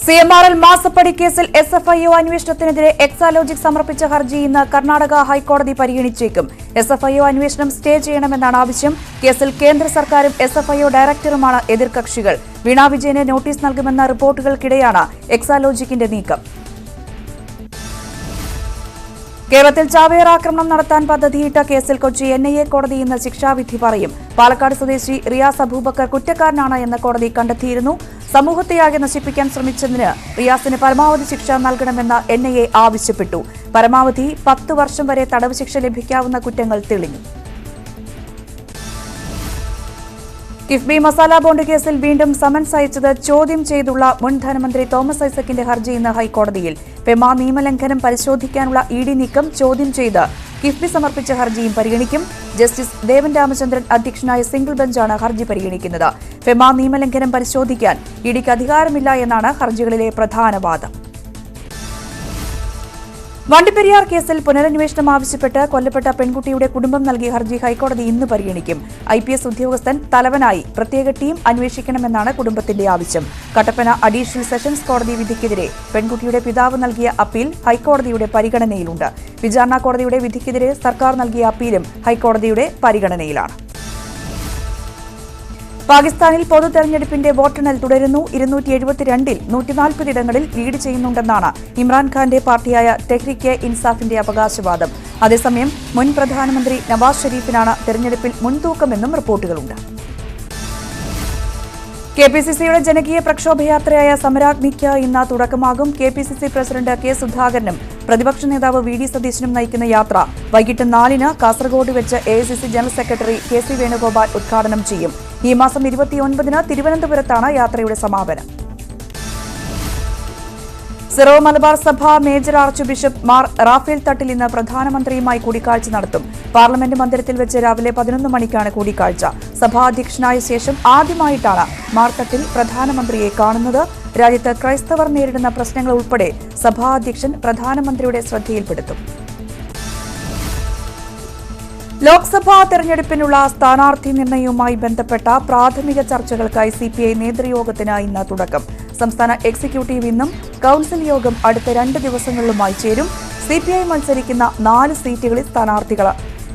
CMRL മാസപ്പടി കേസിൽ SFIO അന്വേഷണത്തിനെതിരെ Exalogic സമർപ്പിച്ച ഹർജി ഇന്ന് കർണാടക ഹൈക്കോടതി പരിഗണിച്ചേക്കും. SFIO അന്വേഷണം സ്റ്റേ ചെയ്യണമെന്നാണ് ആവശ്യം. കേസിൽ കേന്ദ്ര സർക്കാരും SFIO ഡയറക്ടറുമാണ് എതിർകക്ഷികൾ. വീണ വിജയന് നോട്ടീസ് നൽകുമെന്ന റിപ്പോർട്ടുകൾക്കിടെയാണ് എക്സാലോജിക്കിന്റെ നീക്കം. കേരളത്തിൽ ചാവേർ ആക്രമണം നടത്താൻ പദ്ധതിയിട്ട കേസിൽ കൊച്ചി NIA കോടതി ഇന്ന് ശിക്ഷാവിധി പറയും. പാലക്കാട് സ്വദേശി റിയാസ് അബൂബക്കർ കുറ്റക്കാരനാണ് എന്ന് കോടതി കണ്ടെത്തിയിരുന്നു. സമൂഹത്തെയാകെ നശിപ്പിക്കാൻ ശ്രമിച്ചതിന് റിയാസിന് പരമാവധി ശിക്ഷ നൽകണമെന്ന് NIA ആവശ്യപ്പെട്ടു. പരമാവധി 10 വർഷം വരെ തടവ് ശിക്ഷ ലഭിക്കാവുന്ന കുറ്റങ്ങൾ തെളിഞ്ഞു. കിഫ്ബി മസാല ബോണ്ട് കേസിൽ വീണ്ടും സമൻസ് അയച്ചത് ചോദ്യം ചെയ്തുള്ള മുൻ ധനമന്ത്രി തോമസ് ഐസക്കിന്റെ ഹർജി ഇന്ന് ഹൈക്കോടതിയിൽ. പെമ നിയമലംഘനം പരിശോധിക്കാനുള്ള ED നീക്കം ചോദ്യം ചെയ്ത് കിഫ്ബി സമർപ്പിച്ച ഹർജിയും പരിഗണിക്കും. ജസ്റ്റിസ് ദേവൻ രാമചന്ദ്രൻ അധ്യക്ഷനായ സിംഗിൾ ബെഞ്ചാണ് ഹർജി പരിഗണിക്കുന്നത്. പെമ നിയമലംഘനം പരിശോധിക്കാൻ EDക്ക് അധികാരമില്ല എന്നാണ് ഹർജികളിലെ പ്രധാന വാദം. വണ്ടിപ്പെരിയാർ കേസിൽ പുനരന്വേഷണം ആവശ്യപ്പെട്ട് കൊല്ലപ്പെട്ട പെൺകുട്ടിയുടെ കുടുംബം നൽകിയ ഹർജി ഹൈക്കോടതി ഇന്ന് പരിഗണിക്കും. IPS ഉദ്യോഗസ്ഥൻ തലവനായി പ്രത്യേക ടീം അന്വേഷിക്കണമെന്നാണ് കുടുംബത്തിന്റെ ആവശ്യം. കട്ടപ്പന അഡീഷണൽ സെഷൻസ് കോടതി വിധിക്കെതിരെ പെൺകുട്ടിയുടെ പിതാവ് നൽകിയ അപ്പീൽ ഹൈക്കോടതിയുടെ പരിഗണനയിലുണ്ട്. വിചാരണ കോടതിയുടെ വിധിക്കെതിരെ സർക്കാർ നൽകിയ അപ്പീലും ഹൈക്കോടതിയുടെ പരിഗണനയിലാണ്. പാകിസ്ഥാനിൽ പൊതു തെരഞ്ഞെടുപ്പിന്റെ വോട്ടെണ്ണൽ തുടരുന്നു. 272-ൽ 140 ഇടങ്ങളിൽ ലീഡ് ചെയ്യുന്നുണ്ടെന്നാണ് ഇമ്രാൻഖാന്റെ പാർട്ടിയായ തെഹ്രികെ ഇൻസാഫിന്റെ അവകാശവാദം. അതേസമയം മുൻ പ്രധാനമന്ത്രി നവാസ് ഷെരീഫിനാണ് തെരഞ്ഞെടുപ്പിൽ മുൻതൂക്കമെന്നും റിപ്പോർട്ടുകളുണ്ട്. KPCCയുടെ ജനകീയ പ്രക്ഷോഭയാത്രയായ സമരാഗ്നിക്ക് ഇന്ന് തുടക്കമാകും. KPCC പ്രസിഡന്റ് K സുധാകരനും പ്രതിപക്ഷ നേതാവ് VD സതീശനും നയിക്കുന്ന യാത്ര വൈകിട്ട് 4-ന് കാസർഗോഡ് വെച്ച് AICC general secretary KC Venugopal ഉദ്ഘാടനം ചെയ്യും. ഈ മാസം 29-ന് തിരുവനന്തപുരത്താണ് യാത്രയുടെ സമാപനം. സിറോ മലബാർ സഭ major archbishop Mar Raphael Thattil ഇന്ന് പ്രധാനമന്ത്രിയുമായി കൂടിക്കാഴ്ച നടത്തും. പാർലമെന്റ് മന്ദിരത്തിൽ വെച്ച് രാവിലെ 11 മണിക്കാണ് കൂടിക്കാഴ്ച. സഭാധ്യക്ഷനായ ശേഷം ആദ്യമായിട്ടാണ് മാർ തട്ടിൽ പ്രധാനമന്ത്രിയെ കാണുന്നത്. രാജ്യത്ത് ക്രൈസ്തവർ നേരിടുന്ന പ്രശ്നങ്ങൾ ഉൾപ്പെടെ സഭാധ്യക്ഷൻ പ്രധാനമന്ത്രിയുടെ ശ്രദ്ധയിൽപ്പെടുത്തും. ലോക്സഭാ തെരഞ്ഞെടുപ്പിനുള്ള സ്ഥാനാർത്ഥി നിർണയവുമായി ബന്ധപ്പെട്ട പ്രാഥമിക ചർച്ചകൾക്കായി CPI നേതൃയോഗത്തിന് ഇന്ന് തുടക്കം. സംസ്ഥാന എക്സിക്യൂട്ടീവ് ഇന്നും കൌൺസിൽ യോഗം അടുത്ത 2 ദിവസങ്ങളിലുമായി ചേരും. CPI മത്സരിക്കുന്ന 4 സീറ്റുകളിൽ സ്ഥാനാർത്ഥികൾ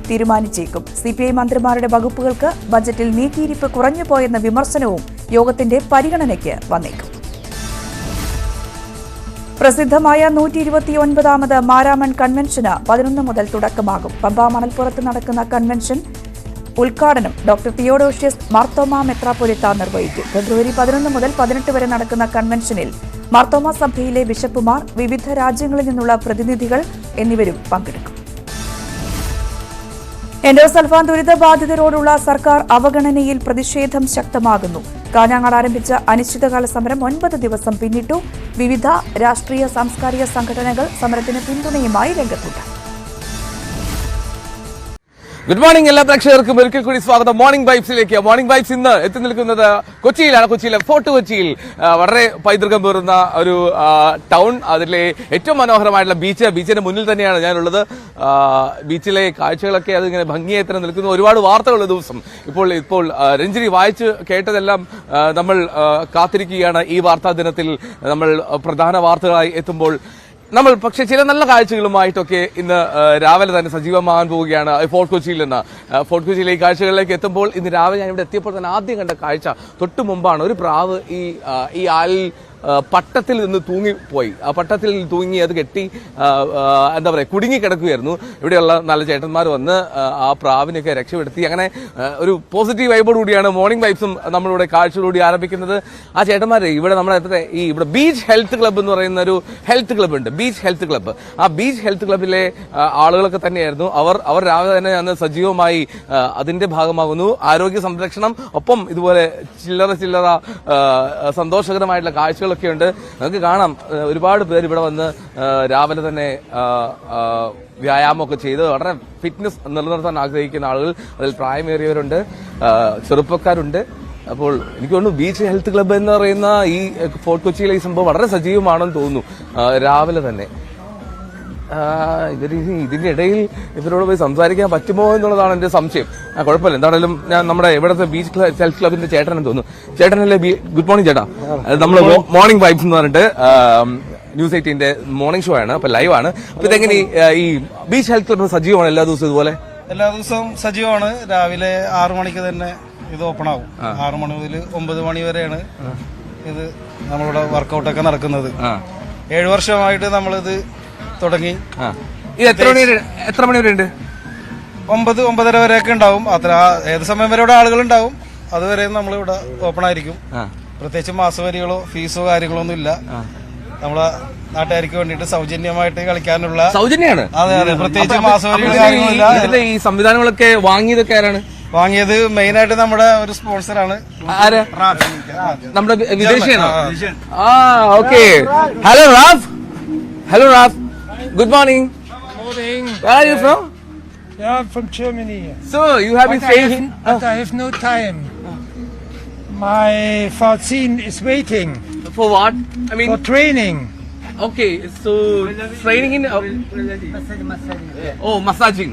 തീരുമാനിച്ചേക്കും. CPI മന്ത്രിമാരുടെ വകുപ്പുകൾക്ക് ബജറ്റിൽ നീക്കിയിരിപ്പ് കുറഞ്ഞുപോയെന്ന വിമർശനവും യോഗത്തിന്റെ പരിഗണനയ്ക്ക് വന്നേക്കും. പ്രസിദ്ധമായ 129ാമത് മാരാമൺ കൺവെൻഷന് 11 മുതൽ തുടക്കമാകും. പമ്പ മണൽപ്പുറത്ത് നടക്കുന്ന കൺവെൻഷൻ ഉദ്ഘാടനം ഡോക്ടർ തിയോഡോഷ്യസ് മാർത്തോമ മെത്രാപ്പൊലീത്ത നിർവഹിക്കും. ഫെബ്രുവരി 11 മുതൽ 18 വരെ നടക്കുന്ന കൺവെൻഷനിൽ മാർത്തോമ സഭയിലെ ബിഷപ്പുമാർ, വിവിധ രാജ്യങ്ങളിൽ നിന്നുള്ള പ്രതിനിധികൾ എന്നിവരും പങ്കെടുക്കും. എൻഡോസൾഫാൻ ദുരിതബാധിതരോടുള്ള സർക്കാർ അവഗണനയിൽ പ്രതിഷേധം ശക്തമാകുന്നു. കാഞ്ഞങ്ങാട് ആരംഭിച്ച അനിശ്ചിതകാല സമരം 9 ദിവസം പിന്നിട്ടു. വിവിധ രാഷ്ട്രീയ സാംസ്കാരിക സംഘടനകൾ സമരത്തിന് പിന്തുണയുമായി രംഗത്തുണ്ട്. ഗുഡ് മോർണിംഗ് എല്ലാ പ്രേക്ഷകർക്കും ഒരിക്കൽ കൂടി സ്വാഗതം മോർണിംഗ് വൈബ്സിലേക്ക്. മോർണിംഗ് വൈബ്സ് ഇന്ന് എത്തി നിൽക്കുന്നത് കൊച്ചിയിലാണ്. കൊച്ചിയിലെ ഫോർട്ട് കൊച്ചിയിൽ വളരെ പൈതൃകം പേറുന്ന ഒരു ടൗൺ, അതിലെ ഏറ്റവും മനോഹരമായിട്ടുള്ള ബീച്ചിന്റെ മുന്നിൽ തന്നെയാണ് ഞാനുള്ളത്. ബീച്ചിലെ കാഴ്ചകളൊക്കെ അതിങ്ങനെ ഭംഗിയായി തന്നെ നിൽക്കുന്നു. ഒരുപാട് വാർത്തകൾ ദിവസം ഇപ്പോൾ രഞ്ജിനി വായിച്ച് കേട്ടതെല്ലാം നമ്മൾ കാത്തിരിക്കുകയാണ്. ഈ വാർത്താ ദിനത്തിൽ നമ്മൾ പ്രധാന വാർത്തകളായി എത്തുമ്പോൾ നമ്മൾ പക്ഷേ ചില നല്ല കാഴ്ചകളുമായിട്ടൊക്കെ ഇന്ന് രാവിലെ തന്നെ സജീവമാകാൻ പോവുകയാണ് ഫോർട്ട് കൊച്ചിയിൽ നിന്ന്. ഫോർട്ട് കൊച്ചിയിലെ ഈ കാഴ്ചകളിലേക്ക് എത്തുമ്പോൾ ഇന്ന് രാവിലെ ഞാൻ ഇവിടെ എത്തിയപ്പോൾ തന്നെ ആദ്യം കണ്ട കാഴ്ച തൊട്ടു മുമ്പാണ്. ഒരു പ്രാവ് ഈ ആലിൽ പട്ടത്തിൽ നിന്ന് തൂങ്ങിപ്പോയി. ആ പട്ടത്തിൽ തൂങ്ങി അത് കെട്ടി എന്താ പറയുക കുടുങ്ങിക്കിടക്കുകയായിരുന്നു. ഇവിടെയുള്ള നല്ല ചേട്ടന്മാർ വന്ന് ആ പ്രാവിനെയൊക്കെ രക്ഷപ്പെടുത്തി. അങ്ങനെ ഒരു പോസിറ്റീവ് വൈബോട് കൂടിയാണ് മോർണിംഗ് വൈബ്സും നമ്മളിവിടെ കാഴ്ചകളോടി ആരംഭിക്കുന്നത്. ആ ചേട്ടന്മാർ ഇവിടെ നമ്മുടെ ഇവിടെ ബീച്ച് ഹെൽത്ത് ക്ലബ്ബ് എന്ന് പറയുന്ന ഒരു ഹെൽത്ത് ക്ലബ്ബ് ഉണ്ട്, ബീച്ച് ഹെൽത്ത് ക്ലബ്ബ്. ആ ബീച്ച് ഹെൽത്ത് ക്ലബ്ബിലെ ആളുകളൊക്കെ തന്നെയായിരുന്നു. അവർ രാവിലെ തന്നെ അന്ന് സജീവമായി അതിന്റെ ഭാഗമാകുന്നു. ആരോഗ്യ സംരക്ഷണം, ഒപ്പം ഇതുപോലെ ചില്ലറ സന്തോഷകരമായിട്ടുള്ള കാഴ്ചകൾ ഒക്കെ ഉണ്ട്. നമുക്ക് കാണാം ഒരുപാട് പേര് ഇവിടെ വന്ന് രാവിലെ തന്നെ വ്യായാമമൊക്കെ ചെയ്ത് വളരെ ഫിറ്റ്നസ് നിലനിർത്താൻ ആഗ്രഹിക്കുന്ന ആളുകൾ, അതിൽ പ്രായമേറിയവരുണ്ട്, ചെറുപ്പക്കാരുണ്ട്. അപ്പോൾ എനിക്ക് തോന്നുന്നു ബീച്ച് ഹെൽത്ത് ക്ലബ്ബ് എന്ന് പറയുന്ന ഈ ഫോർട്ട് കൊച്ചിയിലെ ഈ സംഭവം വളരെ സജീവമാണെന്ന് തോന്നുന്നു രാവിലെ തന്നെ. ഇതിന്റെ ഇടയിൽ ഇവരോട് പോയി സംസാരിക്കാൻ പറ്റുമോ എന്നുള്ളതാണ് എന്റെ സംശയം. കുഴപ്പമില്ല, എന്താണെങ്കിലും ഞാൻ നമ്മുടെ ഇവിടുത്തെ ബീച്ച് സെൽഫ് ക്ലബിന്റെ ചേട്ടനെന്ന് തോന്നുന്നു. ചേട്ടനല്ലേ? ഗുഡ് മോർണിംഗ് ചേട്ടാ. നമ്മൾ മോർണിംഗ് വൈബ്സ് എന്ന് പറഞ്ഞിട്ട് ന്യൂസ് 18ന്റെ മോർണിംഗ് ഷോ ആണ്, അപ്പൊ ലൈവ് ആണ്. അപ്പൊ ഇതെങ്ങനെ ഈ ബീച്ച് ഹെൽത്ത് ക്ലബ് സജീവമാണ് എല്ലാ ദിവസവും ഇതുപോലെ? എല്ലാ ദിവസവും സജീവമാണ്. രാവിലെ 6 മണിക്ക് തന്നെ ഇത് ഓപ്പൺ ആവും. 6 മണി മുതൽ 9 മണി വരെയാണ് ഇത് നമ്മളിവിടെ വർക്കൗട്ടൊക്കെ നടക്കുന്നത്. 7 വർഷമായിട്ട് നമ്മളിത് തുടങ്ങി. എത്ര മണി വരെ ഉണ്ട്? 9-9:30 വരെയൊക്കെ ഉണ്ടാവും. അത്ര ഏത് സമയം വരെ ഇവിടെ ആളുകൾ ഉണ്ടാവും. അതുവരെ നമ്മളിവിടെ ഓപ്പൺ ആയിരിക്കും. പ്രത്യേകിച്ച് മാസവരികളോ ഫീസോ കാര്യങ്ങളോ ഒന്നും ഇല്ല. നമ്മളെ നാട്ടുകാർക്ക് വേണ്ടിയിട്ട് സൗജന്യമായിട്ട് കളിക്കാനുള്ള സൗജന്യമാണ്. അതെ അതെ, പ്രത്യേകിച്ച് മാസവരികളോ കാര്യങ്ങളില്ല. ഇതിന്റെ ഈ സംവിധാനങ്ങളൊക്കെ വാങ്ങിയതൊക്കെ ആരാണ്? വാങ്ങിയത് മെയിൻ ആയിട്ട് നമ്മുടെ ഒരു സ്പോൺസറാണ്. നമ്മുടെ വിദേശിയാണോ? Okay. Hello Raf. Hello Raf, good morning. Where are you from? Yeah, I'm from Germany. So you have been staying. But I have no time. My Farzin is waiting For what? I mean, for training. okay. So training in massaging.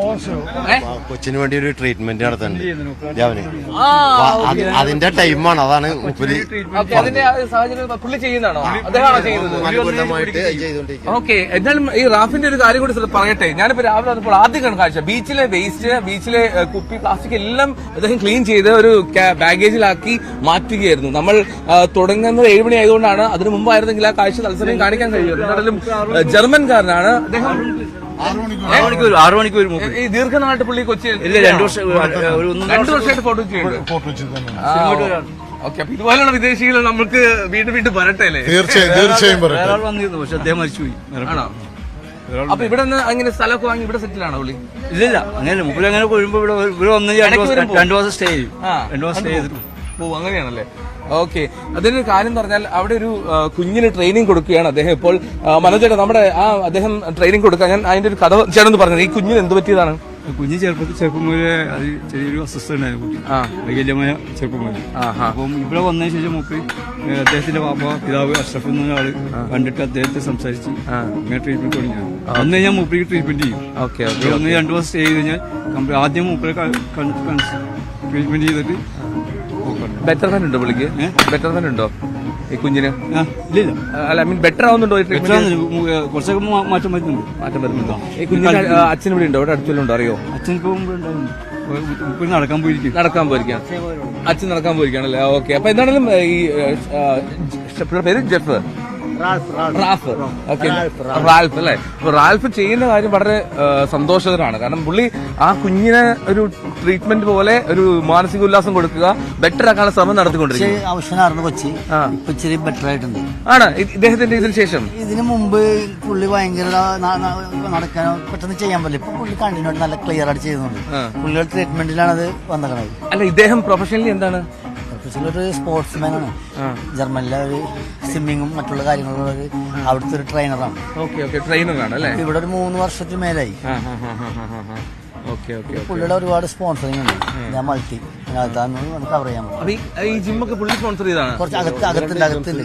Also, കൊച്ചിന് വേണ്ടി ഒരു treatment നടത്തുന്നുണ്ട് രാവിലെ. അതിന്റെ ടൈമാണ്, അതാണ് അതിന്റെ സാഹചര്യം പുള്ളി ചെയ്യുന്നതാണോ? അദ്ദേഹമാണോ ചെയ്യുന്നത്? ഓക്കെ. എന്നാലും ഈ റാഫിന്റെ ഒരു കാര്യം കൂടി പറയട്ടെ. ഞാനിപ്പോ രാവിലെ വന്നപ്പോൾ ആദ്യം കണ്ട കാഴ്ച ബീച്ചിലെ വേസ്റ്റ്, ബീച്ചിലെ കുപ്പി, പ്ലാസ്റ്റിക് എല്ലാം അദ്ദേഹം ക്ലീൻ ചെയ്ത് ഒരു ബാഗേജിലാക്കി മാറ്റുകയായിരുന്നു. നമ്മൾ തുടങ്ങുന്നത് 7 മണി ആയതുകൊണ്ടാണ്. അതിനു മുമ്പായിരുന്നെങ്കിൽ ആ കാഴ്ച തത്സമയം കാണിക്കാൻ കഴിയും. എന്നാലും ജർമ്മൻകാരനാണ് അദ്ദേഹം. 6 മണിക്ക് വരും. ഈ ദീർഘനാളായിട്ട് പുള്ളി കൊച്ചിയിൽ 2 വർഷമായിട്ട് ഫോട്ടോ ചെയ്യുന്നുണ്ട്. ഓക്കെ. അപ്പൊ ഇതുപോലുള്ള വിദേശികൾ നമുക്ക് വീണ്ടും വീണ്ടും വരട്ടെ അല്ലേ? തീർച്ചയായും വന്നിരുന്നു, പക്ഷെ അദ്ദേഹം മരിച്ചുപോയി. ആണോ? അപ്പൊ ഇവിടെ നിന്ന് അങ്ങനെ സ്ഥലമൊക്കെ വാങ്ങി ഇവിടെ സെറ്റിൽ ആണോ പുള്ളി? ഇല്ല, അങ്ങനെ മുമ്പിൽ അങ്ങനെ വരുമ്പോ ഇവിടെ വന്ന് 2 ദിവസം സ്റ്റേ ചെയ്യും. 2 ദിവസം സ്റ്റേ ചെയ്തിട്ട് ഓ, അങ്ങനെയാണല്ലേ? ഓക്കെ. അതിനൊരു കാര്യം പറഞ്ഞാൽ അവിടെ ഒരു കുഞ്ഞിന് ട്രെയിനിങ് കൊടുക്കുകയാണ് അദ്ദേഹം ഇപ്പോൾ. മനോജേട്ടാ, നമ്മുടെ അദ്ദേഹം ട്രെയിനിങ് കൊടുക്കാൻ ഞാൻ അതിന്റെ ഒരു കഥ ചേട്ടൻ പറഞ്ഞത്. ഈ കുഞ്ഞിന് എന്ത് പറ്റിയതാണ്? കുഞ്ഞ് ചെറുപ്പം മുതലേ അത് ചെറിയൊരു അസ്വസ്ഥ ഉണ്ടായിരുന്നു കുട്ടി, വൈകല്യമായ ചെറുപ്പം മുതൽ. അപ്പം ഇവിടെ വന്നതിന് ശേഷം മൂപ്പര് അദ്ദേഹത്തിന്റെ പിതാവ് അഷ്റഫ് എന്ന ഒരാള് കണ്ടിട്ട് അദ്ദേഹത്തെ സംസാരിച്ച് ഇങ്ങനെ ട്രീറ്റ്മെന്റ് തുടങ്ങിയാണ്. അന്ന് കഴിഞ്ഞാൽ മൂപ്പർക്ക് ട്രീറ്റ്മെന്റ് ചെയ്യും. ഓക്കെ. ഒന്ന് 2 ദിവസം സ്റ്റേ ചെയ്ത് കഴിഞ്ഞാൽ ആദ്യം മൂപ്പരെ ട്രീറ്റ്മെന്റ് ചെയ്തിട്ട് ബെറ്റർമെന്റ് ഉണ്ടോ പുള്ളിക്ക്? ബെറ്റർമെന്റ് ഉണ്ടോ ഈ കുഞ്ഞിന്? ഇല്ല, അല്ല, ഐ മീൻ ബെറ്റർ ആവുന്നുണ്ടോ? കുറച്ചൊക്കെ മാറ്റം വരുന്നുണ്ടോ? ഈ കുഞ്ഞിന് അച്ഛൻ ഇവിടെ ഉണ്ടോ? ഇവിടെ അടുത്തുണ്ടോ? അറിയോ? അച്ഛൻ ഇപ്പൊ ഉണ്ടായിരുന്നു, നടക്കാൻ പോയിരിക്കും. അച്ഛൻ നടക്കാൻ പോയിരിക്കാണല്ലേ? ഓക്കെ. അപ്പൊ എന്താണെങ്കിലും ഈ പേര് ജെഫ്, റാൽഫ്. ഓക്കെ, റാൽഫ് അല്ലേ? അപ്പൊ റാൽഫ് ചെയ്യുന്ന കാര്യം വളരെ സന്തോഷകരമാണ്. കാരണം പുള്ളി ആ കുഞ്ഞിന് ഒരു ട്രീറ്റ്മെന്റ് പോലെ ഒരു മാനസിക ഉല്ലാസം കൊടുക്കുക, ബെറ്റർ ആക്കാനുള്ള ശ്രമം നടത്തിക്കൊണ്ടിരിക്കും. ആവശ്യമായിരുന്നു കൊച്ചി. ഇപ്പൊ ഇച്ചിരി ബെറ്റർ ആയിട്ടുണ്ട്. ആണ് ഇദ്ദേഹത്തിന്റെ ഇതിന് ശേഷം? ഇതിനു മുമ്പ് പുള്ളി ഭയങ്കര നടക്കാനോ പെട്ടെന്ന് ചെയ്യാൻ പറ്റില്ല. ഇപ്പൊ പുള്ളി കണ്ടിന്യൂ ആയിട്ട് നല്ല ക്ലിയർ ആയിട്ട് ചെയ്യുന്നുണ്ട്. പുള്ളിയുടെ ട്രീറ്റ്മെന്റിലാണ് അത് വന്നിരിക്കുന്നത്. അല്ല, ഇദ്ദേഹം പ്രൊഫഷണലി എന്താണ്? ഒരു സ്പോർട്സ്മാനാണ്. ജർമ്മനിലെ ഒരു സ്വിമ്മിങ്ങും മറ്റുള്ള കാര്യങ്ങളും അവിടുത്തെ ഒരു ട്രെയിനറാണ്. ട്രെയിനറാണ് അല്ലേ? ഇവിടെ ഒരു 3 വർഷത്തിന് മേലായി. പുള്ളിയുടെ ഒരുപാട് സ്പോൺസറിങ് ഉണ്ട്. ഞാൻ മൾട്ടി നമുക്ക് കവർ ചെയ്യാൻ പറ്റും. ഈ ജിമ്മൊക്കെ പുള്ളി സ്പോൺസർ ചെയ്താണ്? കുറച്ച് അകത്തുണ്ട്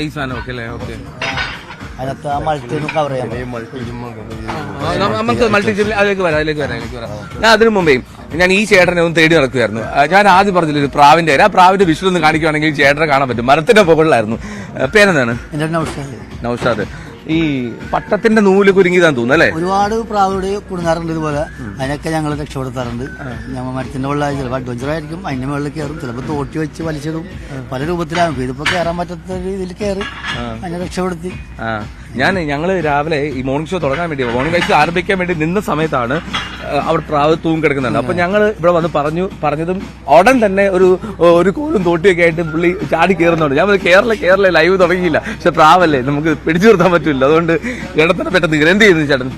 ഈ സാധനം ഒക്കെ അല്ലേ? ഓക്കെ. അതിനകത്ത് ആ മൾട്ടി ഒന്ന് കവർ ചെയ്യാൻ നമുക്ക് മൾട്ടി ജിം അതിലേക്ക് വരാം. ഞാൻ അതിനു മുമ്പേ ഞാൻ ഈ ചേട്ടനെ ഒന്ന് തേടി നടക്കുമായിരുന്നു. ഞാൻ ആദ്യം പറഞ്ഞില്ല ഒരു പ്രാവിന്റെ ആ പ്രാവിന്റെ വിഷ്വൽ ഒന്ന് കാണിക്കുവാണെങ്കിൽ ചേട്ടനെ കാണാൻ പറ്റും. മരത്തിന്റെ മുകളിലായിരുന്നു. പേരെന്താണ്? നൗഷാദ്. ഈ പട്ടത്തിന്റെ നൂല് കുരുങ്ങിയതാന്ന് തോന്നുന്നു അല്ലേ? ഒരുപാട് പ്രാവോട് കുടുങ്ങാറുണ്ട് ഇതുപോലെ. അതിനൊക്കെ ഞങ്ങൾ രക്ഷപ്പെടുത്താറുണ്ട്. ഞങ്ങൾ മരത്തിന്റെ മുകളിലായി ചിലപ്പോൾ അഡ്വഞ്ചർ ആയിരിക്കും, അതിന്റെ മുകളിൽ കയറും, ചിലപ്പോൾ തോട്ടി വെച്ച് വലിച്ചിടും. പല രൂപത്തിലാകും. ഇതിപ്പോ കയറാൻ പറ്റാത്ത രീതിയിൽ കയറി അതിനെ രക്ഷപ്പെടുത്തി. ഞങ്ങള് രാവിലെ ഈ മോർണിംഗ് ഷോ തുടങ്ങാൻ വേണ്ടി, മോർണിംഗ് വൈസ് ആരംഭിക്കാൻ വേണ്ടി നിന്ന സമയത്താണ് അവിടെ പ്രാവ് തൂങ്ങി കിടക്കുന്നുണ്ട്. അപ്പൊ ഞങ്ങൾ ഇവിടെ വന്ന് പറഞ്ഞതും ഉടൻ തന്നെ ഒരു കോലും തോട്ടിയൊക്കെ ആയിട്ട് പുള്ളി ചാടി കയറുന്നുണ്ട്. ഞാൻ കേരള ലൈവ് തുടങ്ങിയില്ല, പക്ഷെ പ്രാവല്ലേ നമുക്ക് പിടിച്ചു നിർത്താൻ പറ്റില്ല. അതുകൊണ്ട് ചേട്ടനെ പെട്ടെന്ന് എന്ത് ചെയ്യുന്നു ചേട്ടൻ?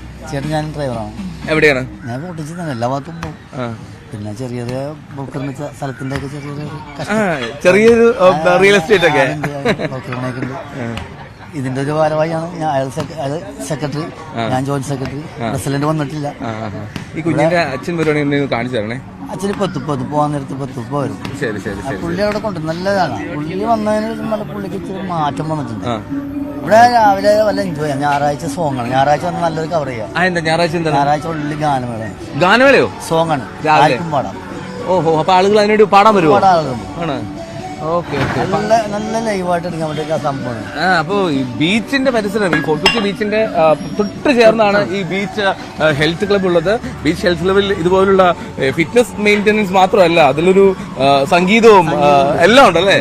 ഞാൻ ഡ്രൈവറാണ്. എവിടെയാണ്? ഞാൻ പൊട്ടിച്ച് തന്നെ എല്ലാ ഭാഗത്തും പോകും. പിന്നെ ചെറിയൊരു സ്ഥലത്തിന്റെ ചെറിയൊരു റിയൽ എസ്റ്റേറ്റ് ഒക്കെ ഇതിന്റെ ഒരു ഭാരവാഹിയാണ് ഞാൻ. അയാൾ സെക്രട്ടറി, ഞാൻ ജോയിന്റ് സെക്രട്ടറി. പ്രസിഡന്റ് വന്നിട്ടില്ല. ഈ കുഞ്ഞിന്റെ അച്ഛൻ പരിപാടി കാണിച്ചു തരണേ. അച്ഛന് പോവാൻ നേരത്ത് 10 വരും. പുള്ളി അവിടെ കൊണ്ട് നല്ലതാണ്. പുള്ളി വന്നതിന് പുള്ളിക്ക് ഇച്ചിരി മാറ്റം വന്നിട്ടുണ്ട്. ഇവിടെ രാവിലെ വല്ല എൻജോയ് ചെയ്യാം. ഞായറാഴ്ച സോങ് ആണ്. ഞായറാഴ്ച വന്ന് നല്ലൊരു കവർ ചെയ്യാം. എന്താ ഞായറാഴ്ച എന്താ ഞായറാഴ്ച ഉള്ളിൽ ഗാനമേള ഗാനമേളയോ? സോങ് ആണ്. രാവിലെ? ആർക്കും പാടാം. ഓഹോ, അപ്പൊ ആളുകൾ അതിനുവേണ്ടി പാടാൻ വരുമോ? പാടാറുണ്ട്. ആണ്. Okay okay. നല്ല ലൈവായിട്ട് എടുക്കാൻ പറ്റിയ സംഭവമാണ്. അപ്പൊ ഈ ബീച്ചിന്റെ പരിസരം, ഈ ഫോർട്ട് കൊച്ചി ബീച്ചിന്റെ തൊട്ട് ചേർന്നാണ് ഈ ബീച്ച് ഹെൽത്ത് ക്ലബ് ഉള്ളത്. ബീച്ച് ഹെൽത്ത് ക്ലബിൽ ഇതുപോലുള്ള ഫിറ്റ്നസ് മെയിൻ്റെനൻസ് മാത്രമല്ല, അതിലൊരു സംഗീതവും എല്ലാം ഉണ്ടല്ലേ?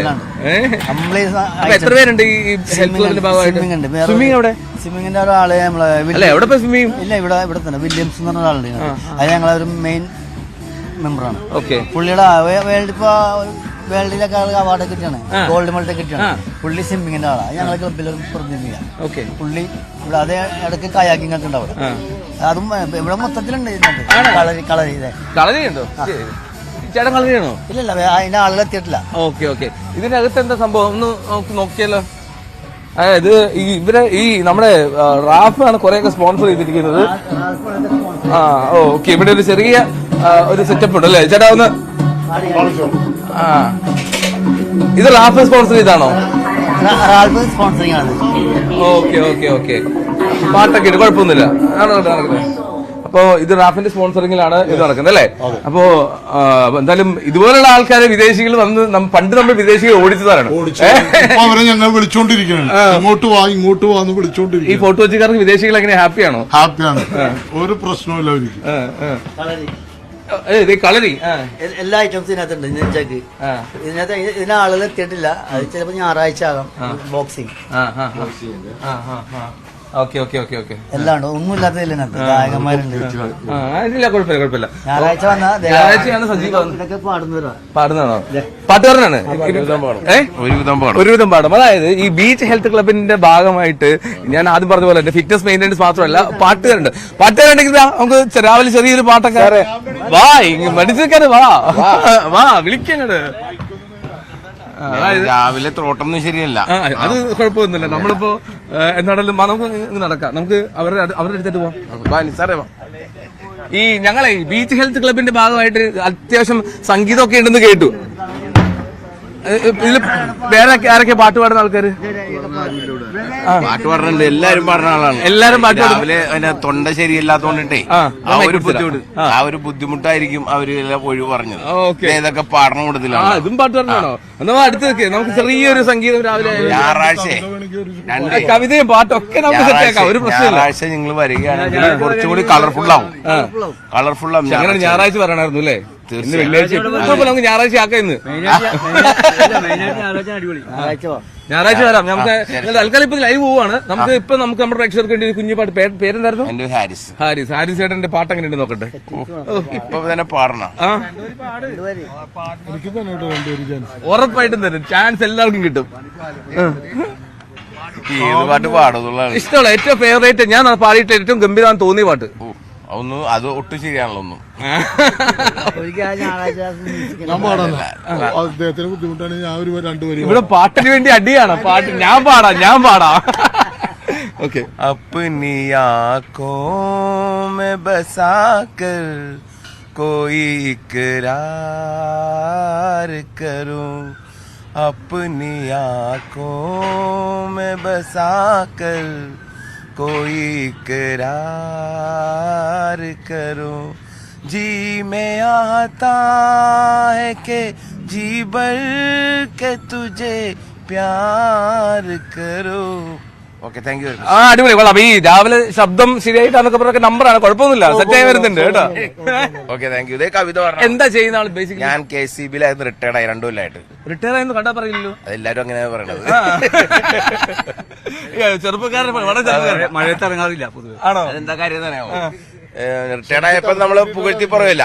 അപ്പൊ എത്ര പേരുണ്ട് ഈ ഹെൽത്ത് ക്ലബിന്റെ ഭാഗമായിട്ട്? സ്വിമ്മിംഗ് എവിടെ? സ്വിമ്മിങ്ങിന്റെ ഒരാള് നമ്മളെ അല്ല, എവിടെ പോയി സ്വിമ്മിങ്? ഇല്ല, ഇവിടെ തന്നെ വില്യംസ് എന്ന് പറഞ്ഞ ഒരാളുണ്ട്. അത് ഞങ്ങളൊരു മെയിൻ മെമ്പറാണ്. ഓക്കെ. പുള്ളിയുടെ വേൾഡിലൊക്കെ അവാർഡ് കിട്ടിയാണ്, ഗോൾഡ് മെഡൽ കിട്ടിയാണ്. പുള്ളി സ്വിമ്മിങ്ങിന്റെ ആളാണ്. ഞങ്ങളെ ക്ലബിൽ പ്രതിനിധിയാണ്. ഓക്കെ. പുള്ളി ഇവിടെ അതേ ഇടയ്ക്ക് കയാക്കിംഗ് ഒക്കെ ഉണ്ടാവും. അതും ഇവിടെ മൊത്തത്തിലുണ്ട്. കളരിയുണ്ടോ? ചേട്ടൻ കളരിയാണോ? ഇല്ലല്ല, അതിന്റെ ആളുകളെത്തിയിട്ടില്ല. Okay okay. ഇതിനകത്ത് എന്താ സംഭവം ഒന്ന് നോക്കിയാലോ? അതായത് ഈ നമ്മുടെ റാഫാണ് കുറെയൊക്കെ സ്പോൺസർ ചെയ്തിരിക്കുന്നത്. ഓക്കെ. ഇവിടെ ഒരു ചെറിയ ഒരു സെറ്റപ്പ് ഉണ്ട് അല്ലേ ചേട്ടാ? ഒന്ന് ഇത് റാഫ് സ്പോൺസർ ചെയ്താണോ? സ്പോൺസറിംഗ് ആണ്. Okay okay okay. പാട്ടൊക്കെ ഉണ്ട്, കുഴപ്പമൊന്നുമില്ല. അപ്പോ ഇത് റാഫിന്റെ സ്പോൺസറിംഗിലാണ് ഇത് നടക്കുന്നത് അല്ലേ? അപ്പോ എന്തായാലും ഇതുപോലുള്ള ആൾക്കാരെ വിദേശികൾ വന്ന് പണ്ട് നമ്മൾ വിദേശികൾ ഓടിച്ചതാണ്. അവരെ ഞങ്ങൾ വിളിച്ചോണ്ടിരിക്കുകയാണ്, ഇങ്ങോട്ട് വാ എന്ന് വിളിച്ചോണ്ടിരിക്കും. ഈ ഫോർട്ട് കൊച്ചിക്കാർക്ക് വിദേശികൾ എങ്ങനെ ഹാപ്പിയാണോ? ഹാപ്പിയാണ്, ഒരു പ്രശ്നമില്ല അവർക്ക്. കളരി എല്ലാ ഐറ്റംസും ഇതിനകത്തുണ്ട്. ഇതിനകത്ത് ഇതിന് ആളുകൾ എത്തിയിട്ടില്ല. അത് ചിലപ്പോൾ ഞായറാഴ്ച ആകാം. ബോക്സിങ് എല്ലാം ഉണ്ട്. ഒന്നുമില്ലാത്തതില്ല. ഗായകന്മാരുണ്ട്. കുഴപ്പമില്ല. ഞായറാഴ്ച ഞായറാഴ്ചയാണ് സജീവ പാടുന്നതാണോ? പാട്ടുകാരനാണ്. ഒരുവിധം പാടും. അതായത് ഈ ബീച്ച് ഹെൽത്ത് ക്ലബിന്റെ ഭാഗമായിട്ട് ഞാൻ ആദ്യം പറഞ്ഞ പോലെ തന്നെ ഫിറ്റ്നസ് മെയിൻ്റെനൻസ് മാത്രമല്ല, പാട്ടുകാരുണ്ടെങ്കിൽ നമുക്ക് രാവിലെ ചെറിയൊരു പാട്ടൊക്കെ വാ മടിച്ചേക്കാര് വാ വിളിക്കങ്ങട്. രാവിലെ തോട്ടൊന്നും ശരിയല്ല. അത് കുഴപ്പമൊന്നുമില്ല. നമ്മളിപ്പോ എന്താണെങ്കിലും നമുക്ക് നടക്കാം. നമുക്ക് അവരുടെ അടുത്തേക്ക് പോവാം. ഈ ഞങ്ങളെ ബീച്ച് ഹെൽത്ത് ക്ലബിന്റെ ഭാഗമായിട്ട് അത്യാവശ്യം സംഗീതമൊക്കെ ഉണ്ടെന്ന് കേട്ടു. ഇതിൽ വേറെ ആരൊക്കെ പാട്ട് പാടുന്ന ആൾക്കാര്? പാട്ട് പാടുന്നുണ്ട്, എല്ലാരും പാടുന്ന ആളാണ്. എല്ലാരും പാട്ട് രാവിലെ തൊണ്ട ശരിയല്ലാത്തോണ്ടിട്ടേ ആ ഒരു ബുദ്ധിമുട്ടായിരിക്കും അവര് ഒഴിവ് പറഞ്ഞത്. ഇതൊക്കെ പാടണം കൂടുതലാണ്. ഇതും പാട്ട് പറഞ്ഞാണോ? എന്നാ അടുത്ത് നമുക്ക് ചെറിയൊരു സംഗീതം രാവിലെ ഞായറാഴ്ച കവിതയും പാട്ടൊക്കെ നമുക്ക് സെറ്റാക്കാം. ഒരു പ്രശ്നമില്ല. ഞായറാഴ്ച നിങ്ങൾ വരികയാണെങ്കിൽ കുറച്ചുകൂടി കളർഫുൾ ആവും. ഞായറാഴ്ച പറയണായിരുന്നു അല്ലേ? ഇന്ന് വെള്ളിയാഴ്ച നമുക്ക് ഞായറാഴ്ച ആക്കാം. ഇന്ന് ഞായറാഴ്ച വരാം. നമുക്ക് തൽക്കാലം ഇപ്പൊ ലൈവ് പോവാണ്. നമുക്ക് നമ്മുടെ പ്രേക്ഷകർക്ക് വേണ്ടി കുഞ്ഞു പാട്ട്. പേരെന്തായിരുന്നു? എന്റെ ഹാരിസ് ചേട്ടന്റെ പാട്ട് എങ്ങനെയുണ്ട് നോക്കട്ടെ. ഇപ്പൊ തന്നെ പാടണം. ഉറപ്പായിട്ടും തരും. ചാൻസ് എല്ലാവർക്കും കിട്ടും. ഏത് പാട്ട് പാടുന്നുള്ള ഇഷ്ടമുള്ള ഏറ്റവും ഫേവറേറ്റ് ഞാൻ പാടിയിട്ട് ഏറ്റവും ഗംഭീരം തോന്നിയ പാട്ട് അത് ഒട്ടും ശരിയാണല്ലോ. ഒന്നും ഞാൻ പാടാനല്ല, അദ്ദേഹത്തിന് ബുദ്ധിമുട്ടാണ്. ഞാൻ ഒരു രണ്ടുപേരും ഇവിടെ പാട്ടിന് വേണ്ടി അടിയാണ്. പാട്ട് ഞാൻ പാടാം. ഓക്കെ. अपनी आँखों में बसाकर कोई इकरार करूं, अपनी आँखों में बसाकर कोई इकरार करूं, जी में आता है कि जी भर के तुझे प्यार करो. Okay, thank you. അടിപൊളി. കൊള്ളാം. ഈ രാവിലെ ശബ്ദം ശരിയായിട്ടാന്നൊക്കെ പറഞ്ഞ നമ്പറാണ്, കുഴപ്പമൊന്നുമില്ല. സെറ്റായി വരുന്നുണ്ട് കേട്ടോ. Okay, thank you. ഇതേ കവിത പറഞ്ഞു. എന്താ ചെയ്യുന്ന ആൾ? ബേസിക്കലി ഞാൻ KCB-ലായിരുന്നു, റിട്ടയർഡ് ആയി 2 കൊല്ലമായിട്ട്. റിട്ടയർ ആയെന്ന് കണ്ടാ പറയില്ലല്ലോ. അതെല്ലാരും അങ്ങനെ പറയണത്. ചെറുപ്പക്കാരൻ വളരെ ചെറുപ്പക്കാരൻ മഴയത്ത് ഇറങ്ങാറില്ല പൊതുവെ. ആണോ? അതെന്താ കാര്യം തന്നെയാവും. റിട്ടയർഡ് ആയപ്പോ നമ്മള് പുകഴ്ത്തി പറയൂല.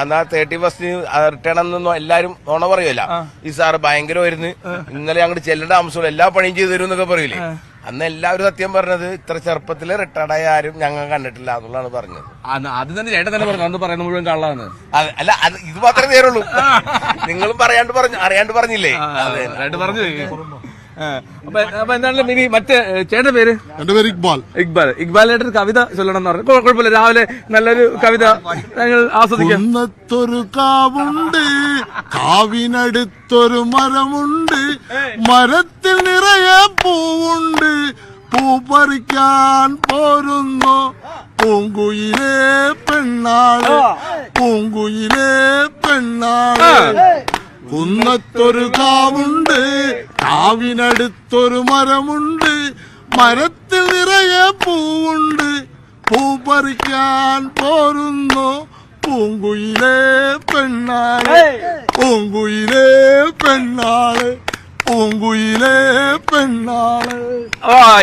എന്നാ 31 റിട്ടയർഡ് എന്നൊന്നും എല്ലാരും നോണ പറയൂല. ഈ സാറ് ഭയങ്കരമായിരുന്നു, ഇന്നലെ അങ്ങോട്ട് ചെല്ലേണ്ട ആവശ്യമുള്ള എല്ലാ പണിയും ചെയ്തു തരും എന്നൊക്കെ പറയൂലേ. അന്ന് എല്ലാവരും സത്യം പറഞ്ഞത് ഇത്ര ചെറുപ്പത്തില് റിട്ടയർഡായ ആരും ഞങ്ങൾ കണ്ടിട്ടില്ല എന്നുള്ളതാണ് പറഞ്ഞത്. അത് തന്നെ ചേട്ടൻ തന്നെ പറഞ്ഞു. അന്ന് പറയുന്ന മുഴുവൻ കള്ളാണ്. അല്ല, അത് ഇത് മാത്രമേ നേരുള്ളൂ. നിങ്ങളും അറിയാണ്ട് പറഞ്ഞില്ലേ? പറഞ്ഞു. അപ്പൊ എന്തായാലും ഇനി മറ്റേ ചേട്ടന്റെ പേര്? എന്റെ പേര് ഇക്ബാലായിട്ട് ഒരു കവിത ചൊല്ലണം എന്ന് പറഞ്ഞു. കുഴപ്പമില്ല, രാവിലെ നല്ലൊരു കവിത ഞങ്ങൾ ആസ്വദിക്കാം. കുന്നത്തൊരു കാവുണ്ട്, കാവിനടുത്തൊരു മരമുണ്ട്, മരത്തിൽ നിറയെ പൂവുണ്ട്, പൂ പറിക്കാൻ പോരുന്നു പൂങ്കുയിലേ പെണ്ണാള് പൂങ്കുയിലേ പെണ്ണാള് കുന്നത്തൊരു കാവുണ്ട് കാവിനടുത്തൊരു മരമുണ്ട് മരത്തിൽ നിറയെ പൂവുണ്ട് പൂ പറിക്കാൻ പോരുന്നു പൂങ്കുയിലേ പെണ്ണാള് പൂങ്കുയിലേ പെണ്ണാള് പൂങ്കുയിലേ പെണ്ണാള്.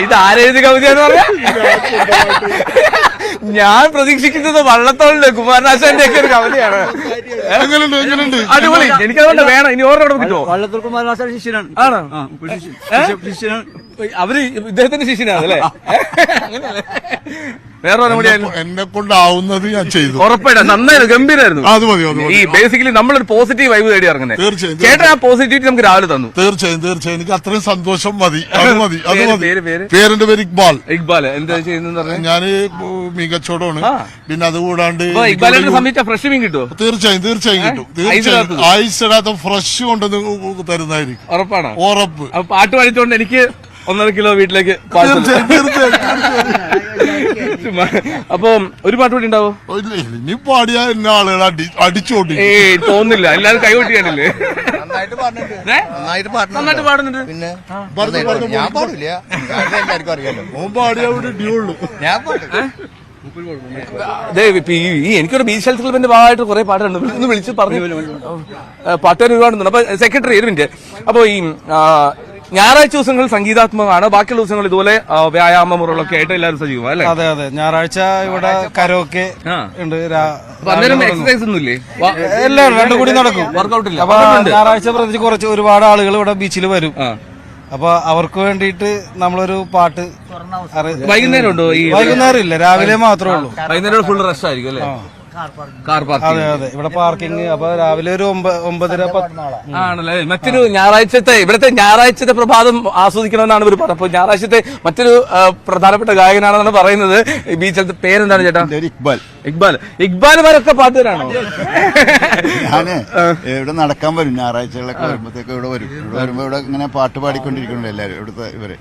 ഇത് ആരെഴുതി കവിതയെന്ന് പറയാ? ഞാൻ പ്രതീക്ഷിക്കുന്നത് വള്ളത്തോളിന്റെ കുമാരനാശാന്റെ ഒക്കെ ഒരു കവിതയാണ്. എങ്ങനെയുണ്ട് അടിപൊളി. എനിക്കതുകൊണ്ട് വേണം. ഇനി ഓർമ്മ കിട്ടുമോ? വള്ളത്തോൾ കുമാരനാശാൻ ശിഷ്യനാണ്. ആണോ? ശിഷ്യനാണ്. അവര് ഇദ്ദേഹത്തിന്റെ ശിഷ്യനാണ് അല്ലേ? അങ്ങനെയല്ലേ? വേറെ എന്നെ കൊണ്ടാവുന്നത് ഞാൻ ചെയ്തു. ഉറപ്പായിട്ടും നന്നായിരുന്നു, ഗംഭീരായിരുന്നു. അത് മതി. ഈ ബേസിക്കലി നമ്മളൊരു പോസിറ്റീവ് വൈബ് തേടി ഇറങ്ങുന്നത്. തീർച്ചയായും ചേട്ടൻ ആ പോസിറ്റിവിറ്റി നമുക്ക് രാവിലെ തന്നു. തീർച്ചയായും എനിക്ക് അത്രയും സന്തോഷം മതി. അത് മതി. പേര് പേരെന്റെ പേര് ഇക്ബാൽ. ഇക്ബാൽ എന്താ ചെയ്യുന്ന പറഞ്ഞാൽ ഞാന് മീൻ കച്ചവടമാണ്. പിന്നെ അതുകൂടാണ്ട് ഇക്ബാലിന്റെ സമയത്ത് ഫ്രഷ് മീൻ കിട്ടുമോ? തീർച്ചയായും കിട്ടും. തീർച്ചയായും ഐസിടാത്ത ഫ്രഷ് കൊണ്ടുവന്ന് തരുന്നതായിരിക്കും. ഉറപ്പാണ്. ഉറപ്പ്. അപ്പൊ പാട്ട് പാടിച്ചോണ്ട് എനിക്ക് 1.5 കിലോ വീട്ടിലേക്ക്. അപ്പൊ ഒരു പാട്ട് കൂടി ഉണ്ടാവോ? ഇനി പാടിയാ എന്നെ ആളുകൾ അടിച്ചോണ്ടി. തോന്നില്ല, എല്ലാരും കൈകൊട്ടിയാണല്ലേ? നന്നായിട്ട് പാടുന്നുണ്ട്. പിന്നെ ഞാൻ പാടില്ല, എല്ലാവർക്കും അറിയാലോ. പാടിയാ ഇവിടെ ഇടിയുള്ളൂ. ഞാൻ പാടും. എനിക്കൊരു ബീച്ച് ഹെൽത്ത് ക്ലബിന്റെ ഭാഗമായിട്ട് കുറെ പാട്ടുണ്ട്. ഒന്ന് വിളിച്ച് പറഞ്ഞു പാട്ടുകാർ ഒരുപാടുണ്ട്. അപ്പൊ സെക്രട്ടറി ഒരു മിനിറ്റ്. അപ്പൊ ഈ ഞായറാഴ്ച ദിവസങ്ങളിൽ സംഗീതാത്മകമാണ്, ബാക്കിയുള്ള ദിവസങ്ങൾ ഇതുപോലെ വ്യായാമ മുറകളൊക്കെ ആയിട്ട് എല്ലാവരും സജീവം അല്ലേ? അതെ. ഞായറാഴ്ച ഇവിടെ കരോക്കെ ഉണ്ട്. അന്നേരം എക്സസൈസ് ഒന്നുമില്ലേ? എല്ലാം രണ്ടും കൂടി നടക്കും. വർക്കൗട്ട് ഇല്ല. അപ്പൊ ഞായറാഴ്ച പ്രത്യേകിച്ച് ഒരുപാട് ആളുകൾ ഇവിടെ ബീച്ചിൽ വരും. അപ്പൊ അവർക്ക് വേണ്ടിയിട്ട് നമ്മളൊരു പാട്ട്. വൈകുന്നേരം ഉണ്ടോ? ഈ വൈകുന്നേരം ഇല്ല, രാവിലെ മാത്രമേ ഉള്ളൂ. വൈകുന്നേരം ഫുൾ റഷ് ആയിരിക്കും അല്ലേ? Car parking. അതെ. ഇവിടെ പാർക്കിംഗ്. അപ്പൊ രാവിലെ ഒരു 9:30 ആണല്ലേ? മറ്റൊരു ഇവിടുത്തെ ഞായറാഴ്ചത്തെ പ്രഭാതം ആസ്വദിക്കണമെന്നാണ് ഇവർ പറഞ്ഞത്. അപ്പൊ ഞായറാഴ്ചത്തെ മറ്റൊരു പ്രധാനപ്പെട്ട ഗായകനാണെന്നാണ് പറയുന്നത്. ബീച്ചിലത്തെ പേരെന്താണ് ചേട്ടാ? ഇക്ബാൽമാരൊക്കെ പാട്ടുകാരാണോ? ഞാന് ഇവിടെ നടക്കാൻ വരും, ഞായറാഴ്ചകളൊക്കെ വരുമ്പോഴത്തേക്ക് ഇവിടെ വരുമ്പോ ഇവിടെ ഇങ്ങനെ പാട്ട് പാടിക്കൊണ്ടിരിക്കുന്നുണ്ട് എല്ലാവരും ഇവിടുത്തെ ഇവര്.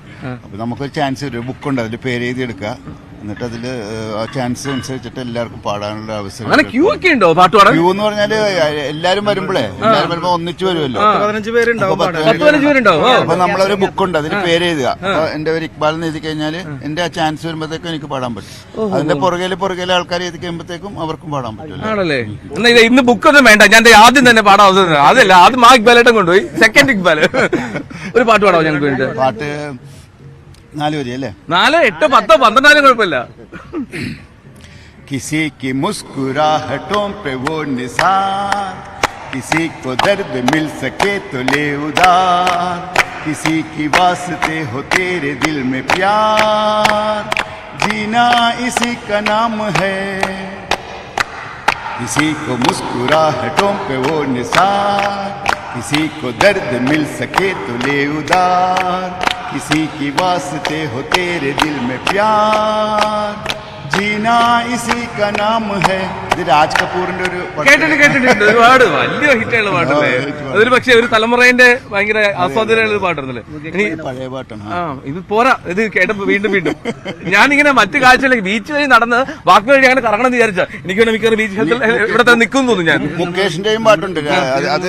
അപ്പൊ നമുക്കൊരു ചാൻസ് വരും, ബുക്കുണ്ട്, അതിൽ പേര് എഴുതി എടുക്കുക. എന്നിട്ട് അതില് ആ ചാൻസ് അനുസരിച്ചിട്ട് എല്ലാവർക്കും പാടാനുള്ള അവസരം. ക്യൂ ഒക്കെ ഉണ്ടോ പാട്ട് പാടാൻ? ക്യൂ എന്ന് പറഞ്ഞാല് എല്ലാരും വരുമ്പോ ഒന്നിച്ചു വരുമല്ലോ. 15 പേരുണ്ടാവും. അപ്പൊ നമ്മളൊരു ബുക്കുണ്ട്, അതിന് പേര് എഴുതുക. അപ്പൊ എന്റെ പേര് ഇക്ബാൽ എന്ന് എഴുതി കഴിഞ്ഞാല് എന്റെ ആ ചാൻസ് വരുമ്പോഴത്തേക്കും എനിക്ക് പാടാൻ പറ്റും. അതിന്റെ പുറകെ ആൾക്കാർ എഴുതി കഴിയുമ്പോഴത്തേക്കും അവർക്കും പാടാൻ പറ്റും. ആണല്ലേ? ഇന്ന് ബുക്കൊന്നും വേണ്ട, ഞാൻ ആദ്യം തന്നെ പാടാം. അതല്ല, ആദ്യം ആ ഇക്ബാലേട്ടൻ കൊണ്ടുപോയി, സെക്കൻഡ് ഇക്ബാൽ. ഒരു പാട്ട് പാടാവോ ഞങ്ങൾക്ക് വേണ്ടി? പാട്ട് 4 വരി അല്ലേ? 4, 8, 10, 12 കുഴപ്പമില്ല. किसी की मुस्कुराहटों पे वो निसार, किसी को दर्द मिल सके तो ले उधार, किसी की वास्ते हो तेरे दिल में प्यार, जीना इसी का नाम है. किसी को मुस्कुराहटों पे वो निसार, किसी को दर्द मिल सके तो ले उधार, किसी की वास्ते हो तेरे दिल में प्यार, जीना इसी का नाम है. ഇത് രാജ് കപൂറിന്റെ ഒരു കേട്ടിട്ടുണ്ട്. ഒരുപാട് വലിയ ഹിറ്റുള്ള പാട്ടല്ലേ? അതൊരു പക്ഷേ ഒരു തലമുറേന്റെ ഭയങ്കര ആസ്വാദനമുള്ള പാട്ടായിരുന്നല്ലേ? പഴയ പാട്ടാണ്. ഇത് പോരാ, ഇത് കേട്ടപ്പോ വീണ്ടും ഞാനിങ്ങനെ മറ്റു കാഴ്ചയിലേക്ക് ബീച്ച് വഴി നടന്ന് ബാക്കി വഴി അങ്ങനെ കറങ്ങണം എന്ന് വിചാരിച്ച എനിക്ക് മിക്കവാറും ബീച്ച് ഇവിടെ തന്നെ നിൽക്കും തോന്നുന്നു. ഞാൻ മുകേഷിന്റെയും പാട്ടുണ്ട്. അത്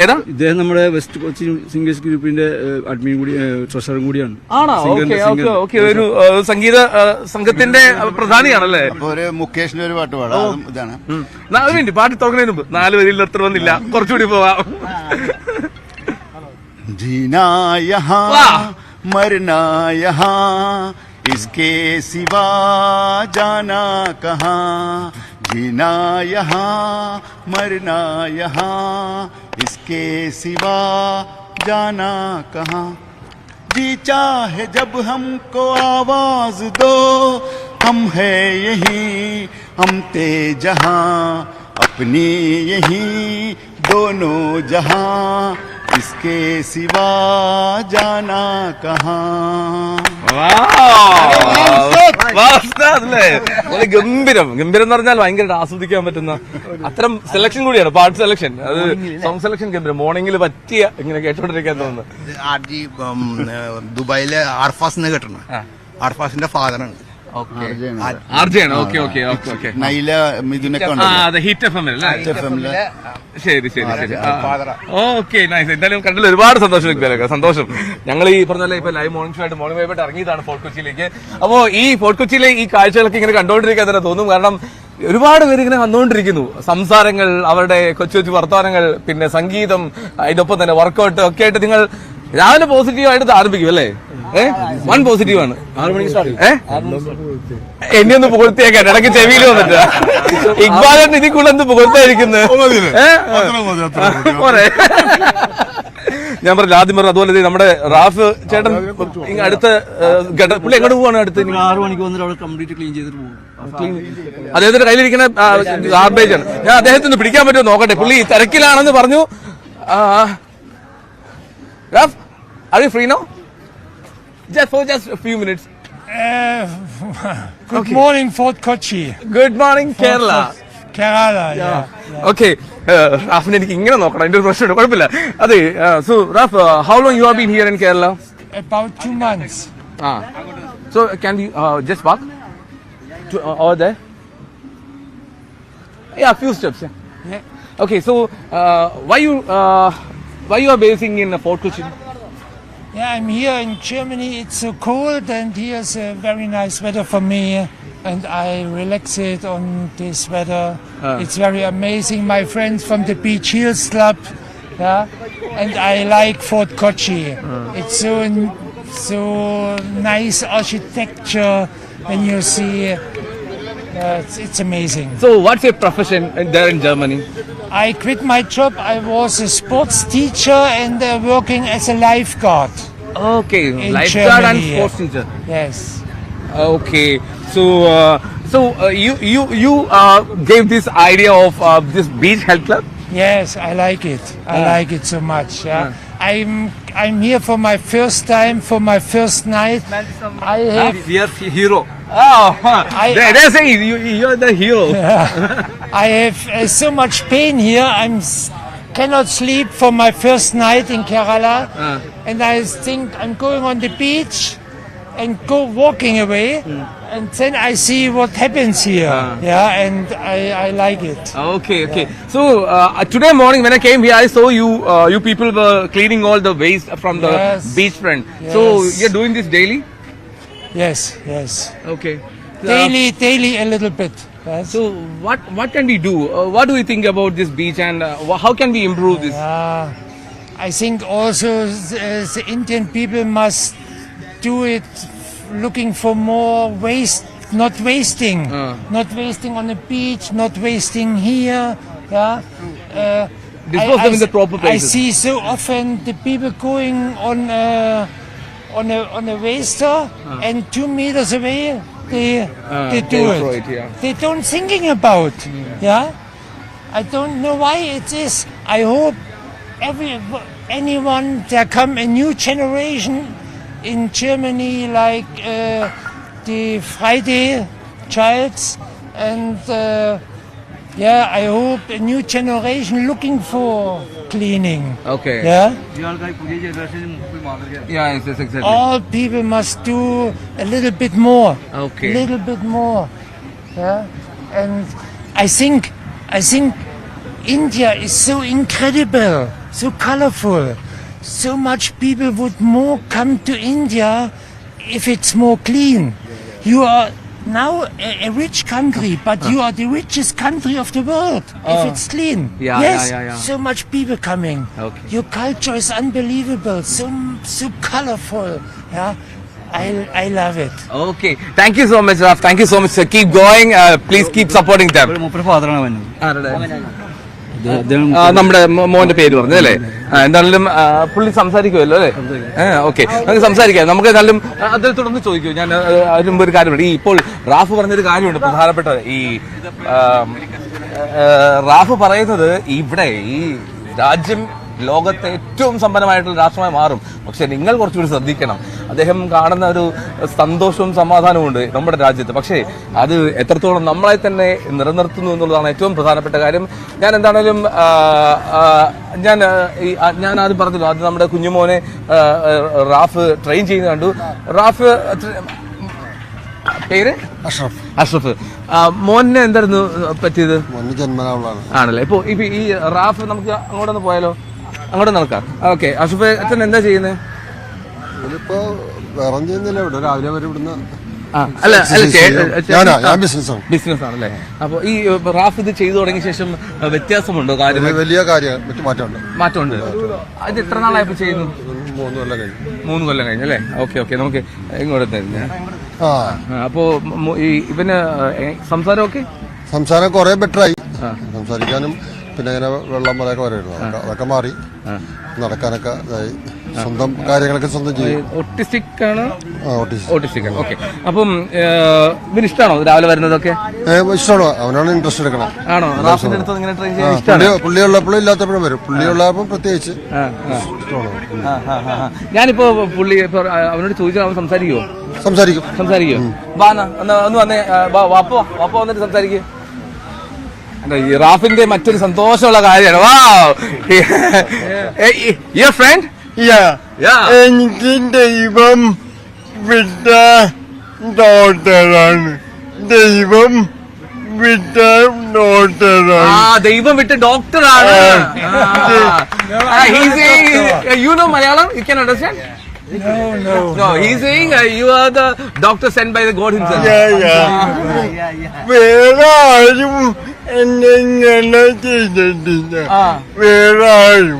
ഏതാ? ഇദ്ദേഹം നമ്മുടെ വെസ്റ്റ് കൊച്ചി സിംഗേഴ്സ് ഗ്രൂപ്പിന്റെ അഡ്മിൻ കൂടി, ട്രഷറും കൂടിയാണ്. ആണോ? ഓക്കെ. ഒരു സംഗീത സംഘത്തിന്റെ പ്രധാനിയാണല്ലേ? അപ്പൊ ഒരു മുകേഷിന്റെ ഒരു പാട്ട് പാടാം. ഇതാണ് പാട്ട് തുടങ്ങുന്നതിന് മുമ്പ് 4 വരിയിൽ എത്ര വന്നില്ല, കുറച്ചുകൂടി പോവാം. जीना यहाँ मरना यहाँ, इसके सिवा जाना कहाँ. जीना यहाँ मरना यहाँ, इसके सिवा जाना कहाँ. जी चाहे जब हमको आवाज दो, हम है यहीं, हम ते जहाँ, अपनी यहीं दोनों जहाँ, इसके सिवा जाना कहाँ. ഗംഭീരം എന്ന് പറഞ്ഞാൽ ഭയങ്കര ആസ്വദിക്കാൻ പറ്റുന്ന അത്തരം സെലക്ഷൻ കൂടിയാണ്, പാട്ട് സെലക്ഷൻ. അത് സോങ് സെലക്ഷൻ ഗംഭീരം. മോർണിംഗിൽ പറ്റിയ ഇങ്ങനെ കേട്ടോണ്ടിരിക്കാൻ തോന്നുന്നു. ദുബായിലെ ആർഫാസ് കേട്ടിട്ടുണ്ട്. അർഫാസിന്റെ ഫാദറാണ്. ആർജയാണ്. Okay okay okay okay. Naila മിഥുനൊക്കെ ഹിറ്റ് എഫ് എമ്മിൽ ശരി ശരി ശരി. Okay nice. എന്തായാലും കണ്ടല്ലോ, ഒരുപാട് സന്തോഷം. സന്തോഷം. ഞങ്ങൾ ഈ പറഞ്ഞ ഇപ്പൊ ലൈവ് മോർണിംഗ് ഷോ ആയിട്ട് മോർണിംഗ് വൈബായിട്ട് ഇറങ്ങിയതാണ് ഫോർട്ട് കൊച്ചിയിലേക്ക്. അപ്പോ ഈ ഫോർട്ട് കൊച്ചിയിലെ ഈ കാഴ്ചകളൊക്കെ ഇങ്ങനെ കണ്ടുകൊണ്ടിരിക്കാൻ തന്നെ തോന്നും. കാരണം ഒരുപാട് പേര് ഇങ്ങനെ വന്നുകൊണ്ടിരിക്കുന്നു. സംസാരങ്ങൾ, അവരുടെ കൊച്ചു കൊച്ചു വർത്തമാനങ്ങൾ, പിന്നെ സംഗീതം, അതിനൊപ്പം തന്നെ വർക്കൗട്ട് ഒക്കെ ആയിട്ട് നിങ്ങൾ രാവിലെ പോസിറ്റീവായിട്ട് ആരംഭിക്കും അല്ലേ? വൺ പോസിറ്റീവ് ആണ്. 6 മണിക്ക് എന്നെ ഒന്ന് പുകഴ്ത്തിയേക്കാൻ ഇടയ്ക്ക് ചെവിയിൽ വന്നിട്ട് ഇക്ബാലിന്റെ ഇതിൽ കൂടെ എന്ത് പുകഴ്ത്തായിരിക്കുന്നത്? ഞാൻ പറഞ്ഞു ആദ്യം പറഞ്ഞു. അതുപോലെ നമ്മുടെ റാഫ് ചേട്ടൻ അടുത്ത പുള്ളി എങ്ങോട്ട് പോവാണ്? അടുത്ത് 6 മണിക്ക് വന്നിട്ട് അവിടെ കംപ്ലീറ്റ് ക്ലീൻ ചെയ്തിട്ട് പോകും. അദ്ദേഹത്തിന്റെ കയ്യിലിരിക്കുന്ന ഗാർബേജ് ആണ്. ഞാൻ അദ്ദേഹത്തിന് പിടിക്കാൻ പറ്റുമോ നോക്കട്ടെ. പുള്ളി തിരക്കിലാണെന്ന് പറഞ്ഞു. Raf, are you free now? Just a few minutes. Good morning, Fort Kochi. Good morning, Kerala. Kerala, yeah. Okay. റാഫിനെ എനിക്ക് ഇങ്ങനെ നോക്കണം, അതിന്റെ ഒരു പ്രശ്നമുണ്ട്. കുഴപ്പമില്ല. അതെ. So Raf, how long you have been here in Kerala? About 2 months. So can you just walk to over there? Yeah, a few steps. Yeah. Okay. So why you are basing in Fort Kochi? Yeah, I'm here in Germany. It's so cold, and here's a very nice weather for me, and I relax it on this weather. It's very amazing. My friends from the Beach Hills Club, yeah, and I like Fort Kochi. It's so nice architecture when you see. It's amazing. So what's your profession there in Germany? I quit my job. I was a sports teacher and working as a lifeguard. Okay, In lifeguard and Germany, sports teacher. Yes. Okay, so you gave this idea of this beach health club. Yes, I like it. I like it so much. Yeah. I'm here for my first time, for my first night. I have We are hero. Oh, they're saying you're the hero. I have so much pain here. Cannot sleep for my first night in Kerala, and I think I'm going on the beach and go walking away, and then I see what happens here. Yeah, and I like it. Okay. So today morning when I came here, I saw you people were cleaning all the waste from the Yes. beach front. So Yes. you're doing this daily? Yes. Okay. Daily a little bit. Yes. So what can we do? What do you think about this beach, and how can we improve this? I think also the Indian people must do it looking for more waste, not wasting on the beach, not wasting here. Yeah. Dispose them in the proper places. I see so often the people going on a waster, and 2 meters away they do they'll it. throw it, yeah. They don't thinking about. Yeah. I don't know why it is. I hope anyone there come a new generation in Germany like the Friday Childs, and I hope a new generation looking for cleaning. Okay. Yeah. Yeah, yes, exactly. All people must do a little bit more. Okay. Little bit more. Yeah. And I think India is so incredible, so colorful. So much people would more come to India if it's more clean. You are now a rich country, but you are the richest country of the world if it's clean. Yeah, yes, yeah. so much people coming. Okay. Your culture is unbelievable, so colorful. Yeah, I love it. Okay. Thank you so much, Raf. Thank you so much, sir. Keep going. Please keep supporting them. മൂപ്പര് ഫാദറാണ് വന്നത്. നമ്മുടെ മോന്റെ പേര് പറഞ്ഞു അല്ലേ? എന്തായാലും പുള്ളി സംസാരിക്കുമല്ലോ അല്ലേ? ഓക്കെ, നമുക്ക് സംസാരിക്കാം. നമുക്ക് എന്നാലും അദ്ദേഹത്തോടൊന്ന് ചോദിക്കൂ. ഞാൻ അതിന് മുമ്പ് ഒരു കാര്യമുണ്ട്. ഈ ഇപ്പോൾ റാഫ് പറഞ്ഞൊരു കാര്യമുണ്ട് പ്രധാനപ്പെട്ട. ഈ റാഫ് പറയുന്നത് ഇവിടെ ഈ രാജ്യം ലോകത്തെ ഏറ്റവും സമ്പന്നമായിട്ടുള്ള രാഷ്ട്രമായി മാറും. പക്ഷെ നിങ്ങൾ കുറച്ചുകൂടി ശ്രദ്ധിക്കണം. അദ്ദേഹം കാണുന്ന ഒരു സന്തോഷവും സമാധാനവും ഉണ്ട് നമ്മുടെ രാജ്യത്ത്. പക്ഷേ അത് എത്രത്തോളം നമ്മളെ തന്നെ നിലനിർത്തുന്നു എന്നുള്ളതാണ് ഏറ്റവും പ്രധാനപ്പെട്ട കാര്യം. ഞാൻ എന്താണേലും ഞാൻ ആദ്യം പറഞ്ഞല്ലോ, അത് നമ്മുടെ കുഞ്ഞുമോനെ റാഫ് ട്രെയിൻ ചെയ്യുന്ന കണ്ടു. റാഫ് പേര് അഷ്റഫ്. അഷ്റഫ്. മോനെ എന്തായിരുന്നു പറ്റിയത്? മോന് ജന്മനാളാണ്. ആണല്ലേ. ഇപ്പൊ ഈ റാഫ് നമുക്ക് അങ്ങോട്ടൊന്ന് പോയാലോ? അങ്ങോട്ട് നടക്കാം. ഓക്കെ. അഷ്റഫ് അച്ഛൻ എന്താ ചെയ്യുന്നത്? ഇതിപ്പോ വേറെ ചെയ്യുന്നില്ല, ഇവിടെ രാവിലെ വരെ ഇവിടുന്ന്. ബിസിനസ് ആണല്ലേ. അപ്പൊ ഈ റാഫ് ഇത് ചെയ്തു തുടങ്ങിയ ശേഷം വ്യത്യാസമുണ്ടോ? കാര്യം വലിയ കാര്യം മാറ്റമുണ്ട്. അത് എത്ര നാളായപ്പോ ചെയ്യുന്നു? 3 കൊല്ലം കഴിഞ്ഞു. 3 കൊല്ലം കഴിഞ്ഞു അല്ലേ. Okay okay. നമുക്ക് ഇങ്ങോട്ട് തന്നെ. അപ്പോ ഇവന് സംസാരമൊക്കെ സംസാരം കുറെ ബെറ്ററായി. സംസാരിക്കാനും പിന്നെ ഇങ്ങനെ വെള്ളം വരെയൊക്കെ വരുമായിരുന്നു. അതൊക്കെ മാറി നടക്കാനൊക്കെ ഇതായി. സ്വന്തം കാര്യങ്ങളൊക്കെ സ്വന്തം ചെയ്യും. ഓട്ടിസ്റ്റിക് ആണ്. ഓട്ടിസ്റ്റിക് ആണ്. ഓക്കെ. അപ്പം ഇവന് ഇഷ്ടമാണോ രാവിലെ വരുന്നതൊക്കെ? ഇഷ്ടമാണോ? അവനാണ് ഇൻട്രസ്റ്റ് എടുക്കണം. ആണോ? റാഫിന്റെ അടുത്ത് ഇങ്ങനെ ട്രെയിൻ ചെയ്യാൻ ഇഷ്ടമാണ്. പുള്ളി ഉള്ളപ്പോഴും ഇല്ലാത്തപ്പോഴും വരും. പുള്ളി ഉള്ളപ്പോൾ പ്രത്യേകിച്ച് ഇഷ്ടമാണ്. ഞാനിപ്പോ പുള്ളി അവനോട് ചോദിച്ചാൽ അവൻ സംസാരിക്കുമോ? സംസാരിക്കുമോ? ഒന്ന് വന്നേ. വാപ്പോ വന്നിട്ട് സംസാരിക്കൂ. ഈ റാഫിന്റെ മറ്റൊരു സന്തോഷമുള്ള കാര്യമാണ്. Your friend? എനിക്ക് ദൈവം വിട്ട ഡോക്ടറാണ്. ദൈവം വിട്ട ഡോക്ടറാണ്. ദൈവം വിട്ട ഡോക്ടറാണ്. You know Malayalam? You can understand? No. He's saying you are the doctor sent by the God himself. വേറെ ആരും എന്നെ ഇങ്ങനെ ചെയ്തിട്ടില്ല. വേറെ ആരും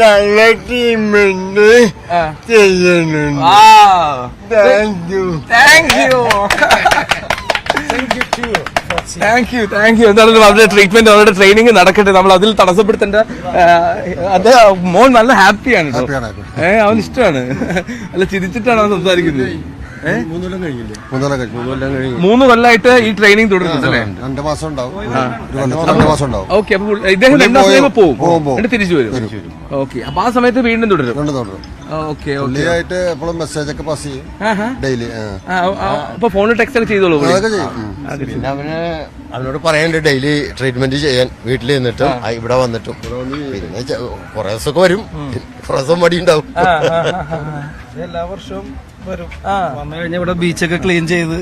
നല്ല ടീമിന്റെ ചെയ്യുന്നുണ്ട്. Thank you. എന്തായാലും അവരുടെ ട്രീറ്റ്മെന്റ്, അവരുടെ ട്രെയിനിങ് നടക്കട്ടെ. നമ്മൾ അതിൽ തടസ്സപ്പെടുത്തേണ്ട. അത് മോൻ നല്ല ഹാപ്പിയാണ്. അവന് ഇഷ്ടമാണ്. അല്ല, ചിരിച്ചിട്ടാണ് അവൻ സംസാരിക്കുന്നത്. 3 കൊല്ലമായിട്ട് ഈ ട്രെയിനിങ് തുടരുന്നുണ്ടല്ലേ? 2 മാസം ഉണ്ടാവും. ഓക്കെ. അപ്പൊ ഇദ്ദേഹം 2 മാസം പോകും, എന്നിട്ട് തിരിച്ചു വരും. ഓക്കെ. അപ്പൊ ആ സമയത്ത് വീണ്ടും തുടരും. ഓക്കെ. പുള്ളിയായിട്ട് എപ്പോഴും മെസ്സേജ് ഒക്കെ പാസ് ചെയ്യും ഡെയിലി. അപ്പൊ ഫോണിൽ ടെക്സ്റ്റ് ഒക്കെ ചെയ്തോളൂ. പിന്നെ അവനോട് പറയാനുണ്ട് ഡെയിലി ട്രീറ്റ്മെന്റ് ചെയ്യാൻ, വീട്ടിൽ നിന്നിട്ടും ഇവിടെ വന്നിട്ടും. പിന്നെ കുറെ ദിവസമൊക്കെ വരും, കുറെ ദിവസം മടി ഉണ്ടാവും. എല്ലാ വർഷവും വരും. വന്നു കഴിഞ്ഞാൽ ഇവിടെ ബീച്ചൊക്കെ ക്ലീൻ ചെയ്ത്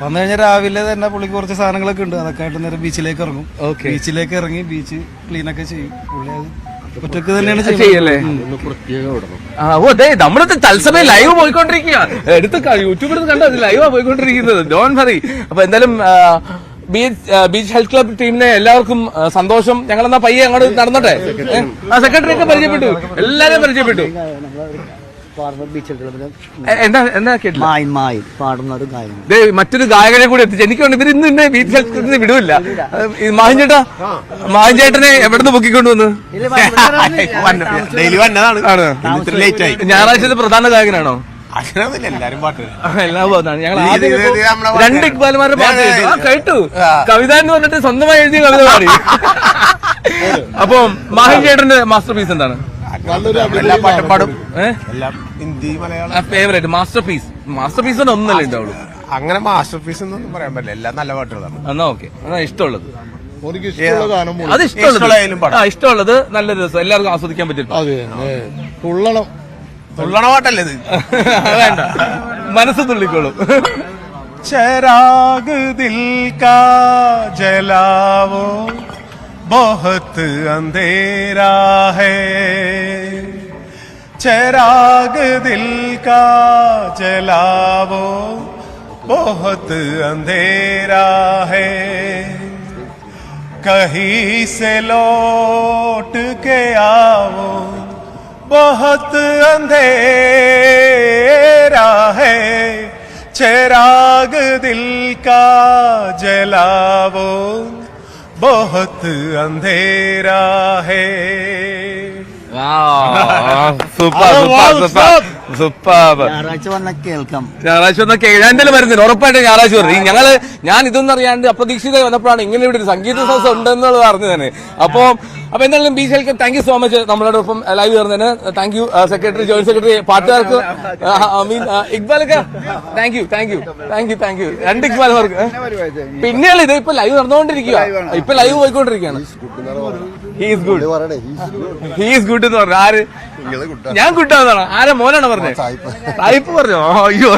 വന്നു കഴിഞ്ഞാൽ രാവിലെ തന്നെ പുള്ളിക്ക് കുറച്ച് സാധനങ്ങളൊക്കെ ഉണ്ട്. അതൊക്കെ ആയിട്ട് നേരെ ബീച്ചിലേക്ക് ഇറങ്ങും. ബീച്ചിലേക്ക് ഇറങ്ങി ബീച്ച് ക്ലീൻ ഒക്കെ ചെയ്യും. പുള്ളി അത് ഒറ്റക്ക് തന്നെയാണ് ചെയ്യല്ലേ. നമ്മളത് തത്സമയം ലൈവ് പോയിക്കൊണ്ടിരിക്കുക. യൂട്യൂബിൽ കണ്ടോ ലൈവാ പോയിക്കൊണ്ടിരിക്കുന്നത്. Don't worry. അപ്പൊ എന്തായാലും ബീച്ച് ഹെൽത്ത് ക്ലബ് ടീമിനെ എല്ലാവർക്കും സന്തോഷം. ഞങ്ങളെന്നാ പയ്യെ അങ്ങോട്ട് നടന്നോട്ടെ. സെക്രട്ടറി ഒക്കെ പരിചയപ്പെട്ടു, എല്ലാരെയും പരിചയപ്പെട്ടു. മറ്റൊരു ഗായകനെ കൂടി എത്തിച്ചു. എനിക്ക് ഇവർ ഇന്ന് ബീച്ച് ഹെൽത്ത് ക്ലബിന് വിടൂല്ല. മാഹിൻ ചേട്ടനെ എവിടുന്ന് പൊക്കിക്കൊണ്ടുവന്ന്? ഞായറാഴ്ചത്തെ പ്രധാന ഗായകനാണോ? എല്ലാം പാട്ടാണ്. ഞങ്ങൾ 2 ഇക്ബാലുമാരുടെ പാട്ട് കേട്ടു. കവിത എന്ന് പറഞ്ഞിട്ട് സ്വന്തമായി എഴുതിയ കവിത പാടി. അപ്പൊ മാഹിൻ ചേട്ടന്റെ മാസ്റ്റർ പീസ് എന്താണ്? Favourite masterpiece? Masterpiece ഒന്നല്ലേ ഉണ്ടാവുള്ളൂ. അങ്ങനെ മാസ്റ്റർ പീസ് എന്നൊന്നും പറയാൻ പറ്റില്ല. എല്ലാം നല്ല പാട്ടുകളാണ്. എന്നാ ഓക്കെ. എന്നാ ഇഷ്ടമുള്ളത് അത് ഇഷ്ടമുള്ളത് നല്ലൊരു രസം എല്ലാവർക്കും ആസ്വദിക്കാൻ പറ്റും. തുള്ളണ പാട്ടല്ലേ ഇത്? വേണ്ട, മനസ്സ് തുള്ളിക്കോളും. ചിരാഗ് ദിൽ കാ ജലാവോ बहुत अंधेरा है, चिराग दिल का जलावो बहुत अंधेरा है, कहीं से लौट के आओ बहुत अंधेरा है, चिराग दिल का जलावो बहुत अंधेरा है. ഞായറാഴ്ച വന്ന കേൾക്കാം. ഞായറാഴ്ച വന്ന ഞാൻ എന്തായാലും വരുന്നില്ല, ഉറപ്പായിട്ട് ഞായറാഴ്ച വരുന്നത്. ഞാൻ ഇതൊന്നും അറിയാണ്ട് അപ്രതീക്ഷിതമായി വന്നപ്പോഴാണ് ഇങ്ങനെ ഇവിടെ ഒരു സംഗീത സംസ്ഥ ഉണ്ടെന്നുള്ളത് അറിഞ്ഞു തന്നെ. അപ്പൊ എന്തായാലും beach health thank you so much നമ്മളോടൊപ്പം ലൈവ് ചേർന്നതിന്. Thank you secretary, joint secretary, പാട്ടുകാർക്ക്, ഇക്ബാലൊക്കെ താങ്ക് യു. 2 ഇക്ബാൽമാർക്ക്. പിന്നെയല്ല ഇത് ഇപ്പൊ ലൈവ് നടന്നുകൊണ്ടിരിക്കുക, ഇപ്പൊ ലൈവ് പോയിക്കൊണ്ടിരിക്കുകയാണ്. ഹീസ് ഗുഡ് എന്ന് പറഞ്ഞു. ആര്? ഞാൻ കുട്ടാന്നാണ്. ആരാ മോനാണ് പറഞ്ഞത്? സായിപ്പ് പറഞ്ഞോ? അയ്യോ,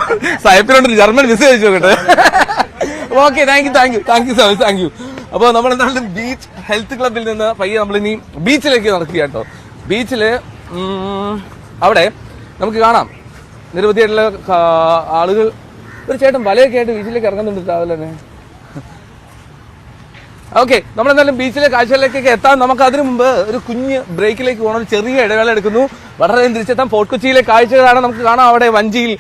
സായിപ്പിനോട് ജർമ്മൻ വിസ ചോദിച്ചു നോക്കട്ടെ. Okay, thank you so much. അപ്പോൾ നമ്മൾ എന്തായാലും ബീച്ച് ഹെൽത്ത് ക്ലബിൽ നിന്ന് പയ്യെ നമ്മളിനി ബീച്ചിലേക്ക് നടക്കുക കേട്ടോ. ബീച്ചില് അവിടെ നമുക്ക് കാണാം നിരവധിയായിട്ടുള്ള ആളുകൾ. ഒരു ചേട്ടൻ വലയൊക്കെ ആയിട്ട് ബീച്ചിലേക്ക് ഇറങ്ങുന്നുണ്ട് രാവിലെ തന്നെ. ഓക്കെ, നമ്മളെന്തായാലും ബീച്ചിലെ കാഴ്ചകളിലേക്കൊക്കെ എത്താൻ നമുക്ക് അതിനു മുമ്പ് ഒരു കുഞ്ഞ് ബ്രേക്കിലേക്ക് പോകണം. ഒരു ചെറിയ ഇടവേള എടുക്കുന്നു. വളരെ തിരിച്ചെത്താം. ഫോർട്ട് കൊച്ചിയിലെ കാഴ്ചകളാണ് നമുക്ക് കാണാം. അവിടെ വഞ്ചിയിൽ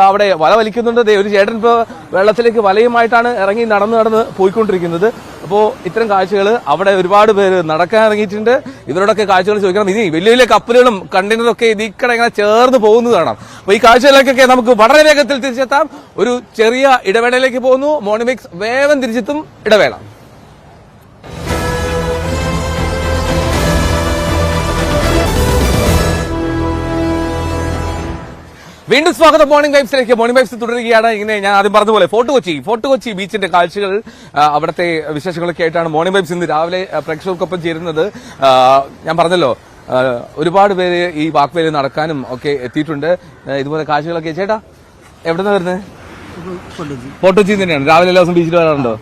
അവിടെ വല വലിക്കുന്നുണ്ട്. ഒരു ചേട്ടൻ ഇപ്പോൾ വെള്ളത്തിലേക്ക് വലയുമായിട്ടാണ് ഇറങ്ങി നടന്ന് പോയിക്കൊണ്ടിരിക്കുന്നത്. അപ്പോൾ ഇത്തരം കാഴ്ചകൾ അവിടെ ഒരുപാട് പേര് നടക്കാൻ ഇറങ്ങിയിട്ടുണ്ട്. ഇവരോടൊക്കെ കാഴ്ചകൾ ചോദിക്കണം. ഇനി വലിയ വലിയ കപ്പലുകളും കണ്ടെയ്നറും ഒക്കെ ഇതിക്കടെ ഇങ്ങനെ ചേർന്ന് പോകുന്നത് കാണാം. അപ്പോൾ ഈ കാഴ്ചകളിലേക്കൊക്കെ നമുക്ക് വളരെ വേഗത്തിൽ തിരിച്ചെത്താം. ഒരു ചെറിയ ഇടവേളയിലേക്ക് പോകുന്നു. മോർണിംഗ് മിക്സ് വേഗം തിരിച്ചെത്തും. ഇടവേള. വീണ്ടും സ്വാഗതം മോർണിംഗ് വൈബ്സിലേക്ക്. മോർണിംഗ് വൈബ്സ് തുടരുകയാണ്. ഇങ്ങനെ ഞാൻ ആദ്യം പറഞ്ഞതുപോലെ ഫോർട്ട് കൊച്ചി ബീച്ചിന്റെ കാഴ്ചകൾ, അവിടുത്തെ വിശേഷങ്ങളൊക്കെ ആയിട്ടാണ് മോർണിംഗ് വൈബ്സ് ഇന്ന് രാവിലെ പ്രേക്ഷകർക്കൊപ്പം ചേരുന്നത്. ഞാൻ പറഞ്ഞല്ലോ, ഒരുപാട് പേര് ഈ വാക്വേയിൽ നടക്കാനും ഒക്കെ എത്തിയിട്ടുണ്ട്. ഇതുപോലെ കാഴ്ചകളൊക്കെ. ചേട്ടാ എവിടെ നിന്നാണ് വരുന്നത്? ഫോർട്ട് കൊച്ചി തന്നെയാണ്. രാവിലെ എല്ലാ ദിവസം ബീച്ചിൽ വരാറുണ്ടോ?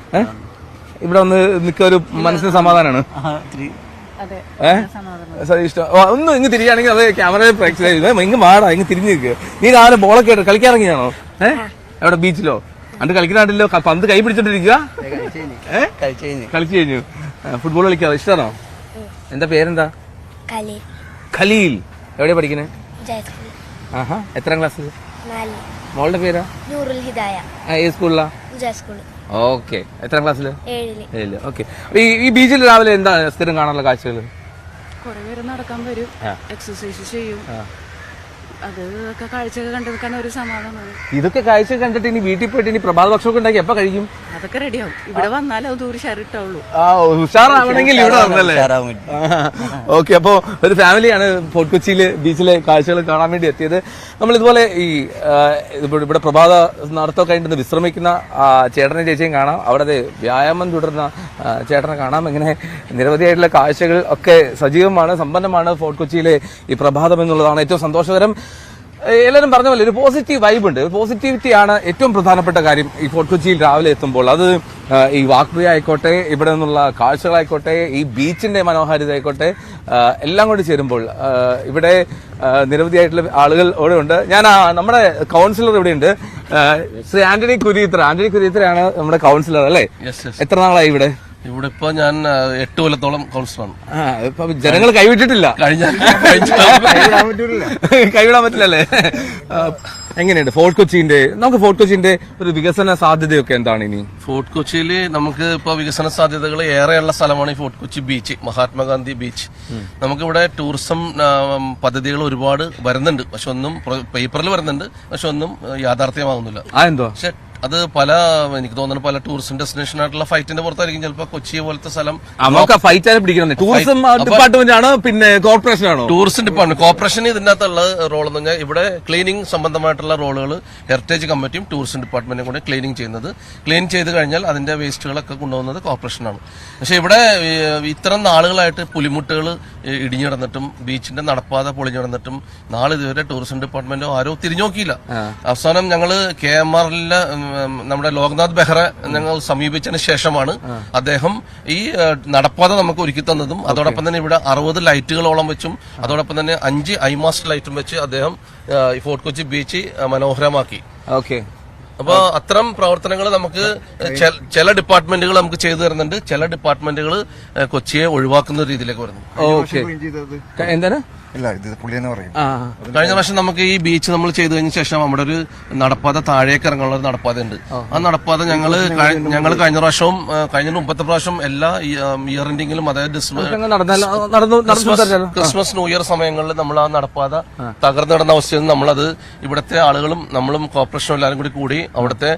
ഇവിടെ വന്ന് നിൽക്കുക ഒരു മനസ്സിന് സമാധാനമാണ്. ഇഷ്ടം. ഒന്ന് ഇങ്ങ് തിരിയാണെങ്കിൽ അത് ക്യാമറയിൽ പ്രേക്ഷക ഇങ്ങ് മാടാ, ഇങ്ങ് തിരിഞ്ഞു നിൽക്കുക. നീ രാവിലെ ബോളൊക്കെ ആയിട്ട് കളിക്കാറിങ്ങിയാണോ? എവിടെ ബീച്ചിലോ? അണ്ട് കളിക്കുന്നാട്ടില്ലോ? പന്ത് കൈ പിടിച്ചോണ്ടിരിക്കുക. കളിച്ചു കഴിഞ്ഞു. ഫുട്ബോൾ കളിക്കാറോ? ഇഷ്ടമാണോ? എന്താ പേരെന്താ? ഖലീൽ. എവിടെയാ പഠിക്കണേ? ആഹാ. എത്രാം ക്ലാസ്? മോളുടെ പേരാ? ഏത് സ്കൂളിലാ? ഓക്കെ. എത്രാം ക്ലാസ്സില്? 7. ഓക്കെ. ഈ ബീച്ചിൽ രാവിലെ എന്താ സ്ഥിരം കാണാനുള്ള കാഴ്ചകൾ? കുറെ പേര് നടക്കാൻ വരും, എക്സസൈസ് ചെയ്യും. അതൊക്കെ കാഴ്ചകൾ കണ്ടെടുക്കാൻ ഒരു സമാധാനമാണ്. ഇതൊക്കെ കാഴ്ച കണ്ടിട്ട് ഇനി വീട്ടിൽ പോയിട്ട് ഇനി പ്രഭാത ഭക്ഷണമൊക്കെ ഉണ്ടാക്കി എപ്പോ കഴിക്കും? അതൊക്കെ റെഡിയാവും. ഇവിടെ വന്നാലേ അത് ഒരു ഷെയറിട്ടുള്ളൂ. ഉഷാറാവണമെങ്കിൽ ഇവിടെ വന്നല്ലേ. ഓക്കെ. അപ്പോ ഒരു ഫാമിലിയാണ് ഫോർട്ട് കൊച്ചിയിലെ ബീച്ചിലെ കാഴ്ചകൾ കാണാൻ വേണ്ടി എത്തിയത്. നമ്മൾ ഇതുപോലെ ഈ ഇവിടെ പ്രഭാത നടത്തമൊക്കെ കഴിഞ്ഞിട്ട് വിശ്രമിക്കുന്ന ചേട്ടനെ ചേച്ചിയും കാണാം. അവിടെ വ്യായാമം തുടരുന്ന ചേട്ടനെ കാണാം. ഇങ്ങനെ നിരവധിയായിട്ടുള്ള കാഴ്ചകൾ ഒക്കെ സജീവമാണ്, സമ്പന്നമാണ് ഫോർട്ട് കൊച്ചിയിലെ ഈ പ്രഭാതം എന്നുള്ളതാണ് ഏറ്റവും സന്തോഷകരം. എല്ലാവരും പറഞ്ഞ പോലെ ഒരു പോസിറ്റീവ് വൈബ് ഉണ്ട്. പോസിറ്റിവിറ്റിയാണ് ഏറ്റവും പ്രധാനപ്പെട്ട കാര്യം ഈ ഫോർട്ട് കൊച്ചിയിൽ രാവിലെ എത്തുമ്പോൾ. അത് ഈ വാക്ക് വേ ആയിക്കോട്ടെ, ഇവിടെ നിന്നുള്ള കാഴ്ചകളായിക്കോട്ടെ, ഈ ബീച്ചിന്റെ മനോഹാരിത ആയിക്കോട്ടെ, എല്ലാം കൂടി ചേരുമ്പോൾ ഇവിടെ നിരവധിയായിട്ടുള്ള ആളുകൾ ഇവിടെ ഉണ്ട്. ഞാൻ നമ്മുടെ കൗൺസിലർ ഇവിടെയുണ്ട്, ശ്രീ ആന്റണി കുരീത്രയാണ് നമ്മുടെ കൗൺസിലർ അല്ലേ? എത്ര നാളായി ഇവിടെ? ഇവിടെ ഇപ്പൊ ഞാൻ 8 കൊല്ലത്തോളം കൗൺസിലറാണ്. ജനങ്ങൾ കൈവിട്ടിട്ടില്ല. കൈവിടാൻ പറ്റില്ലല്ലേ? എങ്ങനെയുണ്ട് ഫോർട്ട് കൊച്ചിന്റെ ഒരു വികസന സാധ്യതയൊക്കെ എന്താണ് ഇനി? ഫോർട്ട് കൊച്ചിയിൽ നമുക്ക് ഇപ്പൊ വികസന സാധ്യതകൾ ഏറെയുള്ള സ്ഥലമാണ് ഈ fort Kochi beach, Mahatma Gandhi beach. നമുക്കിവിടെ ടൂറിസം പദ്ധതികൾ ഒരുപാട് വരുന്നുണ്ട്. പക്ഷെ ഒന്നും പേപ്പറിൽ വരുന്നുണ്ട്, പക്ഷെ ഒന്നും യാഥാർത്ഥ്യമാകുന്നില്ല. പക്ഷെ അത് എനിക്ക് തോന്നുന്നു പല ടൂറിസം ഡെസ്റ്റിനേഷൻ ആയിട്ടുള്ള ഫൈറ്റിന്റെ പുറത്തായിരിക്കും ചിലപ്പോൾ കൊച്ചി പോലത്തെ സ്ഥലം. ടൂറിസം ഡിപ്പാർട്ട്മെന്റ് ആണോ പിന്നെ കോർപ്പറേഷൻ ആണോ? Tourism department. കോർപ്പറേഷൻ ഇതിനകത്തുള്ള റോൾ എന്ന് പറഞ്ഞാൽ ഇവിടെ ക്ലീനിങ് സംബന്ധമായിട്ടുള്ള റോളുകൾ ഹെറിറ്റേജ് കമ്മിറ്റിയും ടൂറിസം ഡിപ്പാർട്ട്മെന്റും കൂടെ ക്ലീനിങ് ചെയ്യുന്നത്. ക്ലീൻ ചെയ്ത് കഴിഞ്ഞാൽ അതിന്റെ വേസ്റ്റുകളൊക്കെ കൊണ്ടുപോകുന്നത് കോർപ്പറേഷനാണ്. പക്ഷെ ഇവിടെ ഇത്തരം നാളുകളായിട്ട് പുലിമുട്ടുകൾ ഇടിഞ്ഞു കിടന്നിട്ടും ബീച്ചിന്റെ നടപ്പാത പൊളിഞ്ഞു കിടന്നിട്ടും നാളിതുവരെ ടൂറിസം ഡിപ്പാർട്ട്മെന്റോ ആരോ തിരിഞ്ഞു നോക്കിയില്ല. അവസാനം ഞങ്ങള് KMRലെ നമ്മുടെ ലോക്നാഥ് ബെഹ്റ ഞങ്ങൾ സമീപിച്ചതിന് ശേഷമാണ് അദ്ദേഹം ഈ നടപ്പാത നമുക്ക് ഒരുക്കി തന്നതും അതോടൊപ്പം തന്നെ ഇവിടെ 60 ലൈറ്റുകളോളം വെച്ചും അതോടൊപ്പം തന്നെ 5 ഐമാസ്റ്റ് ലൈറ്റും വെച്ച് അദ്ദേഹം ഈ ഫോർട്ട് കൊച്ചി ബീച്ച് മനോഹരമാക്കി. ഓക്കെ. അപ്പൊ അത്തരം പ്രവർത്തനങ്ങൾ നമുക്ക് ചില ഡിപ്പാർട്ട്മെന്റുകൾ നമുക്ക് ചെയ്തു തരുന്നുണ്ട്, ചില ഡിപ്പാർട്ട്മെന്റുകൾ കൊച്ചിയെ ഒഴിവാക്കുന്ന രീതിയിലേക്ക് വരുന്നു. എന്താണ്? കഴിഞ്ഞ പ്രാവശ്യം നമുക്ക് ഈ ബീച്ച് നമ്മൾ ചെയ്തു കഴിഞ്ഞ ശേഷം നമ്മുടെ ഒരു നടപ്പാത താഴേക്ക് ഇറങ്ങാനുള്ള ഒരു നടപ്പാത ഉണ്ട്. ആ നടപ്പാത ഞങ്ങൾ കഴിഞ്ഞ പ്രാവശ്യവും കഴിഞ്ഞ മുമ്പത്തെ പ്രാവശ്യം എല്ലാ ഇയർ എൻഡിങ്ങിലും അതായത് ക്രിസ്മസ് ന്യൂ ഇയർ സമയങ്ങളിൽ നമ്മൾ ആ നടപ്പാത തകർന്നു കിടന്ന അവസ്ഥയിൽ നമ്മളത് ഇവിടുത്തെ ആളുകളും നമ്മളും കോർപ്പറേഷനും എല്ലാവരും കൂടി അവിടുത്തെ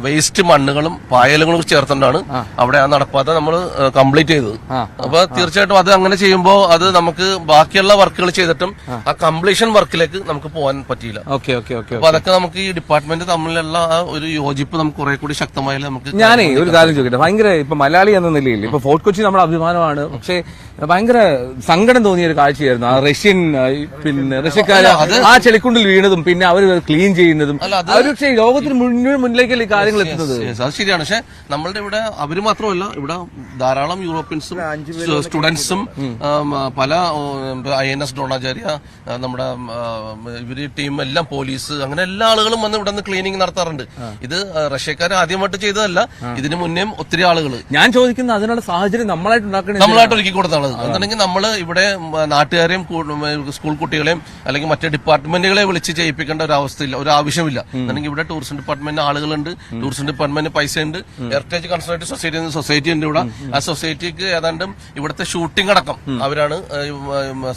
വേസ്റ്റ് മണ്ണുകളും പായലുകളും ചേർത്തുകൊണ്ടാണ് അവിടെ ആ നടപ്പാത നമ്മൾ കംപ്ലീറ്റ് ചെയ്തത്. അപ്പൊ തീർച്ചയായിട്ടും അത് അങ്ങനെ ചെയ്യുമ്പോൾ അത് നമുക്ക് ബാക്കിയുള്ള വർക്കുകൾ ചെയ്തിട്ടും ആ കംപ്ലീഷൻ വർക്കിലേക്ക് നമുക്ക് പോകാൻ പറ്റിയില്ല. അപ്പൊ അതൊക്കെ നമുക്ക് ഈ ഡിപ്പാർട്ട്മെന്റ് തമ്മിലുള്ള ആ ഒരു യോജിപ്പ് നമുക്ക് കുറെ കൂടി ശക്തമായാലും നമുക്ക്. ഞാനേ ഒരു കാര്യം ചോദിക്കട്ടെ, ഭയങ്കര ഇപ്പൊ മലയാളി എന്ന നിലയിൽ ഇപ്പൊ ഫോർട്ട് കൊച്ചി നമ്മുടെ അഭിമാനമാണ്. പക്ഷേ ഭയങ്കര സങ്കടം തോന്നിയ ഒരു കാഴ്ചയായിരുന്നു ആ റഷ്യൻ പിന്നെ റഷ്യക്കാര് ആ ചെളിക്കുണ്ടിൽ വീണതും പിന്നെ അവർ ക്ലീൻ ചെയ്യുന്നതും. പക്ഷേ ലോകത്തിന് മുന്നിലേക്കല്ലേ ഈ കാര്യങ്ങൾ എത്തുന്നത്. അത് ശരിയാണ്. പക്ഷെ നമ്മളുടെ ഇവിടെ അവര് മാത്രമല്ല, ഇവിടെ ധാരാളം യൂറോപ്യൻസും സ്റ്റുഡൻസും പല INS ദ്രോണാചാര്യ, നമ്മുടെ ഇവര് ടീം എല്ലാം, പോലീസ്, അങ്ങനെ എല്ലാ ആളുകളും വന്ന് ഇവിടെ നിന്ന് ക്ലീനിങ് നടത്താറുണ്ട്. ഇത് റഷ്യക്കാർ ആദ്യമായിട്ട് ചെയ്തതല്ല, ഇതിനു മുന്നേ ഒത്തിരി ആളുകൾ. ഞാൻ ചോദിക്കുന്നത് അതിനുള്ള സാഹചര്യം നമ്മളായിട്ട് ഒരുക്കി കൊടുത്താണ്. എന്താണെങ്കിൽ നമ്മൾ ഇവിടെ നാട്ടുകാരെയും സ്കൂൾ കുട്ടികളെയും അല്ലെങ്കിൽ മറ്റേ ഡിപ്പാർട്ട്മെന്റുകളെ വിളിച്ച് ചെയ്യിപ്പിക്കേണ്ട ഒരു അവസ്ഥയില്ല, ഒരു ആവശ്യമില്ല. അല്ലെങ്കിൽ ഇവിടെ ടൂറിസം ഡിപ്പാർട്ട്മെന്റ് ആളുകളുണ്ട്, ടൂറിസം ഡിപ്പാർട്ട്മെന്റ് പൈസ ഉണ്ട്, ഹെറിറ്റേജ് കൺസർവേറ്റീവ് സൊസൈറ്റി ഉണ്ട് ഇവിടെ. ആ സൊസൈറ്റിക്ക് ഏതാണ്ട് ഇവിടുത്തെ ഷൂട്ടിംഗ് അടക്കം അവരാണ്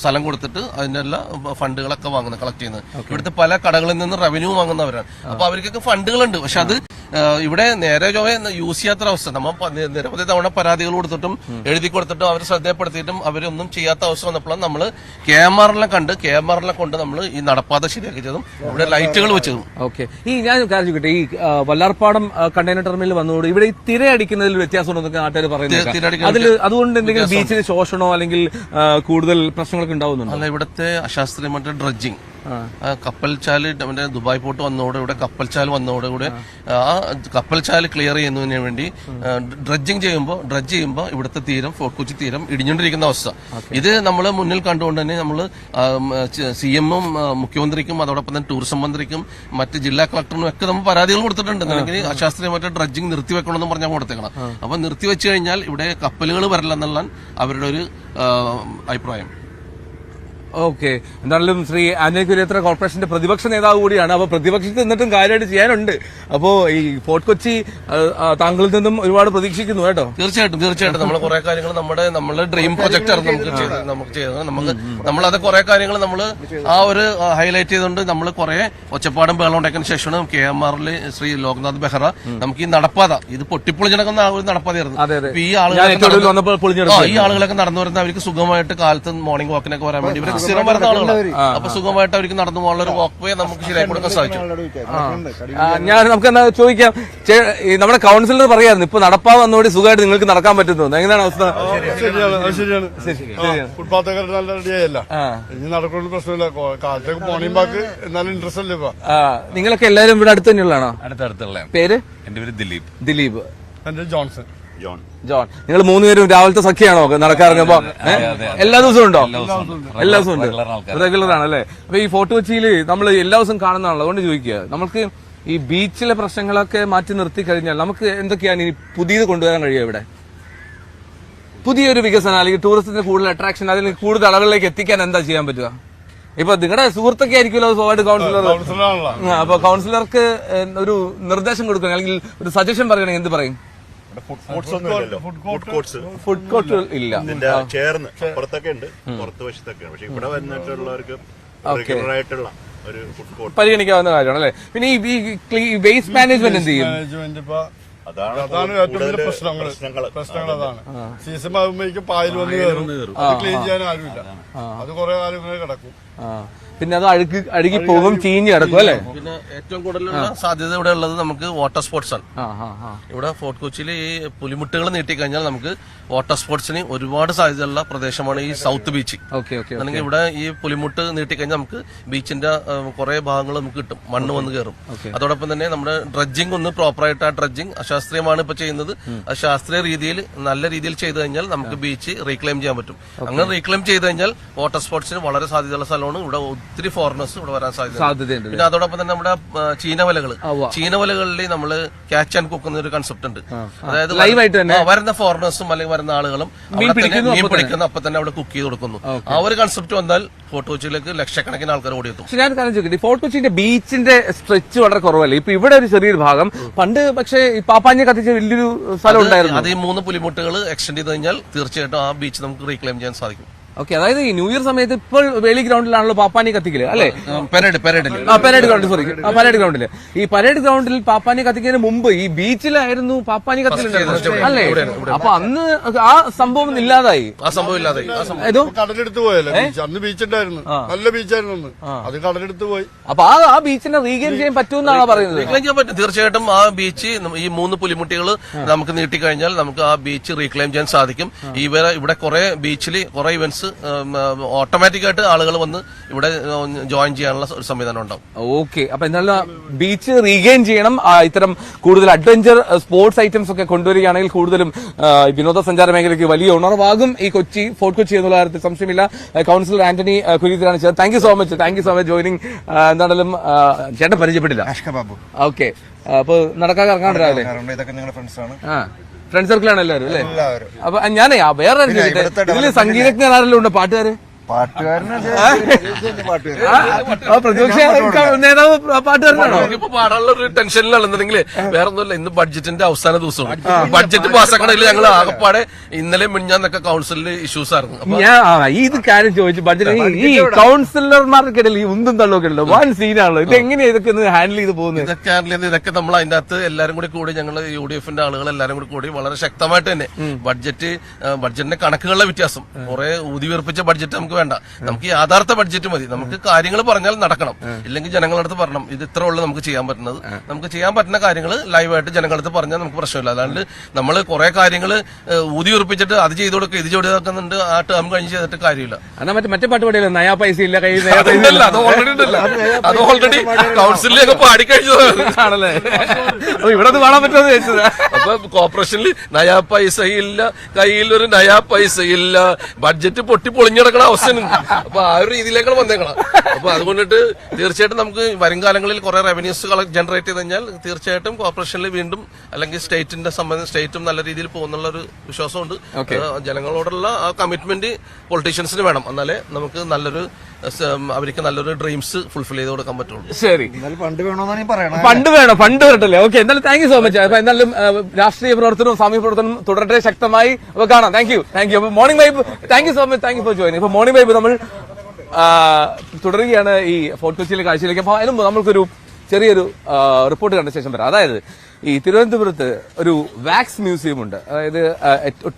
സ്ഥലം കൊടുത്തിട്ട് അതിന്റെ എല്ലാ ഫണ്ടുകളൊക്കെ വാങ്ങുന്നത്, കളക്ട് ചെയ്യുന്നത്. ഇവിടുത്തെ പല കടകളിൽ നിന്ന് റവന്യൂ വാങ്ങുന്നവരാണ്. അപ്പൊ അവർക്കൊക്കെ ഫണ്ടുകളുണ്ട്. പക്ഷെ അത് ഇവിടെ നേരെ യൂസ് ചെയ്യാത്തൊരവസ്ഥ. നമ്മൾ നിരവധി തവണ പരാതികൾ കൊടുത്തിട്ടും എഴുതി കൊടുത്തിട്ടും അവരെ ശ്രദ്ധയപ്പെടുത്തിയിട്ടും അവരൊന്നും ചെയ്യാത്ത അവസ്ഥ വന്നപ്പോഴാണ് നമ്മൾ ക്യാമറകളെ കൊണ്ട് നമ്മൾ ഈ നടപ്പാത ശരിയാക്കിയതും ഇവിടെ ലൈറ്റുകൾ വെച്ചതും. ഓക്കെ, ഈ ഞാൻ കാര്യം ചോദിക്കട്ടെ, ഈ വല്ലാർപാടം കണ്ടെയ്നർ ടെർമിനൽ വന്നതോട് ഇവിടെ ഈ തിരയടിക്കുന്നതിൽ വ്യത്യാസമുണ്ടെന്നൊക്കെ നാട്ടുകാർ പറയുന്നത്, അതിൽ അതുകൊണ്ട് എന്തെങ്കിലും ബീച്ചിൽ ശോഷണോ അല്ലെങ്കിൽ കൂടുതൽ പ്രശ്നങ്ങളൊക്കെ ഉണ്ടാവുന്നുണ്ടോ? അല്ല, ഇവിടുത്തെ അശാസ്ത്രീയമായിട്ട് ഡ്രഡ്ജിങ്, കപ്പൽച്ചാല് ദുബായ് പോർട്ട് വന്നതോടെ ഇവിടെ കപ്പൽച്ചാൽ വന്നതോടുകൂടെ ആ കപ്പൽച്ചാൽ ക്ലിയർ ചെയ്യുന്നതിന് വേണ്ടി ഡ്രഡ്ജ് ചെയ്യുമ്പോൾ ഇവിടുത്തെ തീരം, ഫോർട്ട് കൊച്ചി തീരം ഇടിഞ്ഞുകൊണ്ടിരിക്കുന്ന അവസ്ഥ. ഇത് നമ്മൾ മുന്നിൽ കണ്ടുകൊണ്ട് തന്നെ നമ്മൾ CM-ഉം മുഖ്യമന്ത്രിക്കും അതോടൊപ്പം തന്നെ ടൂറിസം മന്ത്രിക്കും മറ്റ് ജില്ലാ കളക്ടറിനും ഒക്കെ നമ്മൾ പരാതികൾ കൊടുത്തിട്ടുണ്ട്. അല്ലെങ്കിൽ അശാസ്ത്രീയമായിട്ട് ഡ്രഡ്ജിങ് നിർത്തിവെക്കണമെന്ന് പറഞ്ഞാൽ കൊടുത്തേക്കണം. അപ്പൊ നിർത്തിവെച്ച് കഴിഞ്ഞാൽ ഇവിടെ കപ്പലുകൾ വരില്ലെന്നുള്ള അവരുടെ ഒരു അഭിപ്രായം. ഓക്കെ, എന്തായാലും ശ്രീ ആന്റണി കുര്യത്ര കോർപ്പറേഷന്റെ പ്രതിപക്ഷ നേതാവ് കൂടിയാണ്. അപ്പൊ പ്രതിപക്ഷത്ത് നിന്നിട്ടും കാര്യമായിട്ട് ചെയ്യാനുണ്ട്. അപ്പോ ഈ ഫോർട്ട് കൊച്ചി താങ്കളിൽ നിന്നും ഒരുപാട് പ്രതീക്ഷിക്കുന്നു കേട്ടോ. തീർച്ചയായിട്ടും നമ്മൾ കുറെ കാര്യങ്ങൾ നമ്മുടെ ഡ്രീം പ്രൊജക്ട് ആണ് നമുക്ക് ചെയ്തത്. നമ്മളത് കുറെ കാര്യങ്ങൾ നമ്മൾ ആ ഒരു ഹൈലൈറ്റ് ചെയ്തുകൊണ്ട് നമ്മൾ കുറെ ഒച്ചപ്പാടും ബഹളം ഉണ്ടാക്കിയതിനു ശേഷമാണ് KMR ശ്രീ ലോക്നാഥ് ബെഹ്റ നമുക്ക് ഈ നടപ്പാത, ഇത് പൊട്ടിപ്പൊളിഞ്ഞിടക്കുന്ന ഒരു നടപ്പാതയായിരുന്നു. ഈ ആളുകളൊക്കെ നടന്നു വരുന്ന അവർക്ക് സുഖമായിട്ട് കാലത്ത് മോർണിംഗ് വാക്കിനൊക്കെ വരാൻ വേണ്ടി ഇവർക്ക് സ്ഥിരം വരുന്ന ആളുകളാണ്. അപ്പൊ സുഖമായിട്ട് അവർക്ക് നടന്നു പോകാനുള്ള ഒരു വാക്ക് വേ നമുക്ക് ശരിയാക്കി കൊടുക്കാൻ സാധിച്ചു. നമുക്ക് എന്താ ചോദിക്കാം, നമ്മുടെ കൗൺസിലർ പറയായിരുന്നു ഇപ്പൊ നടപ്പാ വന്നോടി സുഖമായിട്ട് നിങ്ങൾക്ക് നടക്കാൻ പറ്റുന്നു, എങ്ങനെയാണ് അവസ്ഥ? ഫുട്പാത്തൊക്കെ നല്ല റെഡിയായല്ല, ഇനി നടക്കുന്ന പ്രശ്നമില്ല. കാലത്തേക്ക് മോർണിംഗ് വാക്ക് എന്നാലും ഇൻട്രസ്റ്റ് അല്ലേ ഇപ്പൊ. നിങ്ങളൊക്കെ എല്ലാവരും ഇവിടെ അടുത്ത് തന്നെയുള്ളതാണോ? അടുത്തുള്ള. പേര്? എന്റെ പേര് ദിലീപ്. എന്റെ ജോൺ. നിങ്ങൾ 3 പേരും രാവിലത്തെ സഖ്യാണോ നടക്കാറുമ്പോ? എല്ലാ ദിവസവും ഉണ്ടോ? എല്ലാ ദിവസവും ഉണ്ട്, റെഗുലർ ആണല്ലേ. അപ്പൊ ഈ ഫോർട്ട് കൊച്ചിയിൽ നമ്മൾ എല്ലാ ദിവസവും കാണുന്നതാണല്ലോ, അതുകൊണ്ട് ചോദിക്കുക, നമുക്ക് ഈ ബീച്ചിലെ പ്രശ്നങ്ങളൊക്കെ മാറ്റി നിർത്തി കഴിഞ്ഞാൽ നമുക്ക് എന്തൊക്കെയാണ് ഇനി പുതിയത് കൊണ്ടുവരാൻ കഴിയുക? ഇവിടെ പുതിയൊരു വികസനം അല്ലെങ്കിൽ ടൂറിസത്തിന് കൂടുതൽ അട്രാക്ഷൻ, അതിൽ കൂടുതൽ ആളുകളിലേക്ക് എത്തിക്കാൻ എന്താ ചെയ്യാൻ പറ്റുക? ഇപ്പൊ നിങ്ങളുടെ സുഹൃത്തൊക്കെ ആയിരിക്കുമല്ലോ സ്വാഭാവിക കൗൺസിലർ. അപ്പൊ കൗൺസിലർക്ക് ഒരു നിർദ്ദേശം കൊടുക്കണം അല്ലെങ്കിൽ ഒരു സജഷൻ പറയണെങ്കിൽ എന്ത് പറയും? ഫുഡ് കോർട്ട് ഇല്ല, ചേർന്ന് പുറത്തൊക്കെ ഉണ്ട്, പുറത്ത് വശത്തൊക്കെയാണ്. പക്ഷെ ഇവിടെ വന്നിട്ടുള്ളവർക്ക് റെഗുലറായിട്ടുള്ള ഒരു ഫുഡ് കോർട്ട് പരിഗണിക്കാവുന്ന കാര്യമാണ് അല്ലേ. പിന്നെ ഈ വേസ്റ്റ് മാനേജ്മെന്റ് എന്ത് ചെയ്യും? അതാണ് ഏറ്റവും വലിയ പ്രശ്നങ്ങൾ അതാണ്. സീസൺ ആകുമ്പോഴേക്കും പായൽ വന്ന് കയറും, ക്ലീൻ ചെയ്യാൻ ആരുമില്ല, അത് കുറെ കാലം ഇങ്ങനെ കിടക്കും. പിന്നെ അത് അഴുകി പോകും, ചീഞ്ഞ് കിടക്കും അല്ലേ. പിന്നെ ഏറ്റവും കൂടുതലുള്ള സാധ്യത ഇവിടെ ഉള്ളത് നമുക്ക് വാട്ടർ സ്പോർട്സ് ആണ്. ഇവിടെ ഫോർട്ട് കൊച്ചിയിൽ ഈ പുലിമുട്ടുകൾ നീട്ടിക്കഴിഞ്ഞാൽ നമുക്ക് വാട്ടർ സ്പോർട്സിന് ഒരുപാട് സാധ്യതയുള്ള പ്രദേശമാണ് ഈ സൗത്ത് ബീച്ച്. അല്ലെങ്കിൽ ഇവിടെ ഈ പുലിമുട്ട് നീട്ടിക്കഴിഞ്ഞാൽ നമുക്ക് ബീച്ചിന്റെ കുറെ ഭാഗങ്ങൾ നമുക്ക് കിട്ടും, മണ്ണ് വന്ന് കയറും. അതോടൊപ്പം തന്നെ നമ്മുടെ ഡ്രഡ്ജിങ് ഒന്ന് പ്രോപ്പറായിട്ട്, ആ ഡ്രഡ്ജിങ് അശാസ്ത്രീയമാണ് ഇപ്പൊ ചെയ്യുന്നത്. അത് ശാസ്ത്രീയ രീതിയിൽ നല്ല രീതിയിൽ ചെയ്തു കഴിഞ്ഞാൽ നമുക്ക് ബീച്ച് റീക്ലെയിം ചെയ്യാൻ പറ്റും. അങ്ങനെ റീക്ലെയിം ചെയ്ത് കഴിഞ്ഞാൽ വാട്ടർ സ്പോർട്സിന് വളരെ സാധ്യതയുള്ള സ്ഥലമാണ്. ഇവിടെ ഒത്തിരി ഫോറിനേഴ്സ് ഇവിടെ വരാൻ സാധ്യതയുണ്ട്. പിന്നെ അതോടൊപ്പം തന്നെ നമ്മുടെ ചീനവലകളിൽ നമ്മൾ ക്യാച്ച് ആൻഡ് കുക്ക് എന്നൊരു കൺസെപ്റ്റ് ഉണ്ട്. അതായത് വരുന്ന ഫോറിനേഴ്സും അല്ലെങ്കിൽ വരുന്ന ആളുകളും മീൻ പിടിക്കുന്ന അപ്പൊ തന്നെ അവിടെ കുക്ക് ചെയ്ത് കൊടുക്കുന്നു. ആ ഒരു കൺസെപ്റ്റ് വന്നാൽ ഫോർട്ട് കൊച്ചിയിലേക്ക് ലക്ഷക്കണക്കിന് ആൾക്കാർ ഓടിയെത്തും. ഞാൻ കാര്യം ചോദിക്കട്ടെ, ഫോർട്ട് കൊച്ചിന്റെ ബീച്ചിന്റെ സ്ട്രെച്ച് വളരെ കുറവല്ലേ ഇപ്പൊ? ഇവിടെ ഒരു ചെറിയൊരു ഭാഗം പണ്ട് പക്ഷേ പാപ്പാഞ്ഞ കത്തിച്ച വലിയൊരു സ്ഥലം ഉണ്ടായിരുന്നു. അത് ഈ 3 പുലിമുട്ടുകൾ എക്സ്റ്റെൻഡ് ചെയ്ത് കഴിഞ്ഞാൽ തീർച്ചയായിട്ടും ആ ബീച്ച് നമുക്ക് റീക്ലെയിം ചെയ്യാൻ സാധിക്കും. ഓക്കെ, അതായത് ഈ ന്യൂ ഇയർ സമയത്ത് ഇപ്പോൾ വേളി ഗ്രൗണ്ടിലാണല്ലോ പാപ്പാനി കത്തിക്കല് അല്ലേ? Parade parade ground, sorry, parade ഗ്രൗണ്ടില്. ഈ പരേഡ് ഗ്രൗണ്ടിൽ പാപ്പാനി കത്തിക്കുന്നതിന് മുമ്പ് ഈ ബീച്ചിലായിരുന്നു പാപ്പാനി കത്തിലുണ്ടായിരുന്നത് അല്ലേ? അപ്പൊ അന്ന് ആ സംഭവം ഇല്ലാതായി. ഏതോ കടലെടുത്ത് പോയല്ലേ? അന്ന് ബീച്ച് ഉണ്ടായിരുന്നു, നല്ല ബീച്ചായിരുന്നു അന്ന്. അത് കടലെടുത്ത് പോയി. അപ്പൊ ആ ബീച്ചിനെ റീഗെയിൻ ചെയ്യാൻ പറ്റുമെന്നാണ് പറയുന്നത്. റീക്ലെയിം ചെയ്യാൻ പറ്റും, തീർച്ചയായിട്ടും. ആ ബീച്ച് ഈ 3 പുലിമുട്ടികൾ നമുക്ക് നീട്ടിക്കഴിഞ്ഞാൽ നമുക്ക് ആ ബീച്ച് റീക്ലെയിം ചെയ്യാൻ സാധിക്കും. ഇവിടെ കുറെ ബീച്ചിൽ കുറെ ഇവന്റ്സ് ഓട്ടോമാറ്റിക് ആയിട്ട് ആളുകൾ വന്ന് ഇവിടെ ജോയിൻ ചെയ്യാനുള്ള ഒരു സംവിധാനം ഉണ്ടാവും. ഓക്കെ, അപ്പൊ എന്നാലും ബീച്ച് റീഗെയിൻ ചെയ്യണം. ഇത്തരം കൂടുതൽ അഡ്വഞ്ചർ സ്പോർട്സ് ഐറ്റംസ് ഒക്കെ കൊണ്ടുവരികയാണെങ്കിൽ കൂടുതലും വിനോദസഞ്ചാര മേഖലയ്ക്ക് വലിയ ഉണർവാകും ഈ ഫോർട്ട് കൊച്ചി എന്നുള്ള കാര്യത്തിൽ സംശയമില്ല. കൗൺസിലർ ആന്റണി കുരീത്തിലാണ് ചെയ്തത്. Thank you so much joining. എന്താണെങ്കിലും ചേട്ടൻ പരിചയപ്പെട്ടില്ല. ഓക്കെ, അപ്പൊ നടക്കാൻ ഇറങ്ങാൻ രാവിലെ ഫ്രണ്ട് സർക്കിളാണ് എല്ലാവരും അല്ലേ? അപ്പൊ ഞാനേ വേറെ ഇതില് സംഗീതജ്ഞരാരെല്ലാം ഉണ്ട്, പാട്ടുകാര്? പ്രതിപക്ഷ നേതാവ് പാട്ടുകാരനാണോ? ഇപ്പൊ പാടാനുള്ള ഒരു ടെൻഷനിലാണെന്നുണ്ടെങ്കിൽ വേറെ ഒന്നുമില്ല. ഇന്ന് ബഡ്ജറ്റിന്റെ അവസാന ദിവസമാണ്. ബഡ്ജറ്റ് പാസ്സാക്കണമെങ്കിൽ ഞങ്ങൾ ആകെപ്പാടെ ഇന്നലെ മിഞ്ഞാന്നൊക്കെ കൗൺസിലിൽ ഇഷ്യൂസ് ആയിരുന്നു. ഇത് കാര്യം ചോദിച്ചു. ബഡ്ജറ്റ് ഈ കൗൺസിലർമാർക്കിടയിൽ ഈ ഉന്തും തള്ളൊക്കെ ഉണ്ടല്ലോ, വൻ സീനാണല്ലോ. ഇത് എങ്ങനെയാ ഇതൊക്കെ ഹാൻഡിൽ ചെയ്ത് പോകുന്നത്? ഇതൊക്കെ നമ്മൾ അതിന്റെ അകത്ത് എല്ലാരും കൂടി ഞങ്ങൾ UDF ആളുകൾ എല്ലാരും കൂടി വളരെ ശക്തമായിട്ട് തന്നെ ബഡ്ജറ്റിന്റെ കണക്കുകളുടെ വ്യത്യാസം, കുറെ ഊതിവീർപ്പിച്ച ബഡ്ജറ്റ് നമുക്ക് വേണ്ട. നമുക്ക് യാഥാർത്ഥ ബഡ്ജറ്റ് മതി. നമുക്ക് കാര്യങ്ങൾ പറഞ്ഞാൽ നടക്കണം. ഇല്ലെങ്കിൽ ജനങ്ങളുടെ അടുത്ത് പറയണം ഇത് ഇത്ര ഉള്ളു നമുക്ക് ചെയ്യാൻ പറ്റുന്നത്. നമുക്ക് ചെയ്യാൻ പറ്റുന്ന കാര്യങ്ങൾ ലൈവായിട്ട് ജനങ്ങളുടെ അടുത്ത് പറഞ്ഞാൽ നമുക്ക് പ്രശ്നമില്ല. അല്ലാണ്ട് നമ്മൾ കുറെ കാര്യങ്ങൾ ഊതി ഉറപ്പിച്ചിട്ട് അത് ചെയ്തു കൊടുക്കുക ഇത് ചെയ്ത് കൊടുക്കുന്നുണ്ട് ആ ടേം കഴിഞ്ഞ് ചെയ്തിട്ട് കാര്യമില്ല. എന്നാൽ മറ്റേ പാട്ട് പാടിയല്ലോ, നയാ പൈസ ഇല്ല കയ്യിൽ. അത് ഓൾറെഡി ഉണ്ടല്ലോ, അത് ഓൾറെഡി കൗൺസിലൊക്കെ പാടിക്കഴിഞ്ഞതാണല്ലേ. ഇവിടെ കാണാൻ പറ്റുമെന്ന് ചോദിച്ചത്. അപ്പൊ കോർപ്പറേഷനിൽ നയാ പൈസ ഇല്ല, കയ്യിൽ ഒരു നയാ പൈസ ഇല്ല, ബഡ്ജറ്റ് പൊട്ടി പൊളിഞ്ഞിടക്കണ അവസ്ഥ. അപ്പൊ ആ ഒരു രീതിയിലേക്കാണ് വന്നേക്കണം. അപ്പൊ അതുകൊണ്ടിട്ട് തീർച്ചയായിട്ടും നമുക്ക് വരും കാലങ്ങളിൽ കുറെ റവന്യൂസ് ജനറേറ്റ് ചെയ്ത് കഴിഞ്ഞാൽ തീർച്ചയായിട്ടും കോർപ്പറേഷനിൽ വീണ്ടും അല്ലെങ്കിൽ സ്റ്റേറ്റും നല്ല രീതിയിൽ പോകുന്നുള്ള ഒരു വിശ്വാസമുണ്ട്. ജനങ്ങളോടുള്ള ആ കമ്മിറ്റ്മെന്റ് പൊളിറ്റീഷ്യൻസിന് വേണം. എന്നാലേ നമുക്ക് അവർക്ക് നല്ലൊരു ഡ്രീംസ് ഫുൾഫിൽ ചെയ്ത് കൊടുക്കാൻ പറ്റുള്ളൂ. ശരി, ഫണ്ട് വേണമെന്നാണ് പറയണത്. ഫണ്ട് വരട്ടല്ലേ? ഓക്കെ, എന്തായാലും താങ്ക് യു സോ മച്ച്. അപ്പൊ എന്തായാലും രാഷ്ട്രീയ പ്രവർത്തനവും സാമൂഹ്യ പ്രവർത്തനവും തുടരട്ടെ ശക്തമായി. അപ്പൊ കാണാം. Thank you. അപ്പൊ morning vibe, thank you so much, thank you for joining. ഇപ്പൊ മോർണിംഗ് വൈബ് നമ്മൾ തുടരുകയാണ് ഈ ഫോർട്ട് കൊച്ചിയിലെ കാഴ്ചയിലേക്ക്. അപ്പൊ അതിലും നമ്മൾക്കൊരു ചെറിയൊരു റിപ്പോർട്ട് കണ്ട ശേഷം വരാം. അതായത് ഈ തിരുവനന്തപുരത്ത് ഒരു വാക്സ് മ്യൂസിയം ഉണ്ട്. അതായത്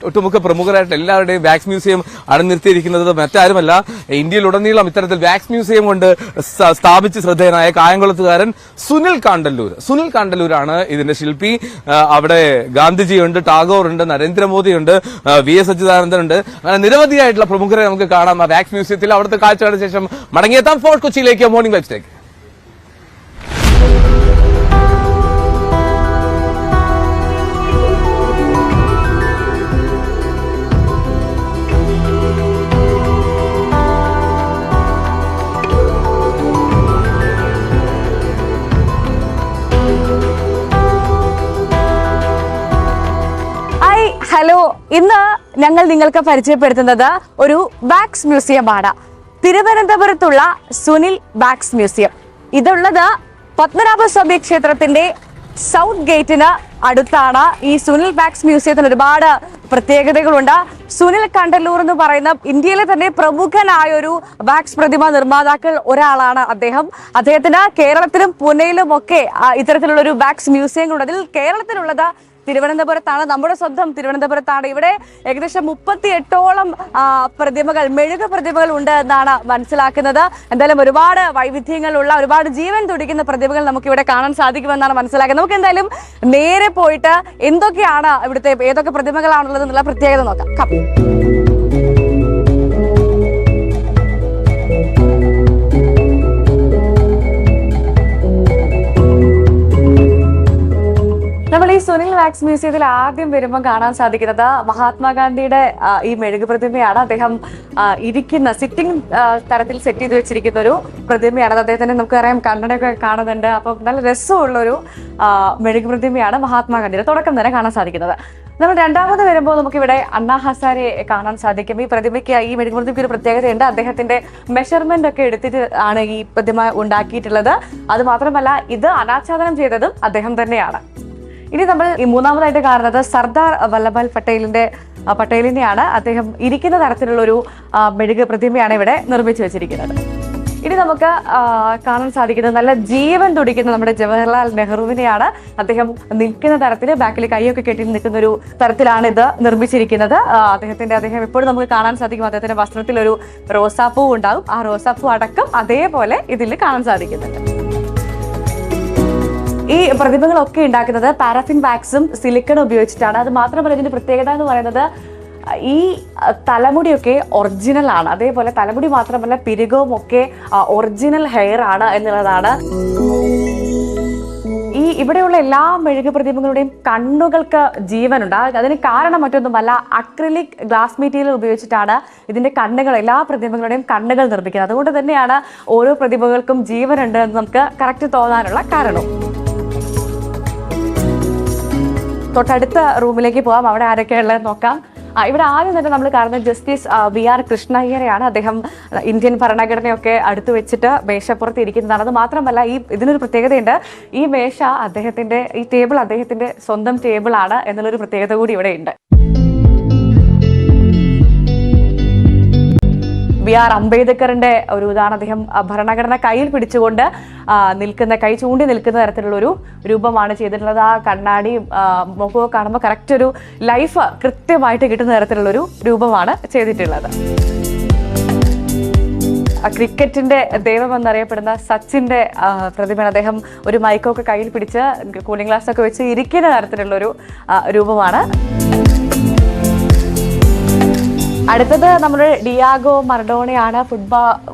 ഒട്ടുമുക്ക പ്രമുഖരായിട്ട് എല്ലാവരുടെയും വാക്സ് മ്യൂസിയം അണിനിർത്തിയിരിക്കുന്നത് മറ്റാരുമല്ല, ഇന്ത്യയിലുടനീളം ഇത്തരത്തിൽ വാക്സ് മ്യൂസിയം കൊണ്ട് സ്ഥാപിച്ച് ശ്രദ്ധേയനായ കായംകുളത്തുകാരൻ സുനിൽ കാണ്ടല്ലൂരാണ് ഇതിന്റെ ശില്പി. അവിടെ ഗാന്ധിജിയുണ്ട്, ടാഗോർ ഉണ്ട്, നരേന്ദ്രമോദിയുണ്ട്, VS അച്യുതാനന്ദൻ ഉണ്ട്. അങ്ങനെ നിരവധിയായിട്ടുള്ള പ്രമുഖരെ നമുക്ക് കാണാം ആ വാക്സ് മ്യൂസിയത്തിൽ. അവിടുത്തെ കാഴ്ചകൾക്ക് ശേഷം മടങ്ങിയെത്താം ഫോർട്ട് കൊച്ചിയിലേക്ക്. മോർണിംഗ് വൈബ്സിലേക്ക്. ഹലോ, ഇന്ന് ഞങ്ങൾ നിങ്ങൾക്ക് പരിചയപ്പെടുത്തുന്നത് ഒരു വാക്സ് മ്യൂസിയമാണ്. തിരുവനന്തപുരത്തുള്ള സുനിൽ വാക്സ് മ്യൂസിയം. ഇതുള്ളത് പത്മനാഭസ്വാമി ക്ഷേത്രത്തിന്റെ സൗത്ത് ഗേറ്റിന് അടുത്താണ്. ഈ സുനിൽ വാക്സ് മ്യൂസിയത്തിന് ഒരുപാട് പ്രത്യേകതകളുണ്ട്. സുനിൽ കണ്ടല്ലൂർ എന്ന് പറയുന്ന ഇന്ത്യയിലെ തന്നെ പ്രമുഖനായ ഒരു വാക്സ് പ്രതിമ നിർമ്മാതാക്കൾ ഒരാളാണ് അദ്ദേഹം. അദ്ദേഹത്തിന് കേരളത്തിലും പൂനെയിലും ഒക്കെ ഇത്തരത്തിലുള്ള ഒരു വാക്സ് മ്യൂസിയങ്ങളുണ്ട്. അതിൽ കേരളത്തിലുള്ളത് തിരുവനന്തപുരത്താണ്, നമ്മുടെ സ്വന്തം തിരുവനന്തപുരത്താണ്. ഇവിടെ ഏകദേശം 38ഓളം മെഴുക് പ്രതിമകൾ ഉണ്ട് എന്നാണ് മനസ്സിലാക്കുന്നത്. എന്തായാലും ഒരുപാട് വൈവിധ്യങ്ങളുള്ള, ഒരുപാട് ജീവൻ തുടിക്കുന്ന പ്രതിമകൾ നമുക്ക് ഇവിടെ കാണാൻ സാധിക്കുമെന്നാണ് മനസ്സിലാക്കുന്നത്. നമുക്ക് എന്തായാലും നേരെ പോയിട്ട് എന്തൊക്കെയാണ് ഇവിടുത്തെ ഏതൊക്കെ പ്രതിമകളാണുള്ളത് എന്നുള്ള പ്രത്യേകത നോക്കാം. നമ്മൾ ഈ സുനിൽ വാക്സ് മ്യൂസിയത്തിൽ ആദ്യം വരുമ്പോൾ കാണാൻ സാധിക്കുന്നത് മഹാത്മാഗാന്ധിയുടെ ഈ മെഴുക് പ്രതിമയാണ്. അദ്ദേഹം ഇരിക്കുന്ന സിറ്റിംഗ് തരത്തിൽ സെറ്റ് ചെയ്ത് വെച്ചിരിക്കുന്ന ഒരു പ്രതിമയാണ്. അദ്ദേഹത്തിന് നമുക്കറിയാം കണ്ണടയൊക്കെ കാണുന്നുണ്ട്. അപ്പം നല്ല രസമുള്ളൊരു മെഴുക് പ്രതിമയാണ് മഹാത്മാഗാന്ധിയുടെ തുടക്കം തന്നെ കാണാൻ സാധിക്കുന്നത്. നമ്മൾ രണ്ടാമത് വരുമ്പോൾ നമുക്കിവിടെ അണ്ണാ ഹസാരെ കാണാൻ സാധിക്കും. ഈ മെഴുക് പ്രതിമയ്ക്ക് ഒരു പ്രത്യേകതയുണ്ട്. അദ്ദേഹത്തിന്റെ മെഷർമെന്റ് ഒക്കെ എടുത്തിട്ട് ആണ് ഈ പ്രതിമ ഉണ്ടാക്കിയിട്ടുള്ളത്. അത് മാത്രമല്ല ഇത് അനാച്ഛാദനം ചെയ്തതും അദ്ദേഹം തന്നെയാണ്. ഇനി നമ്മൾ ഈ മൂന്നാമതായിട്ട് കാണുന്നത് സർദാർ വല്ലഭായ് പട്ടേലിന്റെ പട്ടേലിനെയാണ്. അദ്ദേഹം ഇരിക്കുന്ന തരത്തിലുള്ളൊരു മെഴുക് പ്രതിമയാണ് ഇവിടെ നിർമ്മിച്ചു വെച്ചിരിക്കുന്നത്. ഇനി നമുക്ക് കാണാൻ സാധിക്കുന്നത് നല്ല ജീവൻ തുടിക്കുന്ന നമ്മുടെ ജവഹർലാൽ നെഹ്റുവിനെയാണ്. അദ്ദേഹം നിൽക്കുന്ന തരത്തിൽ ബാക്കിൽ കൈയൊക്കെ കെട്ടി നിൽക്കുന്ന ഒരു തരത്തിലാണ് ഇത് നിർമ്മിച്ചിരിക്കുന്നത്. അദ്ദേഹം എപ്പോഴും നമുക്ക് കാണാൻ സാധിക്കും. അദ്ദേഹത്തിന്റെ വസ്ത്രത്തിൽ ഒരു റോസാപ്പൂ ഉണ്ടാകും. ആ റോസാപ്പൂ അടക്കം അതേപോലെ ഇതിൽ കാണാൻ സാധിക്കുന്നുണ്ട്. ഈ പ്രതിമകളൊക്കെ ഉണ്ടാക്കുന്നത് പാരഫിൻ വാക്സും സിലിക്കണും ഉപയോഗിച്ചിട്ടാണ്. അത് മാത്രമല്ല ഇതിന്റെ പ്രത്യേകത എന്ന് പറയുന്നത് ഈ തലമുടിയൊക്കെ ഒറിജിനൽ ആണ്. അതേപോലെ തലമുടി മാത്രമല്ല പിരുകവും ഒക്കെ ഒറിജിനൽ ഹെയർ ആണ് എന്നുള്ളതാണ്. ഈ ഇവിടെയുള്ള എല്ലാ മെഴുക് പ്രതിമകളുടെയും കണ്ണുകൾക്ക് ജീവനുണ്ട്. അതിന് കാരണം മറ്റൊന്നുമല്ല, അക്രിലിക് ഗ്ലാസ് മെറ്റീരിയൽ ഉപയോഗിച്ചിട്ടാണ് ഇതിന്റെ കണ്ണുകൾ, എല്ലാ പ്രതിമകളുടെയും കണ്ണുകൾ നിർമ്മിക്കുന്നത്. അതുകൊണ്ട് തന്നെയാണ് ഓരോ പ്രതിമകൾക്കും ജീവനുണ്ട് എന്ന് നമുക്ക് കറക്റ്റ് തോന്നാനുള്ള കാരണം. തൊട്ടടുത്ത റൂമിലേക്ക് പോകാം. അവിടെ ആരൊക്കെയുള്ളത് നോക്കാം. ഇവിടെ ആദ്യം തന്നെ നമ്മൾ കാണുന്നത് ജസ്റ്റിസ് VR കൃഷ്ണയ്യരെയാണ്. അദ്ദേഹം ഇന്ത്യൻ ഭരണഘടനയൊക്കെ അടുത്ത് വെച്ചിട്ട് മേശപ്പുറത്ത് ഇരിക്കുന്നതാണ്. അത് മാത്രമല്ല ഇതിനൊരു പ്രത്യേകതയുണ്ട്. ഈ മേശ അദ്ദേഹത്തിന്റെ, ഈ ടേബിൾ അദ്ദേഹത്തിന്റെ സ്വന്തം ടേബിളാണ് എന്നുള്ളൊരു പ്രത്യേകത കൂടി ഇവിടെ ഉണ്ട്. VR അംബേദ്കറിന്റെ ഒരു ഇതാണ്. അദ്ദേഹം ഭരണഘടന കയ്യിൽ പിടിച്ചുകൊണ്ട് കൈ ചൂണ്ടി നിൽക്കുന്ന തരത്തിലുള്ളൊരു രൂപമാണ് ചെയ്തിട്ടുള്ളത്. ആ കണ്ണാടിയും മുഖമൊക്കെ കാണുമ്പോൾ കറക്റ്റ് ഒരു ലൈഫ് കൃത്യമായിട്ട് കിട്ടുന്ന തരത്തിലുള്ളൊരു രൂപമാണ് ചെയ്തിട്ടുള്ളത്. ക്രിക്കറ്റിന്റെ ദൈവം എന്നറിയപ്പെടുന്ന സച്ചിന്റെ പ്രതിമയാണ്. അദ്ദേഹം ഒരു മൈക്കൊക്കെ കയ്യിൽ പിടിച്ച് കൂളിംഗ് ഗ്ലാസ് ഒക്കെ വെച്ച് ഇരിക്കുന്ന തരത്തിലുള്ളൊരു രൂപമാണ്. അടുത്തത് നമ്മുടെ ഡിയാഗോ മറഡോണയാണ്.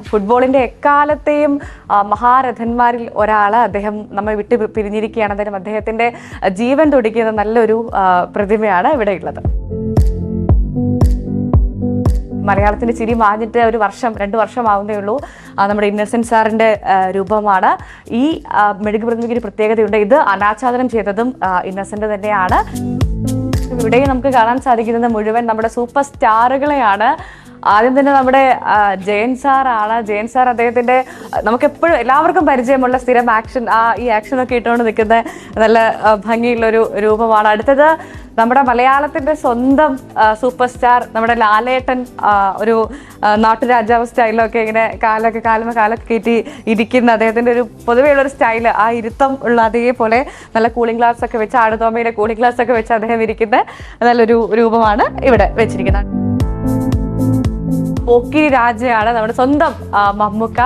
ഫുട്ബോളിന്റെ എക്കാലത്തെയും മഹാരഥന്മാരിൽ ഒരാള്. അദ്ദേഹം നമ്മെ വിട്ട് പിരിഞ്ഞിരിക്കുകയാണ്. അദ്ദേഹം അദ്ദേഹത്തിന്റെ ജീവൻ തുടിക്കുന്ന നല്ലൊരു പ്രതിമയാണ് ഇവിടെ ഉള്ളത്. മലയാളത്തിന്റെ ചിരി മാഞ്ഞിട്ട് 2 വർഷം ആവുന്നേ ഉള്ളൂ. നമ്മുടെ ഇന്നസെന്റ് സാറിന്റെ രൂപമാണ്. ഈ മെഴുക് പ്രതിമയ്ക്ക് ഒരു പ്രത്യേകതയുണ്ട്. ഇത് അനാച്ഛാദനം ചെയ്തതും ഇന്നസെന്റ് തന്നെയാണ്. ഇവിടെയും നമുക്ക് കാണാൻ സാധിക്കുന്നത് മുഴുവൻ നമ്മുടെ സൂപ്പർ സ്റ്റാറുകളെയാണ്. ആദ്യം തന്നെ നമ്മുടെ ജയൻ സാറാണ്. ജയൻ സാർ അദ്ദേഹത്തിന്റെ നമുക്കെപ്പോഴും എല്ലാവർക്കും പരിചയമുള്ള സ്ഥിരം ഈ ആക്ഷനൊക്കെ ഇട്ടുകൊണ്ട് നിൽക്കുന്ന നല്ല ഭംഗിയുള്ളൊരു രൂപമാണ്. അടുത്തത് നമ്മുടെ മലയാളത്തിന്റെ സ്വന്തം സൂപ്പർ സ്റ്റാർ നമ്മുടെ ലാലേട്ടൻ. ഒരു നാട്ടുരാജാവ് സ്റ്റൈലൊക്കെ ഇങ്ങനെ കാലൊക്കെ കയറ്റി ഇരിക്കുന്ന അദ്ദേഹത്തിന്റെ ഒരു പൊതുവെയുള്ളൊരു സ്റ്റൈല്, ആ ഇരുത്തം ഉള്ള അതേപോലെ നല്ല കൂളിംഗ് ഗ്ലാസ് ഒക്കെ വെച്ച്, ആടുതോമയിലെ കൂളിംഗ് ഗ്ലാസ് ഒക്കെ വെച്ച് അദ്ദേഹം ഇരിക്കുന്ന നല്ലൊരു രൂപമാണ് ഇവിടെ വെച്ചിരിക്കുന്നത്. പോക്കിരി രാജയാണ് നമ്മുടെ സ്വന്തം മമ്മൂക്ക.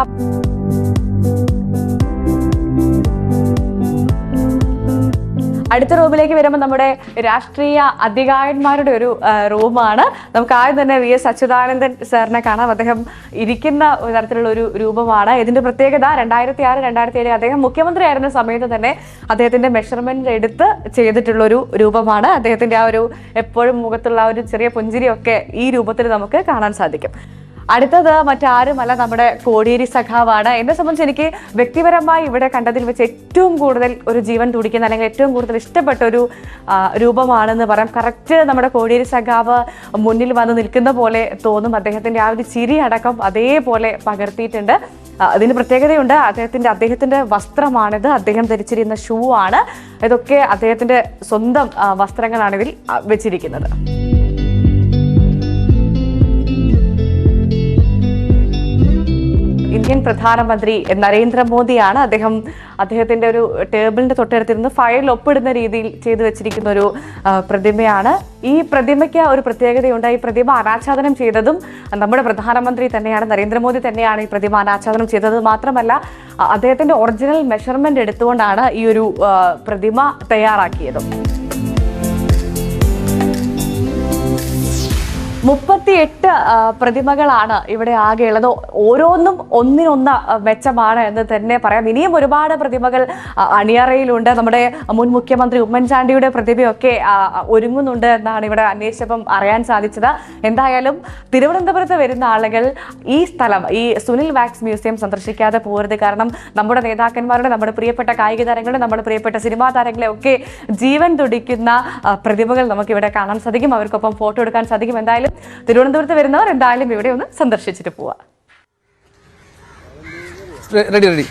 അടുത്ത റൂമിലേക്ക് വരുമ്പോൾ നമ്മുടെ രാഷ്ട്രീയ അധികായന്മാരുടെ ഒരു റൂമാണ്. നമുക്ക് ആദ്യം തന്നെ VS അച്യുതാനന്ദൻ സാറിനെ കാണാം. അദ്ദേഹം ഇരിക്കുന്ന തരത്തിലുള്ള ഒരു രൂപമാണ്. ഇതിന്റെ പ്രത്യേകത 2006-2007 അദ്ദേഹം മുഖ്യമന്ത്രി ആയിരുന്ന സമയത്ത് തന്നെ അദ്ദേഹത്തിന്റെ മെഷർമെന്റ് എടുത്ത് ചെയ്തിട്ടുള്ളൊരു രൂപമാണ്. അദ്ദേഹത്തിന്റെ ആ ഒരു എപ്പോഴും മുഖത്തുള്ള ഒരു ചെറിയ പുഞ്ചിരിയൊക്കെ ഈ രൂപത്തിൽ നമുക്ക് കാണാൻ സാധിക്കും. അടുത്തത് മറ്റാരുമല്ല, നമ്മുടെ കോടിയേരി സഖാവാണ്. എന്നെ സംബന്ധിച്ച് എനിക്ക് വ്യക്തിപരമായി ഇവിടെ കണ്ടതിൽ വെച്ച് ഏറ്റവും കൂടുതൽ ഒരു ജീവൻ തുടിക്കുന്ന അല്ലെങ്കിൽ ഏറ്റവും കൂടുതൽ ഇഷ്ടപ്പെട്ട ഒരു രൂപമാണെന്ന് പറയാം. കറക്റ്റ് നമ്മുടെ കോടിയേരി സഖാവ് മുന്നിൽ വന്ന് നിൽക്കുന്ന പോലെ തോന്നും. അദ്ദേഹത്തിന്റെ ആ ഒരു ചിരി അടക്കം അതേപോലെ പകർത്തിയിട്ടുണ്ട്. അതിന് പ്രത്യേകതയുണ്ട്. അദ്ദേഹത്തിന്റെ വസ്ത്രമാണിത്. അദ്ദേഹം ധരിച്ചിരിക്കുന്ന ഷൂ ആണ്. ഇതൊക്കെ അദ്ദേഹത്തിന്റെ സ്വന്തം വസ്ത്രങ്ങളാണ് ഇതിൽ വെച്ചിരിക്കുന്നത്. ഇന്ത്യൻ പ്രധാനമന്ത്രി നരേന്ദ്രമോദിയാണ്. അദ്ദേഹത്തിന്റെ ഒരു ടേബിളിന്റെ തൊട്ടടുത്തിരുന്ന് ഫയൽ ഒപ്പിടുന്ന രീതിയിൽ ചെയ്തു വെച്ചിരിക്കുന്ന ഒരു പ്രതിമയാണ്. ഈ പ്രതിമയ്ക്ക് ഒരു പ്രത്യേകതയുണ്ട്. ഈ പ്രതിമ അനാച്ഛാദനം ചെയ്തതും നമ്മുടെ പ്രധാനമന്ത്രി തന്നെയാണ്, നരേന്ദ്രമോദി തന്നെയാണ് ഈ പ്രതിമ അനാച്ഛാദനം ചെയ്തത്. മാത്രമല്ല അദ്ദേഹത്തിന്റെ ഒറിജിനൽ മെഷർമെന്റ് എടുത്തുകൊണ്ടാണ് ഈ ഒരു പ്രതിമ തയ്യാറാക്കിയത്. 38 പ്രതിമകളാണ് ഇവിടെ ആകെയുള്ളത്. ഓരോന്നും ഒന്നിനൊന്ന് മെച്ചമാണ് എന്ന് തന്നെ പറയാം. ഇനിയും ഒരുപാട് പ്രതിമകൾ അണിയറയിലുണ്ട്. നമ്മുടെ മുൻ മുഖ്യമന്ത്രി ഉമ്മൻചാണ്ടിയുടെ പ്രതിമയൊക്കെ ഒരുങ്ങുന്നുണ്ട് എന്നാണ് ഇവിടെ അന്വേഷിച്ചപ്പം അറിയാൻ സാധിച്ചത്. എന്തായാലും തിരുവനന്തപുരത്ത് വരുന്ന ആളുകൾ ഈ സ്ഥലം, ഈ സുനിൽ വാക്സ് മ്യൂസിയം സന്ദർശിക്കാതെ പോകരുത്. കാരണം നമ്മുടെ നേതാക്കന്മാരുടെ, നമ്മുടെ പ്രിയപ്പെട്ട കായിക താരങ്ങളുടെ, നമ്മുടെ പ്രിയപ്പെട്ട സിനിമാ താരങ്ങളെ ഒക്കെ ജീവൻ തുടിക്കുന്ന പ്രതിമകൾ നമുക്കിവിടെ കാണാൻ സാധിക്കും. അവർക്കൊപ്പം ഫോട്ടോ എടുക്കാൻ സാധിക്കും. എന്തായാലും തിരുവനന്തപുരത്ത് വരുന്നവർ എന്തായാലും ഇവിടെ ഒന്ന് സന്ദർശിച്ചിട്ട് പോവാ. റെഡി.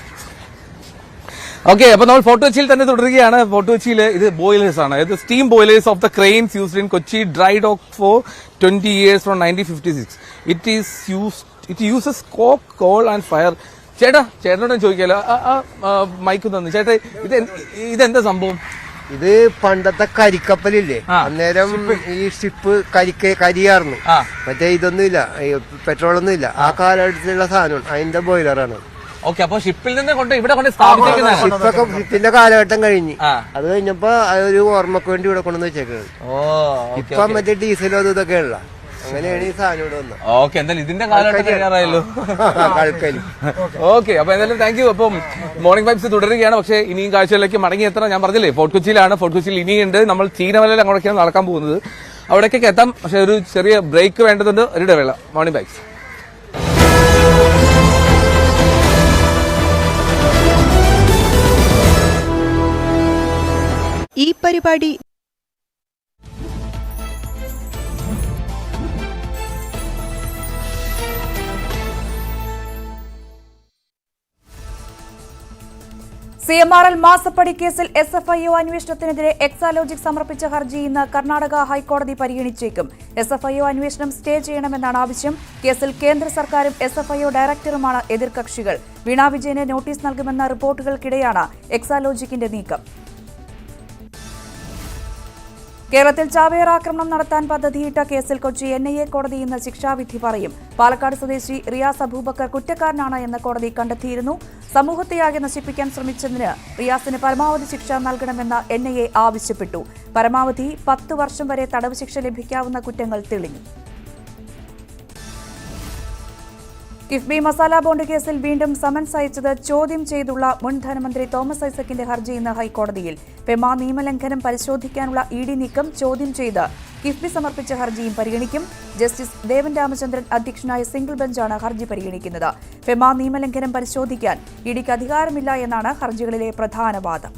ഓക്കെ, അപ്പൊ നമ്മൾ ഫോർട്ട് കൊച്ചിയിൽ തന്നെ തുടരുകയാണ്. ഫോർട്ട് കൊച്ചിയിൽ ഇത് ബോയിലേഴ്സ് ആണ്. ഇത് steam boilers of the cranes used in Kochi dry dock for 20 years from 1956. It uses coke, coal and fire. ചേട്ടനോട് ചോദിക്കാലോ, മൈക്ക് തന്നു. ചേട്ടാ, ഇതെന്താ സംഭവം? ഇത് പണ്ടത്തെ കരിക്കപ്പലില്ലേ, അന്നേരം ഈ ഷിപ്പ് കരിയായിരുന്നു. മറ്റേ ഇതൊന്നുമില്ല, പെട്രോളൊന്നും ഇല്ല. ആ കാലഘട്ടത്തിലുള്ള സാധനമാണ്, അതിന്റെ ബോയിലറാണ്. ഓക്കെ, അപ്പൊ ഷിപ്പിൽ നിന്ന് കൊണ്ട് ഇവിടെ കൊണ്ട് സ്ഥാപിച്ചിരിക്കുന്നതാണ്. ഷിപ്പിന്റെ കാലഘട്ടം കഴിഞ്ഞ് അത് കഴിഞ്ഞപ്പോ ഒരു ഓർമ്മക്ക് വേണ്ടി ഇവിടെ കൊണ്ടുവന്ന് വെച്ചേക്കുന്നത്. ഇപ്പൊ മറ്റേ ഡീസലോ ഇതൊക്കെ ഉള്ള, അങ്ങനെയാണ് ഈ സാധനം ഇവിടെ വന്നത്. ഓക്കെ, എന്തായാലും ഇതിന്റെ കാലഘട്ടം കഴിയാറായല്ലോ. ഓക്കെ, അപ്പൊ എന്തായാലും താങ്ക് യു. അപ്പം മോർണിംഗ് വൈബ്സ് തുടരുകയാണ്. പക്ഷേ ഇനിയും കാഴ്ചകളിലേക്ക് മടങ്ങി എത്തണം. ഞാൻ പറഞ്ഞില്ലേ, ഫോർട്ട് കൊച്ചിയിലാണ്. ഫോർട്ട് കൊച്ചിയിൽ ഇനിയുണ്ട്. നമ്മൾ ചീനമലയിൽ അങ്ങോട്ടൊക്കെയാണ് നടക്കാൻ പോകുന്നത്. അവിടേക്കൊക്കെ എത്താം. പക്ഷെ ഒരു ചെറിയ ബ്രേക്ക് വേണ്ടതുണ്ട്. ഒരു ഇടവേള. Morning vibes. ഈ പരിപാടി CMRL മാസപ്പടി കേസിൽ SFIO അന്വേഷണത്തിനെതിരെ എക്സാലോജിക് സമർപ്പിച്ച ഹർജി ഇന്ന് കർണാടക ഹൈക്കോടതി പരിഗണിച്ചേക്കും. SFIO അന്വേഷണം സ്റ്റേ ചെയ്യണമെന്നാണ് ആവശ്യം. കേസിൽ കേന്ദ്ര സർക്കാരും SFIO ഡയറക്ടറുമാണ് എതിർകക്ഷികൾ. വീണ വിജയന് നോട്ടീസ് നൽകുമെന്ന റിപ്പോർട്ടുകൾക്കിടെയാണ് എക്സാലോജിക്കിന്റെ നീക്കം. കേരളത്തിൽ ചാവേർ ആക്രമണം നടത്താൻ പദ്ധതിയിട്ട കേസിൽ കൊച്ചി NIA കോടതി ഇന്ന് ശിക്ഷാവിധി പറയും. പാലക്കാട് സ്വദേശി റിയാസ് അബൂബക്കർ കുറ്റക്കാരനാണ് എന്ന് കോടതി കണ്ടെത്തിയിരുന്നു. സമൂഹത്തെയാകെ നശിപ്പിക്കാൻ ശ്രമിച്ചതിന് റിയാസിന് പരമാവധി ശിക്ഷ നൽകണമെന്ന് NIA ആവശ്യപ്പെട്ടു. പരമാവധി 10 വർഷം വരെ തടവ് ശിക്ഷ ലഭിക്കാവുന്ന കുറ്റങ്ങൾ തെളിഞ്ഞു. കിഫ്ബി മസാല ബോണ്ട് കേസിൽ വീണ്ടും സമൻസ് അയച്ചത് ചോദ്യം ചെയ്തുള്ള മുൻ ധനമന്ത്രി തോമസ് ഐസക്കിന്റെ ഹർജി ഇന്ന് ഹൈക്കോടതിയിൽ. പെമ നിയമലംഘനം പരിശോധിക്കാനുള്ള ED നീക്കം ചോദ്യം ചെയ്ത് കിഫ്ബി സമർപ്പിച്ച ഹർജിയും പരിഗണിക്കും. ജസ്റ്റിസ് ദേവൻ രാമചന്ദ്രൻ അധ്യക്ഷനായ സിംഗിൾ ബെഞ്ചാണ് ഹർജി പരിഗണിക്കുന്നത്. പെമ നിയമലംഘനം പരിശോധിക്കാൻ EDക്ക് അധികാരമില്ല എന്നാണ് ഹർജികളിലെ പ്രധാന വാദം.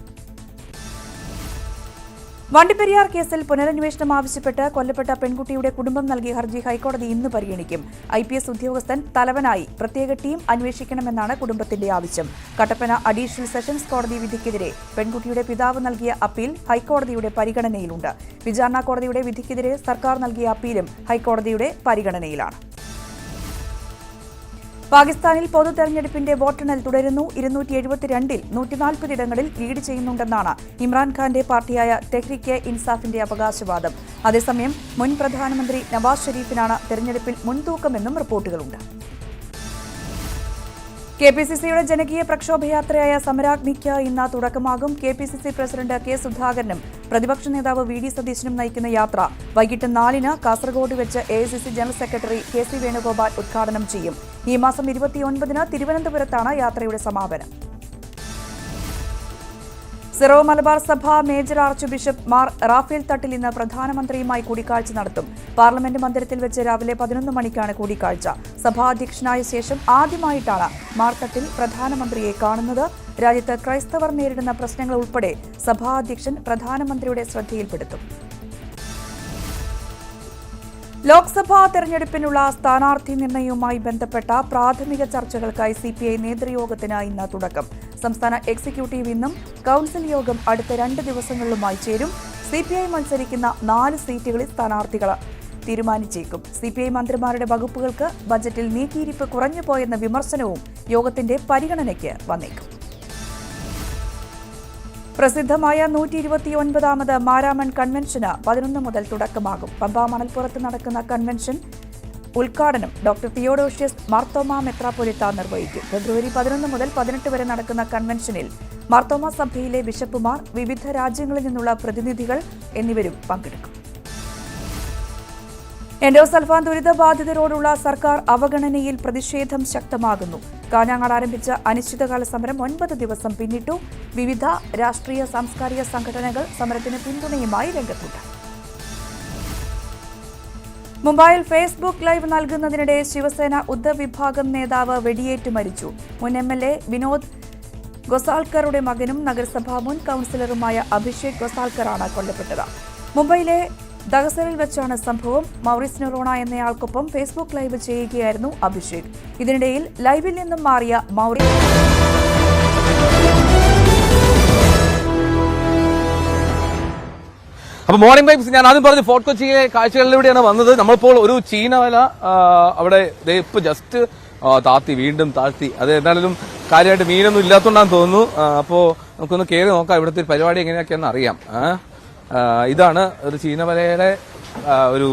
വണ്ടിപ്പെരിയാർ കേസിൽ പുനരന്വേഷണം ആവശ്യപ്പെട്ട് കൊല്ലപ്പെട്ട പെൺകുട്ടിയുടെ കുടുംബം നൽകിയ ഹർജി ഹൈക്കോടതി ഇന്ന് പരിഗണിക്കും. IPS ഉദ്യോഗസ്ഥൻ തലവനായി പ്രത്യേക ടീം അന്വേഷിക്കണമെന്നാണ് കുടുംബത്തിന്റെ ആവശ്യം. കട്ടപ്പന അഡീഷണൽ സെഷൻസ് കോടതി വിധിക്കെതിരെ പെൺകുട്ടിയുടെ പിതാവ് നൽകിയ അപ്പീൽ ഹൈക്കോടതിയുടെ പരിഗണനയിലുണ്ട്. വിചാരണ കോടതിയുടെ വിധിക്കെതിരെ സർക്കാർ നൽകിയ അപ്പീലും ഹൈക്കോടതിയുടെ പരിഗണനയിലാണ്. പാകിസ്ഥാനിൽ പൊതു തെരഞ്ഞെടുപ്പിന്റെ വോട്ടെണ്ണൽ തുടരുന്നു. 272-ൽ 140 ഇടങ്ങളിൽ ലീഡ് ചെയ്യുന്നുണ്ടെന്നാണ് ഇമ്രാൻഖാന്റെ പാർട്ടിയായ തെഹ്രീക്ക് ഇൻസാഫിന്റെ അവകാശവാദം. അതേസമയം മുൻ പ്രധാനമന്ത്രി നവാസ് ഷെരീഫിനാണ് തെരഞ്ഞെടുപ്പിൽ മുൻതൂക്കമെന്നും റിപ്പോർട്ടുകളുണ്ട്. KPCCയുടെ ജനകീയ പ്രക്ഷോഭയാത്രയായ സമരാഗ്നിക്ക് ഇന്ന് തുടക്കമാകും. KPCC പ്രസിഡന്റ് K സുധാകരനും പ്രതിപക്ഷ നേതാവ് VD സതീശനും നയിക്കുന്ന യാത്ര വൈകിട്ട് 4-ന് കാസർഗോഡ് വെച്ച് AICC general secretary KC Venugopal ഉദ്ഘാടനം ചെയ്യും. ഈ മാസം 29-ന് തിരുവനന്തപുരത്താണ് യാത്രയുടെ സമാപനം. സിറോ മലബാർ സഭ major archbishop Mar Raphael Thattil ഇന്ന് പ്രധാനമന്ത്രിയുമായി കൂടിക്കാഴ്ച നടത്തും. പാർലമെന്റ് മന്ദിരത്തിൽ വെച്ച് രാവിലെ 11 മണിക്കാണ് കൂടിക്കാഴ്ച. സഭാധ്യക്ഷനായ ശേഷം ആദ്യമായിട്ടാണ് മാർ തട്ടിൽ പ്രധാനമന്ത്രിയെ കാണുന്നത്. രാജ്യത്ത് ക്രൈസ്തവർ നേരിടുന്ന പ്രശ്നങ്ങൾ ഉൾപ്പെടെ സഭാധ്യക്ഷൻ പ്രധാനമന്ത്രിയുടെ ശ്രദ്ധയിൽപ്പെടുത്തും. ലോക്സഭാ തെരഞ്ഞെടുപ്പിനുള്ള സ്ഥാനാർത്ഥി നിർണയവുമായി ബന്ധപ്പെട്ട പ്രാഥമിക ചർച്ചകൾക്കായി CPI നേതൃയോഗത്തിന് ഇന്ന് തുടക്കം. സംസ്ഥാന എക്സിക്യൂട്ടീവ് ഇന്നും കൌൺസിൽ യോഗം അടുത്ത 2 ദിവസങ്ങളിലുമായി ചേരും. CPI മത്സരിക്കുന്ന 4 സീറ്റുകളിൽ സ്ഥാനാർത്ഥികൾ തീരുമാനിച്ചേക്കും. CPI മന്ത്രിമാരുടെ വകുപ്പുകൾക്ക് ബജറ്റിൽ നീക്കിയിരിപ്പ് കുറഞ്ഞുപോയെന്ന വിമർശനവും യോഗത്തിന്റെ പരിഗണനയ്ക്ക് വന്നേക്കും. പ്രസിദ്ധമായ 129ാമത് മാരാമൺ കൺവെൻഷന് 11 മുതൽ തുടക്കമാകും. പമ്പ മണൽപ്പുറത്ത് നടക്കുന്ന കൺവെൻഷൻ ഉദ്ഘാടനം ഡോക്ടർ തിയോഡോഷ്യസ് മാർത്തോമ മെത്രാപ്പൊലീത്ത നിർവഹിക്കും. ഫെബ്രുവരി 11 മുതൽ 18 വരെ നടക്കുന്ന കൺവെൻഷനിൽ മാർത്തോമ സഭയിലെ ബിഷപ്പുമാർ, വിവിധ രാജ്യങ്ങളിൽ നിന്നുള്ള പ്രതിനിധികൾ എന്നിവരും പങ്കെടുക്കും. എൻഡോസൾഫാൻ ദുരിതബാധിതരോടുള്ള സർക്കാർ അവഗണനയിൽ പ്രതിഷേധം ശക്തമാകുന്നു. കാഞ്ഞങ്ങാട് ആരംഭിച്ച അനിശ്ചിതകാല സമരം 9 ദിവസം പിന്നിട്ടു. വിവിധ രാഷ്ട്രീയ സാംസ്കാരിക സംഘടനകൾ സമരത്തിന് പിന്തുണയുമായി രംഗത്തുണ്ട്. മുംബൈയിൽ ഫേസ്ബുക്ക് ലൈവ് നൽകുന്നതിനിടെ ശിവസേന ഉദ്ധവ് വിഭാഗം നേതാവ് വെടിയേറ്റ് മരിച്ചു. മുൻ MLA വിനോദ് ഗൊസാൾക്കറുടെ മകനും നഗരസഭാ മുൻ കൌൺസിലറുമായ അഭിഷേക് ഗൊസാൾക്കറാണ് കൊല്ലപ്പെട്ടത്. മുംബൈയിലെ ദഹസറിൽ വെച്ചാണ് സംഭവം. മൗറിസ് നൊറോണ എന്നയാൾക്കൊപ്പം ഫേസ്ബുക്ക് ലൈവ് ചെയ്യുകയായിരുന്നു അഭിഷേക്. ഇതിനിടയിൽ ലൈവിൽ നിന്നും മാറിയ മൗറിസ് അപ്പൊ മോർണിംഗ് വൈബ്സ് ഞാൻ ആദ്യം പറഞ്ഞു ഫോർട്ട് കൊച്ചിയിലെ കാഴ്ചകളിലൂടെയാണ് വന്നത്. നമ്മളിപ്പോൾ ഒരു ചീനവല അവിടെ ഇപ്പൊ ജസ്റ്റ് താത്തി, വീണ്ടും താഴ്ത്തി. അത് എന്തായാലും കാര്യമായിട്ട് മീനൊന്നും ഇല്ലാത്തതുകൊണ്ടാന്ന് തോന്നുന്നു. അപ്പോ നമുക്കൊന്ന് കയറി നോക്കാം ഇവിടുത്തെ പരിപാടി എങ്ങനെയൊക്കെയാണെന്ന് അറിയാം. ഇതാണ് ഒരു ചീനവലയുടെ ഒരു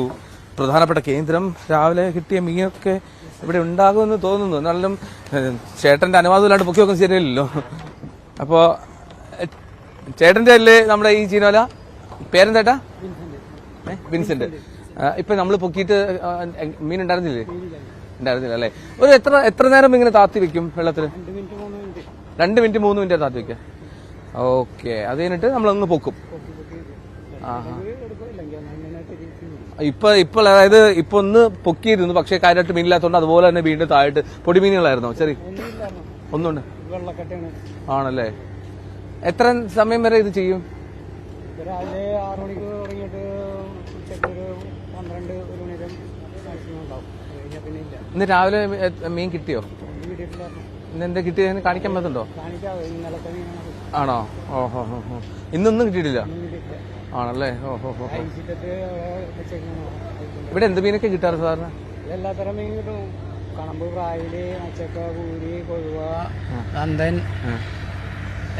പ്രധാനപ്പെട്ട കേന്ദ്രം. രാവിലെ കിട്ടിയ മീനൊക്കെ ഇവിടെ ഉണ്ടാകുമെന്ന് തോന്നുന്നു. എന്നാലും ചേട്ടന്റെ അനുവാദമില്ലാണ്ട് പൊക്കി വെക്കാൻ ശരിയല്ലല്ലോ. അപ്പോ ചേട്ടന്റെ അല്ലേ നമ്മുടെ ഈ ചീനവല? പേരെന്തേട്ടാ? വിൻസെന്റ്. ഇപ്പൊ നമ്മൾ പൊക്കിയിട്ട് മീൻ ഉണ്ടായിരുന്നില്ലേ? ഉണ്ടായിരുന്നില്ല അല്ലേ? ഒരു എത്ര നേരം ഇങ്ങനെ താത്തി വെക്കും വെള്ളത്തിൽ? 2 മിനിറ്റ് 3 മിനിറ്റ് താത്തി വെക്കാം. ഓക്കെ, അത് കഴിഞ്ഞിട്ട് നമ്മളൊന്ന് പൊക്കും. ഇപ്പൊ അതായത് ഇപ്പൊ ഒന്ന് പൊക്കിയിരുന്നു, പക്ഷേ കാര്യമായിട്ട് മീനില്ലാത്തതുകൊണ്ട് അതുപോലെ തന്നെ വീണ്ടും താഴെട്ട് പൊടിമീനുകളായിരുന്നോ? ചെറിയ ഒന്നുണ്ട് ആണല്ലേ? എത്ര സമയം വരെ ഇത് ചെയ്യും? രാവിലെ 6 മണിക്ക് തുടങ്ങിയിട്ട് ഉച്ചയ്ക്ക് ഒരു 12-1 മണി വരെ മാക്സിമം ഉണ്ടാവും. പിന്നെ ഇല്ല. ഇന്ന് രാവിലെ മീൻ കിട്ടിയോ? ഇന്ന് എന്താ കിട്ടിയതെന്ന് കാണിക്കാൻ പറ്റുന്നുണ്ടോ? ഇന്നലത്തെ മീനാണ്. ആണോ? ഓഹോ. ഇന്നൊന്നും കിട്ടിയിട്ടില്ല ആണല്ലേ? ഓഹോ. ഇവിടെ എന്ത് മീനൊക്കെ കിട്ടാറ് സാറിന്? എല്ലാത്തരം മീൻ കിട്ടും. കണമ്പ്, പ്രായില്, മച്ചക്ക, കൂരി, കൊഴുവ, നന്ദൻ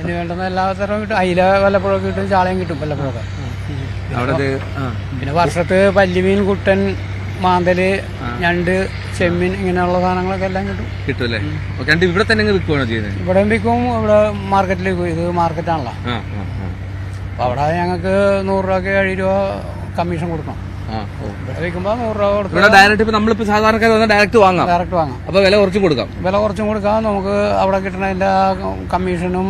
എന്ന് വേണ്ടുന്ന എല്ലാത്തരം കിട്ടും. അയില വല്ലപ്പോഴൊക്കെ കിട്ടും, ചാളയും കിട്ടും വല്ലപ്പോഴൊക്കെ. പിന്നെ വർഷത്ത് പല്ലിമീൻ, കുട്ടൻ, മാന്തല്, ഞണ്ട്, ചെമ്മീൻ ഇങ്ങനെയുള്ള സാധനങ്ങളൊക്കെ എല്ലാം കിട്ടും അല്ലേ? ഇവിടെ തന്നെ വിൽക്കുകയാണോ ചെയ്യുന്നത്? ഇവിടെ വിൽക്കും, ഇവിടെ മാർക്കറ്റിൽ വിൽക്കും. ഇത് മാർക്കറ്റാണല്ലോ. അപ്പൊ അവിടെ ഞങ്ങൾക്ക് 100 രൂപക്ക് 70 രൂപ കമ്മീഷൻ കൊടുക്കണം. ഇവിടെ വിൽക്കുമ്പോ 100 രൂപ കൊടുക്കും. ഡയറക്റ്റ് നമ്മളിപ്പോ സാധാരണക്കാർ ഡയറക്റ്റ് വാങ്ങാം. അപ്പൊ വില കുറച്ചും കൊടുക്കാം. വില കുറച്ചും കൊടുക്കാം. നമുക്ക് അവിടെ കിട്ടുന്നതിന്റെ കമ്മീഷനും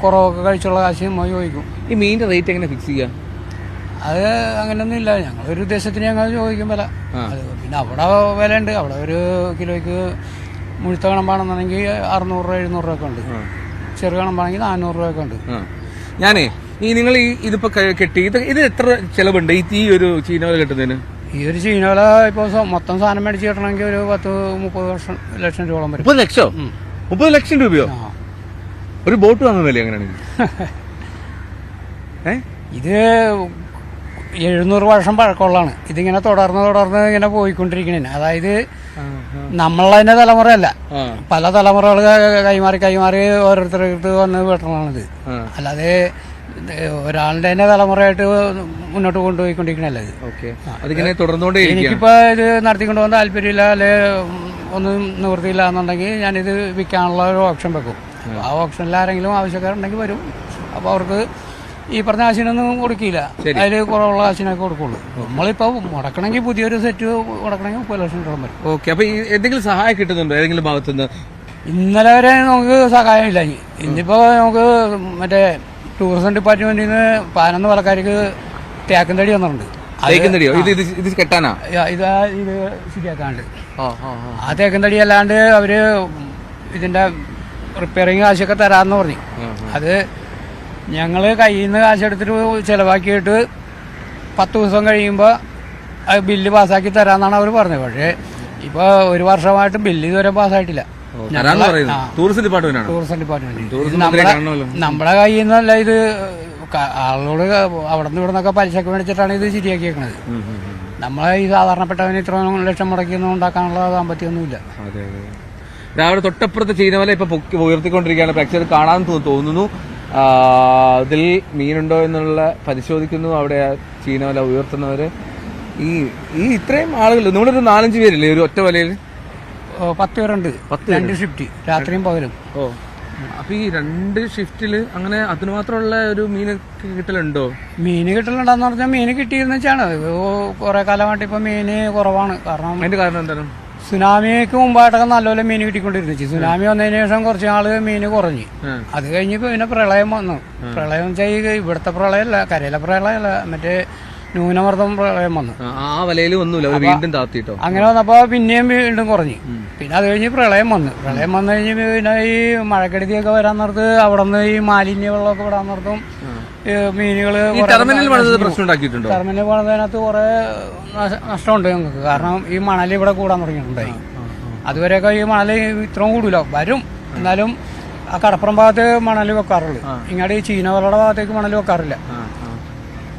കുറവൊക്കെ കഴിച്ചുള്ള കാശ് ചോദിക്കും. ഈ മീനിന്റെ റേറ്റ് എങ്ങനെ ഫിക്സ് ചെയ്യാം? അത് അങ്ങനെയൊന്നും ഇല്ല. ഞങ്ങൾ ഒരു ഉദ്ദേശത്തിന് ഞങ്ങൾ ചോദിക്കും വില. പിന്നെ അവിടെ വില ഉണ്ട്. അവിടെ ഒരു കിലോയ്ക്ക് മുഴുത്ത കണമ്പാണെന്നുണ്ടെങ്കിൽ 600 രൂപ 700 രൂപ ഒക്കെ ഉണ്ട്. ചെറു കണമ്പാണെങ്കിൽ 400 രൂപ ഒക്കെ ഉണ്ട്. ഞാനേ നിങ്ങൾ ഇതിപ്പോ കെട്ടി ഇത് എത്ര ചെലവുണ്ട് ഈ ഒരു ചീനവല കെട്ടുന്നതിന്? ഈ ഒരു ചീനവല ഇപ്പൊ മൊത്തം സാധനം മേടിച്ച് കിട്ടണമെങ്കിൽ ഒരു 10-30 ലക്ഷം രൂപയോളം വരും. 30 ലക്ഷം? 30 ലക്ഷം രൂപയോ? ഒരു ബോട്ട് വാങ്ങുന്നില്ലേ അങ്ങനെയാണെങ്കിൽ? ഇത് 700 വർഷം പഴക്കമുള്ളതാണ്. ഇതിങ്ങനെ തുടർന്ന് ഇങ്ങനെ പോയിക്കൊണ്ടിരിക്കണേ. അതായത് നമ്മളതിന്റെ തലമുറയല്ല, പല തലമുറകൾ കൈമാറി ഓരോരുത്തർക്ക് വന്ന് വെട്ടണമാണിത്. അല്ലാതെ ഒരാളുടെ തന്നെ തലമുറയായിട്ട് മുന്നോട്ട് കൊണ്ടുപോയിക്കൊണ്ടിരിക്കണല്ലേ ഇത്. എനിക്കിപ്പോ ഇത് നടത്തിക്കൊണ്ട് പോകാൻ താല്പര്യമില്ല, അല്ലെ ഒന്നും നിവൃത്തിയില്ല എന്നുണ്ടെങ്കിൽ ഞാനിത് വിൽക്കാനുള്ള ഒരു ഓപ്ഷൻ വെക്കും. ആ ഓപ്ഷനിൽ ആരെങ്കിലും ആവശ്യക്കാരുണ്ടെങ്കിൽ വരും. അപ്പൊ അവർക്ക് ഈ പറഞ്ഞ കാശിനൊന്നും കൊടുക്കില്ല, അതിൽ കുറവുള്ള കാശിനൊക്കെ കൊടുക്കുള്ളൂ. നമ്മളിപ്പോ മുടക്കണമെങ്കിൽ പുതിയൊരു സെറ്റ് മുടക്കണമെങ്കിൽ 30 ലക്ഷം രൂപ വരും. ഓക്കെ. അപ്പൊ എന്തെങ്കിലും സഹായം കിട്ടുന്നുണ്ടോ ഏതെങ്കിലും ഭാഗത്തുനിന്ന്? ഇന്നലെ വരെ നമുക്ക് സഹായമില്ല. ഇന്നിപ്പോ നമുക്ക് മറ്റേ ടൂറിസം ഡിപ്പാർട്ട്മെന്റിൽ നിന്ന് 11 വലക്കാർക്ക് തേക്കൻ തടി വന്നിട്ടുണ്ട്. ഇത് കെട്ടാനാ? ഇത് ശരിയാക്കാണ്ട് ആ തേക്കൻ തടി അല്ലാണ്ട് അവര് ഇതിന്റെ റിപ്പയറിങ് കാശൊക്കെ തരാന്ന് പറഞ്ഞു. അത് ഞങ്ങള് കയ്യിൽ നിന്ന് കാശെടുത്തിട്ട് ചെലവാക്കിയിട്ട് 10 ദിവസം കഴിയുമ്പോൾ അത് ബില്ല് പാസ്സാക്കി തരാന്നാണ് അവർ പറഞ്ഞത്. പക്ഷേ ഇപ്പൊ 1 വർഷമായിട്ട് ബില്ല് ഇതുവരെ പാസ്സായിട്ടില്ല. Tourism department. നമ്മുടെ കയ്യിൽ നിന്നല്ല ഇത്, ആളുകളോട് അവിടെ നിന്ന് ഇവിടെ നിന്നൊക്കെ പലിശക്ക് മേടിച്ചിട്ടാണ് ഇത് ശരിയാക്കിയേക്കണത്. നമ്മളെ ഈ സാധാരണപ്പെട്ടവന് ഇത്ര ലക്ഷം മുടക്കിയൊന്നും ഉണ്ടാക്കാനുള്ള സാമ്പത്തികമൊന്നുമില്ല. രാവിലെ തൊട്ടപ്പുറത്ത് ചീനവല ഇപ്പൊ ഉയർത്തിക്കൊണ്ടിരിക്കുകയാണ്. പ്രേക്ഷകർ കാണാൻ തോന്നുന്നു. അതിൽ മീനുണ്ടോ എന്നുള്ള പരിശോധിക്കുന്നു. അവിടെ ചീനവല ഉയർത്തുന്നവര് ഈ ഇത്രയും ആളുകൾ, നിങ്ങളൊരു 4-5 പേരില്ലേ ഒരു ഒറ്റ വലയിൽ? 10 പേരുണ്ട്. 2 ഷിഫ്റ്റ്, രാത്രിയും പകലും. അപ്പൊ ഈ 2 ഷിഫ്റ്റില് അങ്ങനെ അതിന് മാത്രമുള്ള ഒരു മീൻ കിട്ടലുണ്ടോ? മീന് കിട്ടലുണ്ടെന്ന് പറഞ്ഞാൽ മീന് കിട്ടിയെന്ന് വെച്ചാണ്. കുറെ കാലമായിട്ട് ഇപ്പൊ മീന് കുറവാണ്. അതിന്റെ കാരണം എന്താണ്? സുനാമിക്ക് മുമ്പായിട്ടൊക്കെ നല്ലപോലെ മീൻ കിട്ടിക്കൊണ്ടിരുന്നു. സുനാമി വന്നതിന് ശേഷം കുറച്ച് നാള് മീന് കുറഞ്ഞു. അത് കഴിഞ്ഞപ്പോ പിന്നെ പ്രളയം വന്നു. പ്രളയം വെച്ചാൽ ഇവിടുത്തെ പ്രളയമല്ല, കരയിലെ പ്രളയമല്ല, മറ്റേ ന്യൂനമർദ്ദം പ്രളയം വന്നു. ആ വലയിൽ ഒന്നുമില്ല, വീണ്ടും താത്തിട്ടോ. അങ്ങനെ വന്നപ്പോ പിന്നെയും വീണ്ടും കുറഞ്ഞു. പിന്നെ അത് കഴിഞ്ഞ് പ്രളയം വന്നു കഴിഞ്ഞ് പിന്നെ ഈ മഴക്കെടുതിയൊക്കെ വരാൻ നേരത്ത് അവിടെ നിന്ന് ഈ മാലിന്യ വെള്ളമൊക്കെ വിടാൻ നേരത്തും മീനുകള് ടെർമിനൽ പണിതതിനകത്ത് കുറെ നഷ്ടമുണ്ട് ഞങ്ങൾക്ക്. കാരണം ഈ മണൽ ഇവിടെ കൂടാൻ തുടങ്ങിയിട്ടുണ്ടായി. അതുവരെയൊക്കെ ഈ മണൽ ഇത്രയും കൂടില്ല, വരും. എന്നാലും ആ കടപ്പുറം ഭാഗത്ത് മണൽ വെക്കാറുള്ളൂ. ഇങ്ങോട്ട് ഈ ചീനവലയുടെ ഭാഗത്തേക്ക് മണൽ വെക്കാറില്ല.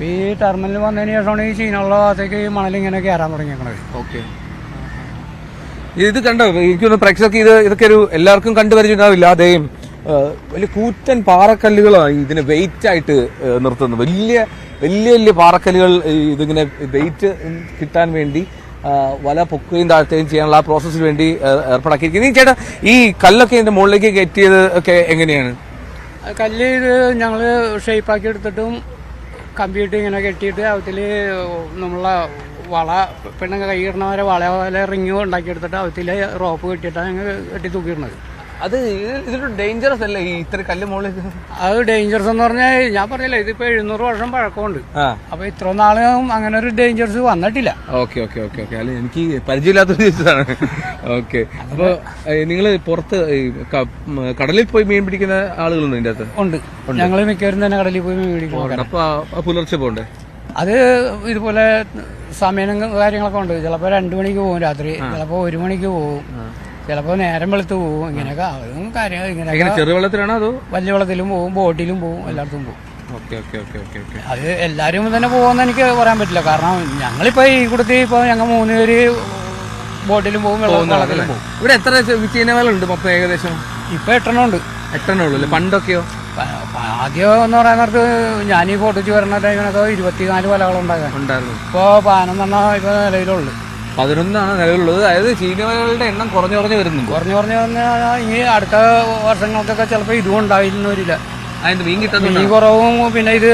ഈ ടെർമിനൽ വന്നതിന് ശേഷമാണ് ഈ ചീനുള്ള ഭാഗത്തേക്ക് ഈ മണലിങ്ങനെ കയറാൻ തുടങ്ങിയേക്കണത്. ഓക്കെ, ഇത് കണ്ടോ, എനിക്കൊന്ന് പ്രേക്ഷകർക്ക് ഇതൊക്കെ ഒരു എല്ലാവർക്കും കണ്ടുപരിചയമുണ്ടാവില്ല. അതേയും വലിയ കൂറ്റൻ പാറക്കല്ലുകളാണ് ഇതിന് വെയിറ്റ് ആയിട്ട് നിർത്തുന്നത്. വലിയ വലിയ വലിയ പാറക്കല്ലുകൾ ഇതിങ്ങനെ വെയിറ്റ് കിട്ടാൻ വേണ്ടി വല പൊക്കുകയും താഴ്ത്തുകയും ചെയ്യാനുള്ള ആ പ്രോസസ്സിന് വേണ്ടി ഏർപ്പാടാക്കിയിരിക്കുന്നത്. ചേട്ടാ, ഈ കല്ലൊക്കെ ഇതിന്റെ മുകളിലേക്ക് കയറ്റിയത് ഒക്കെ എങ്ങനെയാണ്? കല്ല് ഇത് ഞങ്ങൾ ഷേപ്പാക്കി എടുത്തിട്ടും കമ്പിയിട്ട് ഇങ്ങനെ കെട്ടിയിട്ട് അവത്തിൽ നമ്മളെ വള പെണ്ണൊക്കെ കൈയിടണവരെ വള റിങ് ഉണ്ടാക്കിയെടുത്തിട്ട് അവത്തിൽ റോപ്പ് കെട്ടിയിട്ടാണ് ഞങ്ങൾ കെട്ടി തൂക്കിയിടുന്നത്. അത് ഇതിലൊരു ഡേഞ്ചറസ് അല്ലേ ഈ ഇത്ര കല്ല് മുകളിലേക്ക്? അത് ഡേഞ്ചറസ് എന്ന് പറഞ്ഞാൽ ഞാൻ പറഞ്ഞില്ല, ഇതിപ്പോ 700 വർഷം പഴക്കമുണ്ട്. അപ്പൊ ഇത്ര നാളും അങ്ങനെ ഒരു ഡേഞ്ചറസ് വന്നിട്ടില്ല. ഓക്കെ ഓക്കെ ഓക്കെ ഓക്കെ അല്ല, എനിക്ക് പരിചയമില്ലാത്തൊരു ചോദിച്ചതാണ്. ഓക്കെ, അപ്പൊ നിങ്ങൾ പുറത്ത് കടലിൽ പോയി മീൻ പിടിക്കുന്ന ആളുകളുണ്ട് ഇതിന്റെ അകത്ത്? ഉണ്ട്, ഞങ്ങൾ മിക്കവരും തന്നെ കടലിൽ പോയി മീൻ പിടിക്കും. അപ്പൊ പുലർച്ചെ പോകണ്ടേ? അത് ഇതുപോലെ സമയം കാര്യങ്ങളൊക്കെ ഉണ്ട്. ചിലപ്പോ 2 മണിക്ക് പോകും രാത്രി, ചിലപ്പോ 1 മണിക്ക് പോകും, ചിലപ്പോ നേരം വെളുത്ത് പോകും. ഇങ്ങനെയൊക്കെ അതും കാര്യങ്ങൾ ഇങ്ങനെ. ചെറു വെള്ളത്തിലാണോ അതോ വലിയ വെള്ളത്തിലും പോകും, ബോട്ടിലും പോകും, എല്ലായിടത്തും പോകും. Okay okay okay okay okay. അത് എല്ലാവരും തന്നെ പോകുമെന്ന് എനിക്ക് പറയാൻ പറ്റില്ല. കാരണം ഞങ്ങളിപ്പോ ഈ കൂട്ടത്തിൽ ഇപ്പൊ ഞങ്ങൾ 3 പേര് ബോട്ടിലും പോകും, വെള്ളത്തിലും പോകും. ഇവിടെ എത്ര ചീനവലുണ്ട് മൊത്തം ഏകദേശം? ഇപ്പൊ 8 എണ്ണം ഉണ്ട്. 8 എണ്ണം ഉള്ളു അല്ലേ? പണ്ടൊക്കെയോ? ആദ്യം എന്ന് പറയാൻ നേരത്ത് ഞാൻ ഈ ഫോട്ടോച്ച് വരുന്ന ടൈമിനൊക്കെ 24 വലകളുണ്ടായിരുന്നു. ഇപ്പൊ 11 ഇപ്പൊ നിലവിലുള്ളു. 11 നിലവിലുള്ളത്. അതായത് ചീനവലകളുടെ എണ്ണം കുറഞ്ഞു വരുന്നുണ്ട്. കുറഞ്ഞു ഇനി അടുത്ത വർഷങ്ങൾക്കൊക്കെ ചിലപ്പോൾ ഇതും ഉണ്ടായിരുന്നില്ല. അതിന്റെ മീൻ കിട്ടുന്ന മീൻ കുറവും പിന്നെ ഇത്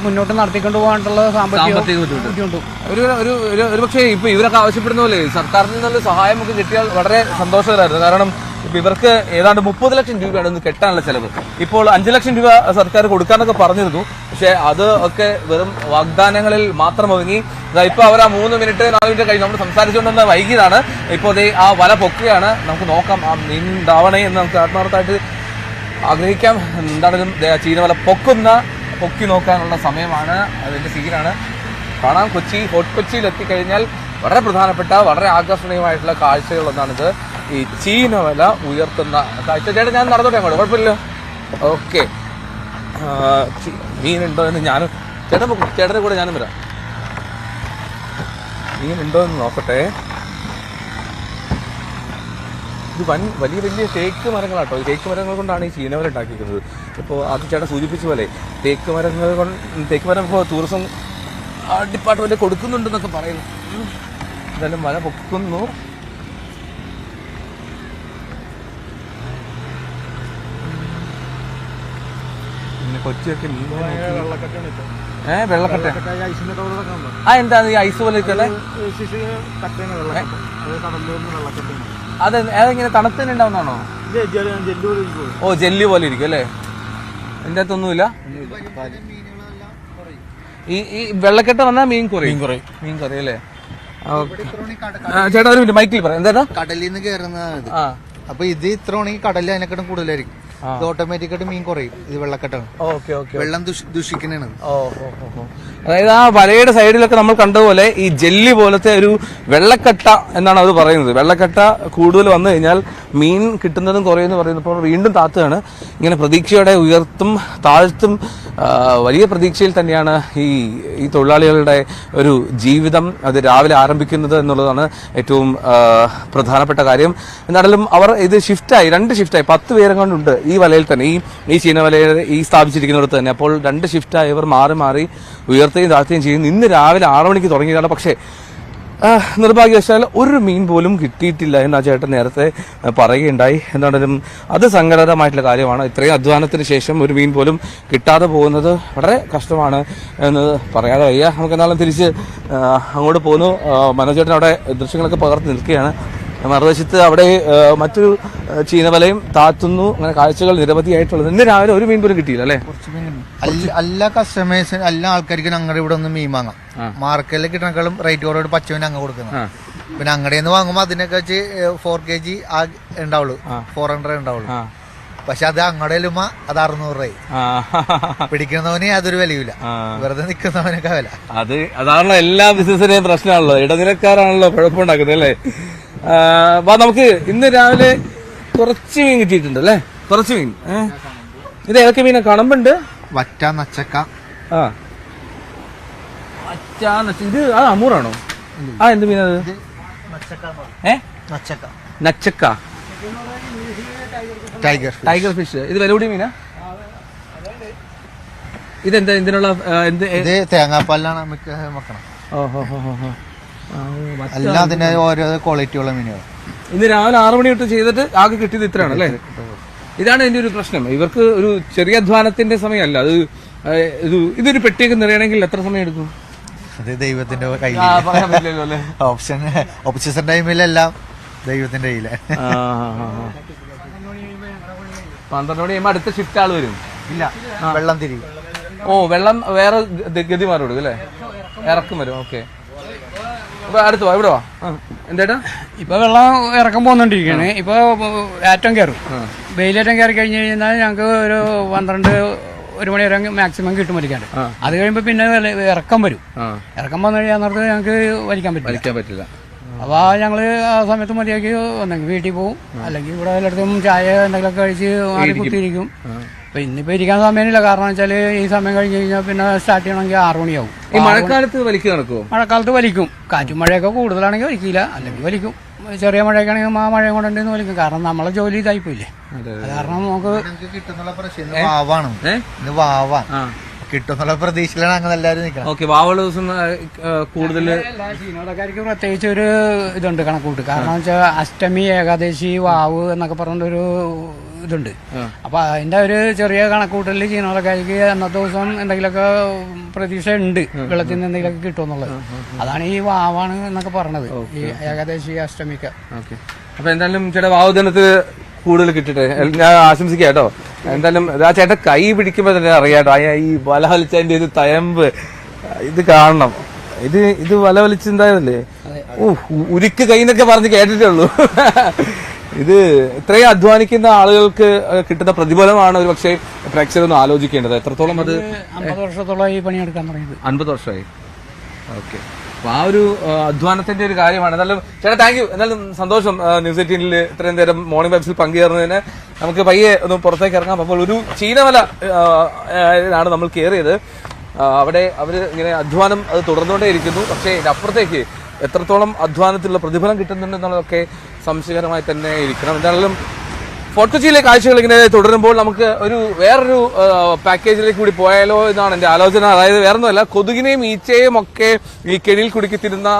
മുന്നോട്ട് നടത്തിക്കൊണ്ട് പോകാനുള്ള സാമ്പത്തിക ബുദ്ധിമുട്ടും. ഒരു പക്ഷേ ഇപ്പൊ ഇവരൊക്കെ ആവശ്യപ്പെടുന്ന പോലെ സർക്കാരിൽ നിന്നുള്ള സഹായം ഒക്കെ കിട്ടിയാൽ വളരെ സന്തോഷകരമായിരുന്നു. കാരണം ഇപ്പൊ ഇവർക്ക് ഏതാണ്ട് 30 ലക്ഷം രൂപയാണ് ഇന്ന് കെട്ടാനുള്ള ചെലവ്. ഇപ്പോൾ 5 ലക്ഷം രൂപ സർക്കാർ കൊടുക്കാന്നൊക്കെ പറഞ്ഞിരുന്നു. പക്ഷെ അത് ഒക്കെ വെറും വാഗ്ദാനങ്ങളിൽ മാത്രം ഒതുങ്ങി. ഇപ്പൊ അവർ ആ 3 മിനിറ്റ് 4 മിനിറ്റ് കഴിഞ്ഞ് നമ്മൾ സംസാരിച്ചുകൊണ്ടെന്ന് വൈകിയതാണ്. ഇപ്പോൾ ആ വല പൊക്കുകയാണ്. നമുക്ക് നോക്കാം ആ മീൻ ഉണ്ടാവണേ എന്ന് നമുക്ക് ആത്മാർത്ഥമായിട്ട് ആഗ്രഹിക്കാം. എന്താണെങ്കിലും ചീനവല പൊക്കി നോക്കാനുള്ള സമയമാണ്. അതിന്റെ സീനാണ് കാണാം. ഹോട്ട് കൊച്ചിയിൽ എത്തിക്കഴിഞ്ഞാൽ വളരെ പ്രധാനപ്പെട്ട വളരെ ആകർഷണീയമായിട്ടുള്ള കാഴ്ചകളൊന്നാണിത്. ഈ ചീനവല ഉയർത്തുന്ന കാഴ്ച. ചേട്ടാ, ഞാൻ നടന്നോട്ടെ അങ്ങോട്ട്, കുഴപ്പമില്ല. ഓക്കെ, മീനുണ്ടോ എന്ന് ഞാനും ചേട്ടൻ്റെ കൂടെ ഞാനും വരാം. മീനുണ്ടോ എന്ന് നോക്കട്ടെ. ഇത് വലിയ വലിയ തേക്ക് മരങ്ങളാട്ടോ. ഈ തേക്ക് മരങ്ങൾ കൊണ്ടാണ് ഈ ചീനവല ഉണ്ടാക്കിയിരിക്കുന്നത്. ഇപ്പോൾ ആദ്യം ചേട്ടൻ സൂചിപ്പിച്ച പോലെ തേക്ക് മരം ഇപ്പോൾ ടൂറിസം ഡിപ്പാർട്ട്മെന്റ് കൊടുക്കുന്നുണ്ടെന്നൊക്കെ പറയുന്നു. എന്തായാലും മല പൊക്കുന്നു. പിന്നെ കൊച്ചിയൊക്കെ വെള്ളക്കട്ട. എന്താ ഈ ഐസ് പോലെ ഇരിക്കല്ലേ? അതെങ്ങനെ തണുത്തന്നെ ഉണ്ടാവുന്നതാണോ? ഓ, ജെല്ലി പോലെ ഇരിക്കും അല്ലേ? എൻ്റെ അകത്തൊന്നുമില്ല. ഈ വെള്ളക്കെട്ട് വന്നാൽ മീൻ കറി അല്ലേ? ചേട്ടാ ഒരു മിനിറ്റ്, മൈക്കിൽ പറയാം. എന്താ കടലിൽ നിന്ന് കയറുന്നതാണ്. അപ്പൊ ഇത് ഇത്ര മണിക്ക് കടലിൽ അതിനെക്കാട്ടും കൂടുതലായിരിക്കും. ഇത് ഓട്ടോമാറ്റിക്കായിട്ട് മീൻ കുറയും. ഇത് വെള്ളക്കെട്ടാണ്. വെള്ളം ദൂഷിക്കുന്നതാണ്. അതായത് ആ വലയുടെ സൈഡിലൊക്കെ നമ്മൾ കണ്ടതുപോലെ ഈ ജെല്ലി പോലത്തെ ഒരു വെള്ളക്കെട്ട എന്നാണ് അവർ പറയുന്നത്. വെള്ളക്കെട്ട കൂടുതൽ വന്നു കഴിഞ്ഞാൽ മീൻ കിട്ടുന്നതും കുറയുമെന്ന് പറയുന്നത്. ഇപ്പോൾ വീണ്ടും താത്തുകയാണ്. ഇങ്ങനെ പ്രതീക്ഷയോടെ ഉയർത്തും താഴ്ത്തും വലിയ പ്രതീക്ഷയിൽ തന്നെയാണ് ഈ തൊഴിലാളികളുടെ ഒരു ജീവിതം. അത് രാവിലെ ആരംഭിക്കുന്നത് എന്നുള്ളതാണ് ഏറ്റവും പ്രധാനപ്പെട്ട കാര്യം. എന്നാലും അവർ ഇത് ഷിഫ്റ്റായി, 2 ഷിഫ്റ്റായി 10 പേരും കൊണ്ടുണ്ട് ഈ വലയിൽ തന്നെ, ഈ ചീനവലയിൽ ഈ സ്ഥാപിച്ചിരിക്കുന്നിടത്ത് തന്നെ. അപ്പോൾ 2 ഷിഫ്റ്റായി ഇവർ മാറി ഉയർത്തുകയും താഴ്ത്തുകയും ചെയ്യുന്നു. ഇന്ന് രാവിലെ 6 മണിക്ക് തുടങ്ങിയതാണ്. പക്ഷേ നിർഭാഗ്യവശാൽ ഒരു മീൻ പോലും കിട്ടിയിട്ടില്ല എന്ന് ആ ചേട്ടൻ നേരത്തെ പറയുകയുണ്ടായി. എന്താണെങ്കിലും അത് സങ്കടകരമായിട്ടുള്ള കാര്യമാണ്. ഇത്രയും അധ്വാനത്തിന് ശേഷം ഒരു മീൻ പോലും കിട്ടാതെ പോകുന്നത് വളരെ കഷ്ടമാണ് എന്ന് പറയാതെ വയ്യ. നമുക്ക് എന്നാലും തിരിച്ച് അങ്ങോട്ട് പോന്നു. മനോജ് ചേട്ടൻ അവിടെ ദൃശ്യങ്ങളൊക്കെ പകർത്തി നിൽക്കുകയാണ്. മറുവശത്ത് അവിടെ മറ്റൊരു ചീനവലയും താത്തുന്നു. അങ്ങനെ കാഴ്ചകൾ നിരവധിയായിട്ടുള്ളത്. ഇന്ന് രാവിലെ ഒരു മീൻ പോലും കിട്ടിയില്ല അല്ലേ? എല്ലാ കസ്റ്റമേഴ്സിനും എല്ലാ ആൾക്കാർക്കും ഞങ്ങളുടെ ഇവിടെ ഒന്ന് മീൻ വാങ്ങാം. മാർക്കറ്റിൽ കിട്ടണേക്കാളും റേറ്റ് കുറവ് 10 മീൻ അങ്ങ് കൊടുക്കുന്നത്. പിന്നെ അങ്ങടെ നിന്ന് വാങ്ങുമ്പോൾ അതിനൊക്കെ വെച്ച് 4 kg ഉണ്ടാവുള്ളൂ, 400 ഉണ്ടാവുള്ളൂ. പക്ഷെ അത് അങ്ങടെ അത് 600 രൂപ. പിടിക്കുന്നവന് യാതൊരു വിലയില്ല, വെറുതെ നിൽക്കുന്നവനൊക്കെ വില. അതാണല്ലോ എല്ലാ ബിസിനസിനെയും പ്രശ്നമാണല്ലോ. ഇടനിലക്കാരാണല്ലോ കുഴപ്പമുണ്ടാക്കുന്നത് അല്ലേ? നമുക്ക് ഇന്ന് രാവിലെ കുറച്ച് മീൻ കിട്ടിയിട്ടുണ്ട് അല്ലേ? കുറച്ച് മീൻ. ഇത് ഏതൊക്കെ മീനാ? കണമ്പുണ്ട്, വറ്റ, നച്ചക്ക, ഇത് അമൂറാണോ? എന്ത് മീനത്? നച്ചക്ക, ടൈഗർ ഫിഷ്. ഇത് വില കൂടിയ മീനാ? ഇതെന്താ ഇതിനുള്ള തേങ്ങാപ്പാലിലാണ് വെക്കണം. എല്ലാം അതിന്റെ ഓരോ ക്വാളിറ്റിയുള്ള മീനുകൾ. ഇന്ന് രാവിലെ 6 മണി തൊട്ട് ചെയ്തിട്ട് ആകെ കിട്ടിയത് ഇത്രയാണ് അല്ലേ? ഇതാണ് എന്റെ ഒരു പ്രശ്നം. ഇവർക്ക് ഒരു ചെറിയ അധ്വാനത്തിന്റെ സമയമല്ല അത്. ഇതൊരു പെട്ടിയൊക്കെ നിറയണമെങ്കിൽ എത്ര സമയം എടുക്കും? അത് ദൈവത്തിന്റെ കയ്യിൽ. ഓപ്ഷൻ ടൈമിലെല്ലാം ദൈവത്തിന്റെ കയ്യില്. 12 മണി കഴിയുമ്പോ അടുത്ത ഷിഫ്റ്റ് ആള് വരും. ഇല്ല, വെള്ളം തിരികെ. വെള്ളം വേറെ ഗതി മാറി കൊടുക്കും അല്ലേ? ഇറക്കും വരും. ഓക്കെ, അടുത്ത് വാ, ഇവിടെ വാ. എന്തേട്ടാ? ഇപ്പൊ വെള്ളം ഇറക്കം പോന്നോണ്ടിരിക്കുകയാണ്. ഇപ്പൊ ഏറ്റവും കയറും. വെയിലേറ്റം കയറി കഴിഞ്ഞ് കഴിഞ്ഞാൽ ഞങ്ങൾക്ക് ഒരു 12-1 മണി വരെ മാക്സിമം കിട്ടും വലിക്കാണ്ട്. അത് കഴിയുമ്പോ പിന്നെ ഇറക്കം വരും. ഇറക്കം വന്നു കഴിഞ്ഞാൽ നേരത്തെ ഞങ്ങൾക്ക് വലിക്കാൻ പറ്റില്ല. അപ്പൊ ഞങ്ങള് ആ സമയത്ത് മതിയാക്കി ഒന്നെങ്കിൽ വീട്ടിൽ പോകും, അല്ലെങ്കിൽ ഇവിടെ എല്ലായിടത്തും ചായ എന്തെങ്കിലുമൊക്കെ കഴിച്ച് ആടി കുത്തിയിരിക്കും. അപ്പൊ ഇന്നിപ്പോ ഇരിക്കാൻ സമയമില്ല. കാരണം വെച്ചാല് ഈ സമയം കഴിഞ്ഞ് കഴിഞ്ഞാൽ പിന്നെ സ്റ്റാർട്ട് ചെയ്യണമെങ്കിൽ 6 മണിയാവും. ഈ മഴക്കാലത്ത് വലിക്കുക നടക്കുമോ? മഴക്കാലത്ത് വലിക്കും. കാറ്റും മഴയൊക്കെ കൂടുതലാണെങ്കിൽ വലിക്കില്ല, അല്ലെങ്കിൽ വലിക്കും. ചെറിയ മഴയൊക്കെ ആണെങ്കിൽ ആ മഴ കൊണ്ടുണ്ടെന്ന് വലിക്കും. കാരണം നമ്മളെ ജോലി ഇതായിപ്പോയില്ലേ. അത് കാരണം നമുക്ക് കിട്ടുന്നുള്ള പ്രശ്നം വാവാണ്. കിട്ടുന്നുള്ള പ്രതീക്ഷയിലാണ് അങ്ങനെ എല്ലാവരും നിൽക്കണം. ഓക്കെ, വാവള ദിവസം കൂടുതൽ ചീനോടക്കാർക്ക് പ്രത്യേകിച്ച് ഒരു ഇതുണ്ട് കണക്കൂട്ട്. കാരണം വെച്ചാൽ അഷ്ടമി, ഏകാദശി, വാവ് എന്നൊക്കെ പറഞ്ഞൊരു ഇതുണ്ട്. അപ്പൊ അതിന്റെ ഒരു ചെറിയ കണക്കൂട്ടലിൽ ചീനോടക്കാർക്ക് അന്നത്തെ ദിവസം എന്തെങ്കിലുമൊക്കെ പ്രതീക്ഷ ഉണ്ട്, വെള്ളത്തിൽ നിന്ന് എന്തെങ്കിലുമൊക്കെ കിട്ടുമെന്നുള്ളത്. അതാണ് ഈ വാവാണ് എന്നൊക്കെ പറഞ്ഞത്, ഈ ഏകാദശി, അഷ്ടമിക്ക്. അപ്പൊ എന്തായാലും ചേട്ടാ വാവ് ദിനത്തിൽ കൂടുതൽ കിട്ടട്ടെ ഞാൻ ആശംസിക്കാം കേട്ടോ. എന്തായാലും ആ ചേട്ടൻ കൈ പിടിക്കുമ്പോ തന്നെ അറിയാട്ടോ ഈ വല വലിച്ചതിന്റെ ഒരു തയമ്പ് ഇത് കാണണം. ഇത് വല വലിച്ചെന്തായതല്ലേ? ഉരുക്ക് കൈ എന്നൊക്കെ പറഞ്ഞ് കേട്ടിട്ടേ ഉള്ളൂ. ഇത് ഇത്രയും അധ്വാനിക്കുന്ന ആളുകൾക്ക് കിട്ടുന്ന പ്രതിഫലമാണ് ഒരു പക്ഷേ പ്രേക്ഷകരൊന്നും ആലോചിക്കേണ്ടത്. എത്രത്തോളം അത് 50 വർഷത്തോളം ഈ പണിയെടുക്കാൻ തുടങ്ങിയത്. 50 വർഷമായി. ഓക്കെ, അപ്പൊ ആ ഒരു അധ്വാനത്തിന്റെ ഒരു കാര്യമാണ്. എന്നാലും ചേട്ടാ താങ്ക് യു. എന്നാലും സന്തോഷം ന്യൂസ് 18 ഇത്രയും നേരം മോർണിംഗ് വൈബ്സിൽ പങ്കുചേർന്നതിന്. നമുക്ക് പയ്യെ ഒന്ന് പുറത്തേക്ക് ഇറങ്ങാം. അപ്പോൾ ഒരു ചീനവല ആണ് നമ്മൾ കയറിയത്. അവിടെ അവര് ഇങ്ങനെ അധ്വാനം അത് തുടർന്നുകൊണ്ടേ ഇരിക്കുന്നു. പക്ഷേ ഇതിനപ്പുറത്തേക്ക് എത്രത്തോളം അധ്വാനത്തിലുള്ള പ്രതിഫലം കിട്ടുന്നുണ്ടെന്നുള്ളതൊക്കെ സംശയകരമായി തന്നെ ഇരിക്കണം. എന്തായാലും ഫോർട്ട് കൊച്ചിയിലെ കാഴ്ചകൾ ഇങ്ങനെ തുടരുമ്പോൾ നമുക്ക് വേറൊരു പാക്കേജിലേക്ക് കൂടി പോയാലോ എന്നാണ് എന്റെ ആലോചന. അതായത് വേറൊന്നുമല്ല, കൊതുകിനെയും ഈച്ചയെയും ഒക്കെ ഈ കെണിയിൽ കുടുക്കിത്തിരുന്ന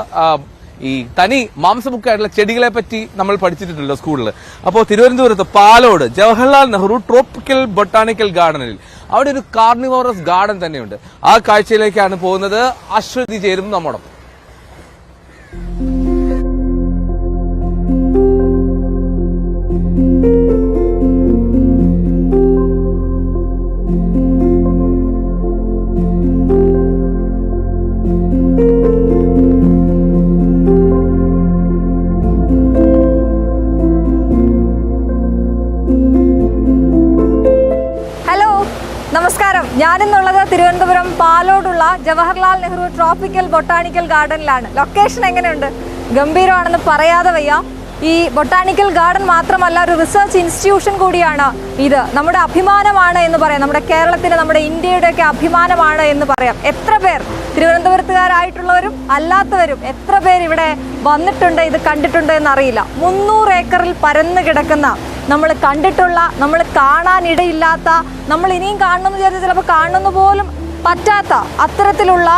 ഈ തനി മാംസമുക്കായിട്ടുള്ള ചെടികളെ പറ്റി നമ്മൾ പഠിച്ചിട്ടുണ്ടല്ലോ സ്കൂളിൽ. അപ്പോൾ തിരുവനന്തപുരത്ത് പാലോട് ജവഹർലാൽ നെഹ്റു ട്രോപ്പിക്കൽ ബൊട്ടാണിക്കൽ ഗാർഡനിൽ അവിടെ ഒരു കാർണിവോറസ് ഗാർഡൻ തന്നെയുണ്ട്. ആ കാഴ്ചയിലേക്കാണ് പോകുന്നത്. അശ്വതി ചേരും നമ്മോടൊപ്പം. നമസ്കാരം. ഞാനിന്നുള്ളത് തിരുവനന്തപുരം പാലോടുള്ള ജവഹർലാൽ നെഹ്റു ട്രോപ്പിക്കൽ ബൊട്ടാണിക്കൽ ഗാർഡനിലാണ്. ലൊക്കേഷൻ എങ്ങനെയുണ്ട്? ഗംഭീരമാണെന്ന് പറയാതെ വയ്യ. ഈ ബൊട്ടാണിക്കൽ ഗാർഡൻ മാത്രമല്ല, ഒരു റിസർച്ച് ഇൻസ്റ്റിറ്റ്യൂഷൻ കൂടിയാണ് ഇത്. നമ്മുടെ അഭിമാനമാണ് എന്ന് പറയാം. നമ്മുടെ കേരളത്തിന്, നമ്മുടെ ഇന്ത്യയുടെയൊക്കെ അഭിമാനമാണ് എന്ന് പറയാം. എത്ര പേർ തിരുവനന്തപുരത്തുകാരായിട്ടുള്ളവരും അല്ലാത്തവരും എത്ര പേർ ഇവിടെ വന്നിട്ടുണ്ട്, ഇത് കണ്ടിട്ടുണ്ട് എന്നറിയില്ല. 300 ഏക്കറിൽ പരന്നു കിടക്കുന്ന, നമ്മൾ കണ്ടിട്ടുള്ള, നമ്മൾ കാണാനിടയില്ലാത്ത, നമ്മൾ ഇനിയും കാണണമെന്ന് വിചാരിച്ചാൽ ചിലപ്പോൾ കാണുന്നു പോലും പറ്റാത്ത അത്തരത്തിലുള്ള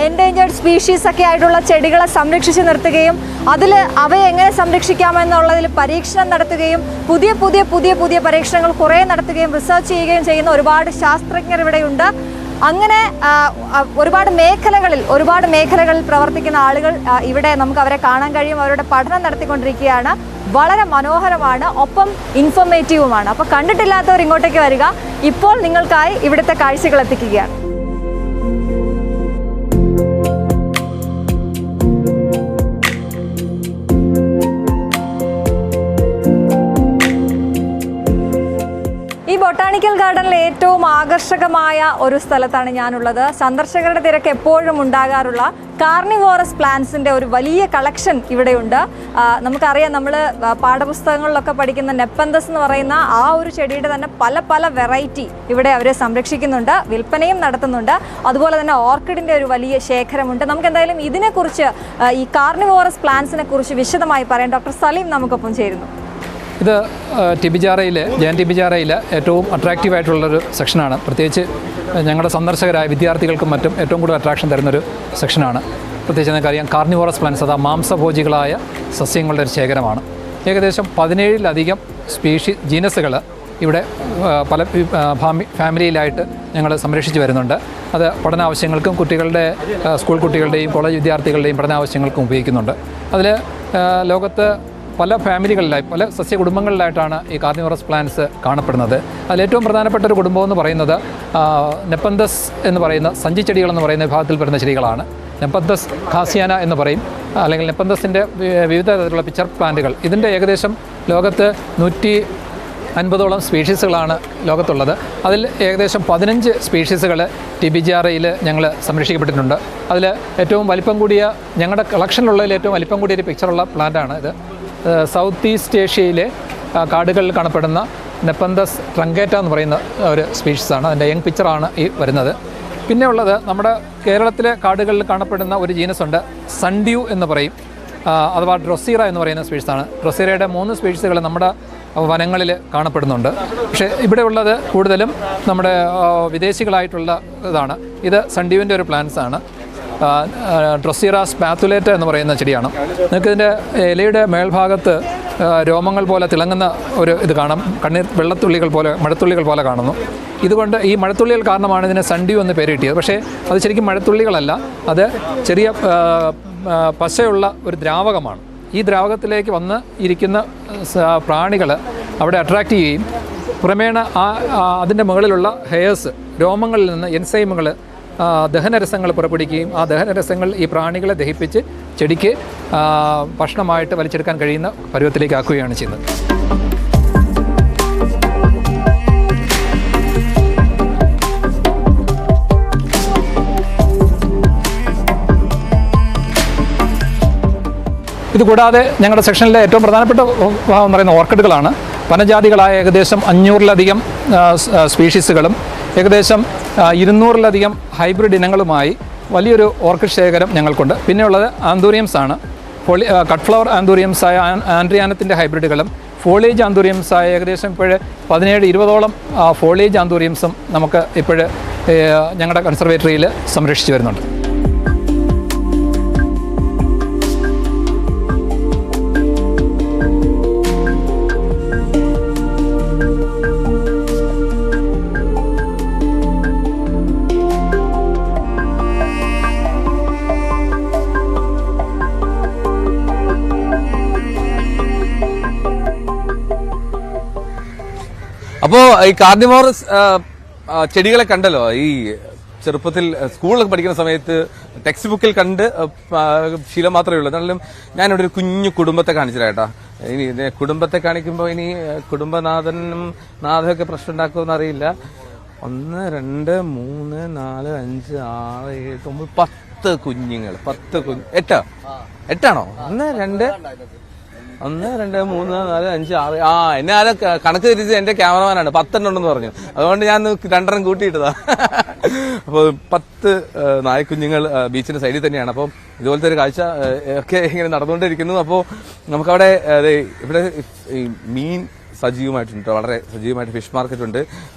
എൻഡേഞ്ചേർഡ് സ്പീഷീസ് ഒക്കെ ആയിട്ടുള്ള ചെടികളെ സംരക്ഷിച്ച് നിർത്തുകയും അതിൽ അവയെ എങ്ങനെ സംരക്ഷിക്കാമെന്നുള്ളതിൽ പരീക്ഷണം നടത്തുകയും പുതിയ പുതിയ പുതിയ പുതിയ പരീക്ഷണങ്ങൾ കുറേ നടത്തുകയും റിസർച്ച് ചെയ്യുകയും ചെയ്യുന്ന ഒരുപാട് ശാസ്ത്രജ്ഞർ ഇവിടെയുണ്ട്. അങ്ങനെ ഒരുപാട് മേഖലകളിൽ പ്രവർത്തിക്കുന്ന ആളുകൾ ഇവിടെ നമുക്ക് അവരെ കാണാൻ കഴിയും. അവരുടെ പഠനം നടത്തിക്കൊണ്ടിരിക്കുകയാണ്. വളരെ മനോഹരമാണ്, ഒപ്പം ഇൻഫോർമേറ്റീവുമാണ്. അപ്പോൾ കണ്ടിട്ടില്ലാത്തവർ ഇങ്ങോട്ടേക്ക് വരിക. ഇപ്പോൾ നിങ്ങൾക്കായി ഇവിടുത്തെ കാഴ്ചകൾ എത്തിക്കുകയാണ്. ഈ ബൊട്ടാണിക്കൽ ഗാർഡനിലെ ഏറ്റവും ആകർഷകമായ ഒരു സ്ഥലത്താണ് ഞാനുള്ളത്. സന്ദർശകരുടെ തിരക്ക് എപ്പോഴും ഉണ്ടാകാറുള്ള കാർണിവോറസ് പ്ലാന്റ്സിൻ്റെ ഒരു വലിയ കളക്ഷൻ ഇവിടെയുണ്ട്. നമുക്കറിയാം, നമ്മൾ പാഠപുസ്തകങ്ങളിലൊക്കെ പഠിക്കുന്ന നെപ്പന്തസ് എന്ന് പറയുന്ന ആ ഒരു ചെടിയുടെ തന്നെ പല പല വെറൈറ്റി ഇവിടെ അവർ സംരക്ഷിക്കുന്നുണ്ട്, വിൽപ്പനയും നടത്തുന്നുണ്ട്. അതുപോലെ തന്നെ ഓർക്കിഡിൻ്റെ ഒരു വലിയ ശേഖരമുണ്ട്. നമുക്ക് എന്തായാലും ഇതിനെക്കുറിച്ച്, ഈ കാർണിവോറസ് പ്ലാന്റ്സിനെ കുറിച്ച് വിശദമായി പറയാൻ ഡോക്ടർ സലീം നമുക്കൊപ്പം ചേരുന്നു. ഇത് ജയൻ ടിബിജാറയിൽ ഏറ്റവും അട്രാക്റ്റീവായിട്ടുള്ളൊരു സെക്ഷനാണ്. പ്രത്യേകിച്ച് ഞങ്ങളുടെ സന്ദർശകരായ വിദ്യാർത്ഥികൾക്കും മറ്റും ഏറ്റവും കൂടുതൽ അട്രാക്ഷൻ തരുന്നൊരു സെക്ഷനാണ്. പ്രത്യേകിച്ച് നിങ്ങൾക്കറിയാം, കാർണിവോറസ് പ്ലാന്റ്സ്, അതാ മാംസഭോജികളായ സസ്യങ്ങളുടെ ഒരു ശേഖരമാണ്. ഏകദേശം 17-ലധികം ജീനസുകൾ ഇവിടെ പല ഫാമിലിയിലായിട്ട് ഞങ്ങൾ സംരക്ഷിച്ച് വരുന്നുണ്ട്. അത് പഠനാവശ്യങ്ങൾക്കും കുട്ടികളുടെ സ്കൂൾ കുട്ടികളുടെയും കോളേജ് വിദ്യാർത്ഥികളുടെയും പഠനാവശ്യങ്ങൾക്കും ഉപയോഗിക്കുന്നുണ്ട്. അതിൽ ലോകത്ത് പല ഫാമിലികളിലായി, പല സസ്യ കുടുംബങ്ങളിലായിട്ടാണ് ഈ കാർണിവോറസ് പ്ലാന്റ്സ് കാണപ്പെടുന്നത്. അതിലേറ്റവും പ്രധാനപ്പെട്ട ഒരു കുടുംബം എന്ന് പറയുന്നത് നെപ്പന്തസ് എന്ന് പറയുന്ന സഞ്ചിച്ചെടികൾ എന്ന് പറയുന്ന വിഭാഗത്തിൽ വരുന്ന ചെടികളാണ്. നെപ്പന്തസ് ഖാസിയാന എന്ന് പറയും, അല്ലെങ്കിൽ നെപ്പന്തസിൻ്റെ വിവിധ തരത്തിലുള്ള പിച്ചർ പ്ലാന്റുകൾ. ഇതിൻ്റെ ഏകദേശം ലോകത്ത് 150ഓളം സ്പീഷീസുകളാണ് ലോകത്തുള്ളത്. അതിൽ ഏകദേശം 15 സ്പീഷീസുകൾ ടിബിജാറയിൽ ഞങ്ങൾ സംരക്ഷിക്കപ്പെട്ടിട്ടുണ്ട്. അതിൽ ഏറ്റവും വലിപ്പം കൂടിയ, ഞങ്ങളുടെ കളക്ഷനിലുള്ളതിൽ ഏറ്റവും വലിപ്പം കൂടിയ ഒരു പിക്ചറുള്ള പ്ലാന്റാണ് ഇത്. സൗത്ത് ഈസ്റ്റ് ഏഷ്യയിലെ കാടുകളിൽ കാണപ്പെടുന്ന നെപ്പന്തസ് ട്രങ്കേറ്റ എന്ന് പറയുന്ന ഒരു സ്പീഷീസാണ്. അതിൻ്റെ യങ് പിക്ചറാണ് ഈ വരുന്നത്. പിന്നെ ഉള്ളത് നമ്മുടെ കേരളത്തിലെ കാടുകളിൽ കാണപ്പെടുന്ന ഒരു ജീനസുണ്ട്, സൺഡ്യൂ എന്ന് പറയും, അഥവാ ഡ്രൊസീറ എന്ന് പറയുന്ന സ്പീഷീസാണ്. ഡ്രൊസീറയുടെ 3 സ്പീഷീസുകൾ നമ്മുടെ വനങ്ങളിൽ കാണപ്പെടുന്നുണ്ട്. പക്ഷേ ഇവിടെ ഉള്ളത് കൂടുതലും നമ്മുടെ വിദേശികളായിട്ടുള്ള ഇതാണ്. ഇത് സൺഡ്യൂവിൻ്റെ ഒരു പ്ലാന്റ്സാണ്. ഡ്രൊസീറ സ്പാത്തുലേറ്റ എന്ന് പറയുന്ന ചെടിയാണ്. നിങ്ങൾക്കിതിൻ്റെ ഇലയുടെ മേൽഭാഗത്ത് രോമങ്ങൾ പോലെ തിളങ്ങുന്ന ഒരു ഇത് കാണാം, കണ്ണീർ വെള്ളത്തുള്ളികൾ പോലെ, മഴത്തുള്ളികൾ പോലെ കാണുന്നു. ഇതുകൊണ്ട് ഈ മഴത്തുള്ളികൾ കാരണമാണ് ഇതിന് സൺഡ്യൂ എന്ന് പേര് കിട്ടിയത്. പക്ഷേ അത് ശരിക്കും മഴത്തുള്ളികളല്ല, അത് ചെറിയ പശയുള്ള ഒരു ദ്രാവകമാണ്. ഈ ദ്രാവകത്തിലേക്ക് വന്ന് ഇരിക്കുന്ന പ്രാണികൾ അവിടെ അട്രാക്റ്റ് ചെയ്യുകയും ക്രമേണ അതിൻ്റെ മുകളിലുള്ള ഹെയർസ്, രോമങ്ങളിൽ നിന്ന് എൻസൈമുകൾ, ദഹനരസങ്ങൾ പുറപ്പെടുവിക്കുകയും ആ ദഹനരസങ്ങൾ ഈ പ്രാണികളെ ദഹിപ്പിച്ച് ചെടിക്ക് ഭക്ഷണമായിട്ട് വലിച്ചെടുക്കാൻ കഴിയുന്ന പരുവത്തിലേക്ക് ആക്കുകയാണ് ചെയ്യുന്നത്. ഇതുകൂടാതെ ഞങ്ങളുടെ സെക്ഷനിലെ ഏറ്റവും പ്രധാനപ്പെട്ട ഭാഗം എന്ന് പറയുന്ന ഓർക്കിഡുകളാണ്. വനജാതികളായ ഏകദേശം 500-ലധികം സ്പീഷീസുകളും ഏകദേശം 200-ലധികം ഹൈബ്രിഡ് ഇനങ്ങളുമായി വലിയൊരു ഓർക്കിഡ് ശേഖരം ഞങ്ങൾക്കുണ്ട്. പിന്നെയുള്ളത് ആന്തൂറിയംസ് ആണ്. കട്ട് ഫ്ലവർ ആന്തൂറിയംസായ ആൻഡ്രിയാനത്തിൻ്റെ ഹൈബ്രിഡുകളും ഫോളിയേജ് ആന്തൂറിയംസായ ഏകദേശം ഇപ്പോൾ 17-20ഓളം ഫോളിയേജ് ആന്തൂറിയംസും നമുക്ക് ഇപ്പോൾ ഞങ്ങളുടെ കൺസർവേറ്ററിയിൽ സംരക്ഷിച്ചു വരുന്നുണ്ട്. അപ്പോൾ ഈ കാർണിവോറസ് ചെടികളെ കണ്ടല്ലോ, ഈ ചെറുപ്പത്തിൽ സ്കൂളിലൊക്കെ പഠിക്കുന്ന സമയത്ത് ടെക്സ്റ്റ് ബുക്കിൽ കണ്ട് ശീലം മാത്രമേ ഉള്ളൂ. എന്നാലും ഞാനിവിടെ ഒരു കുഞ്ഞു കുടുംബത്തെ കാണിച്ചിട്ടാ. ഇനി കുടുംബത്തെ കാണിക്കുമ്പോൾ ഇനി കുടുംബനാഥനും നാഥയൊക്കെ പ്രശ്നം ഉണ്ടാക്കുമെന്ന് അറിയില്ല. 1 2 3 4 5 6 7 9 10 കുഞ്ഞുങ്ങൾ. 8ആണോ? 1 2 1 2 3 4 5 6 എന്നെ ആരും കണക്ക് തിരിച്ച് എന്റെ ക്യാമറമാനാണ് 10 ഉണ്ടെന്ന് പറഞ്ഞു. അതുകൊണ്ട് ഞാൻ 2 കൂട്ടിയിട്ടതാ. അപ്പോൾ 10 നായക്കുഞ്ഞുങ്ങൾ ബീച്ചിന്റെ സൈഡിൽ തന്നെയാണ്. അപ്പം ഇതുപോലത്തെ ഒരു കാഴ്ച ഒക്കെ ഇങ്ങനെ നടന്നുകൊണ്ടിരിക്കുന്നു. അപ്പോൾ നമുക്കവിടെ ഇവിടെ ഈ മീൻ സജീവമായിട്ടുണ്ട്, വളരെ സജീവമായിട്ട് ഫിഷ് മാർക്കറ്റ് ഉണ്ട്.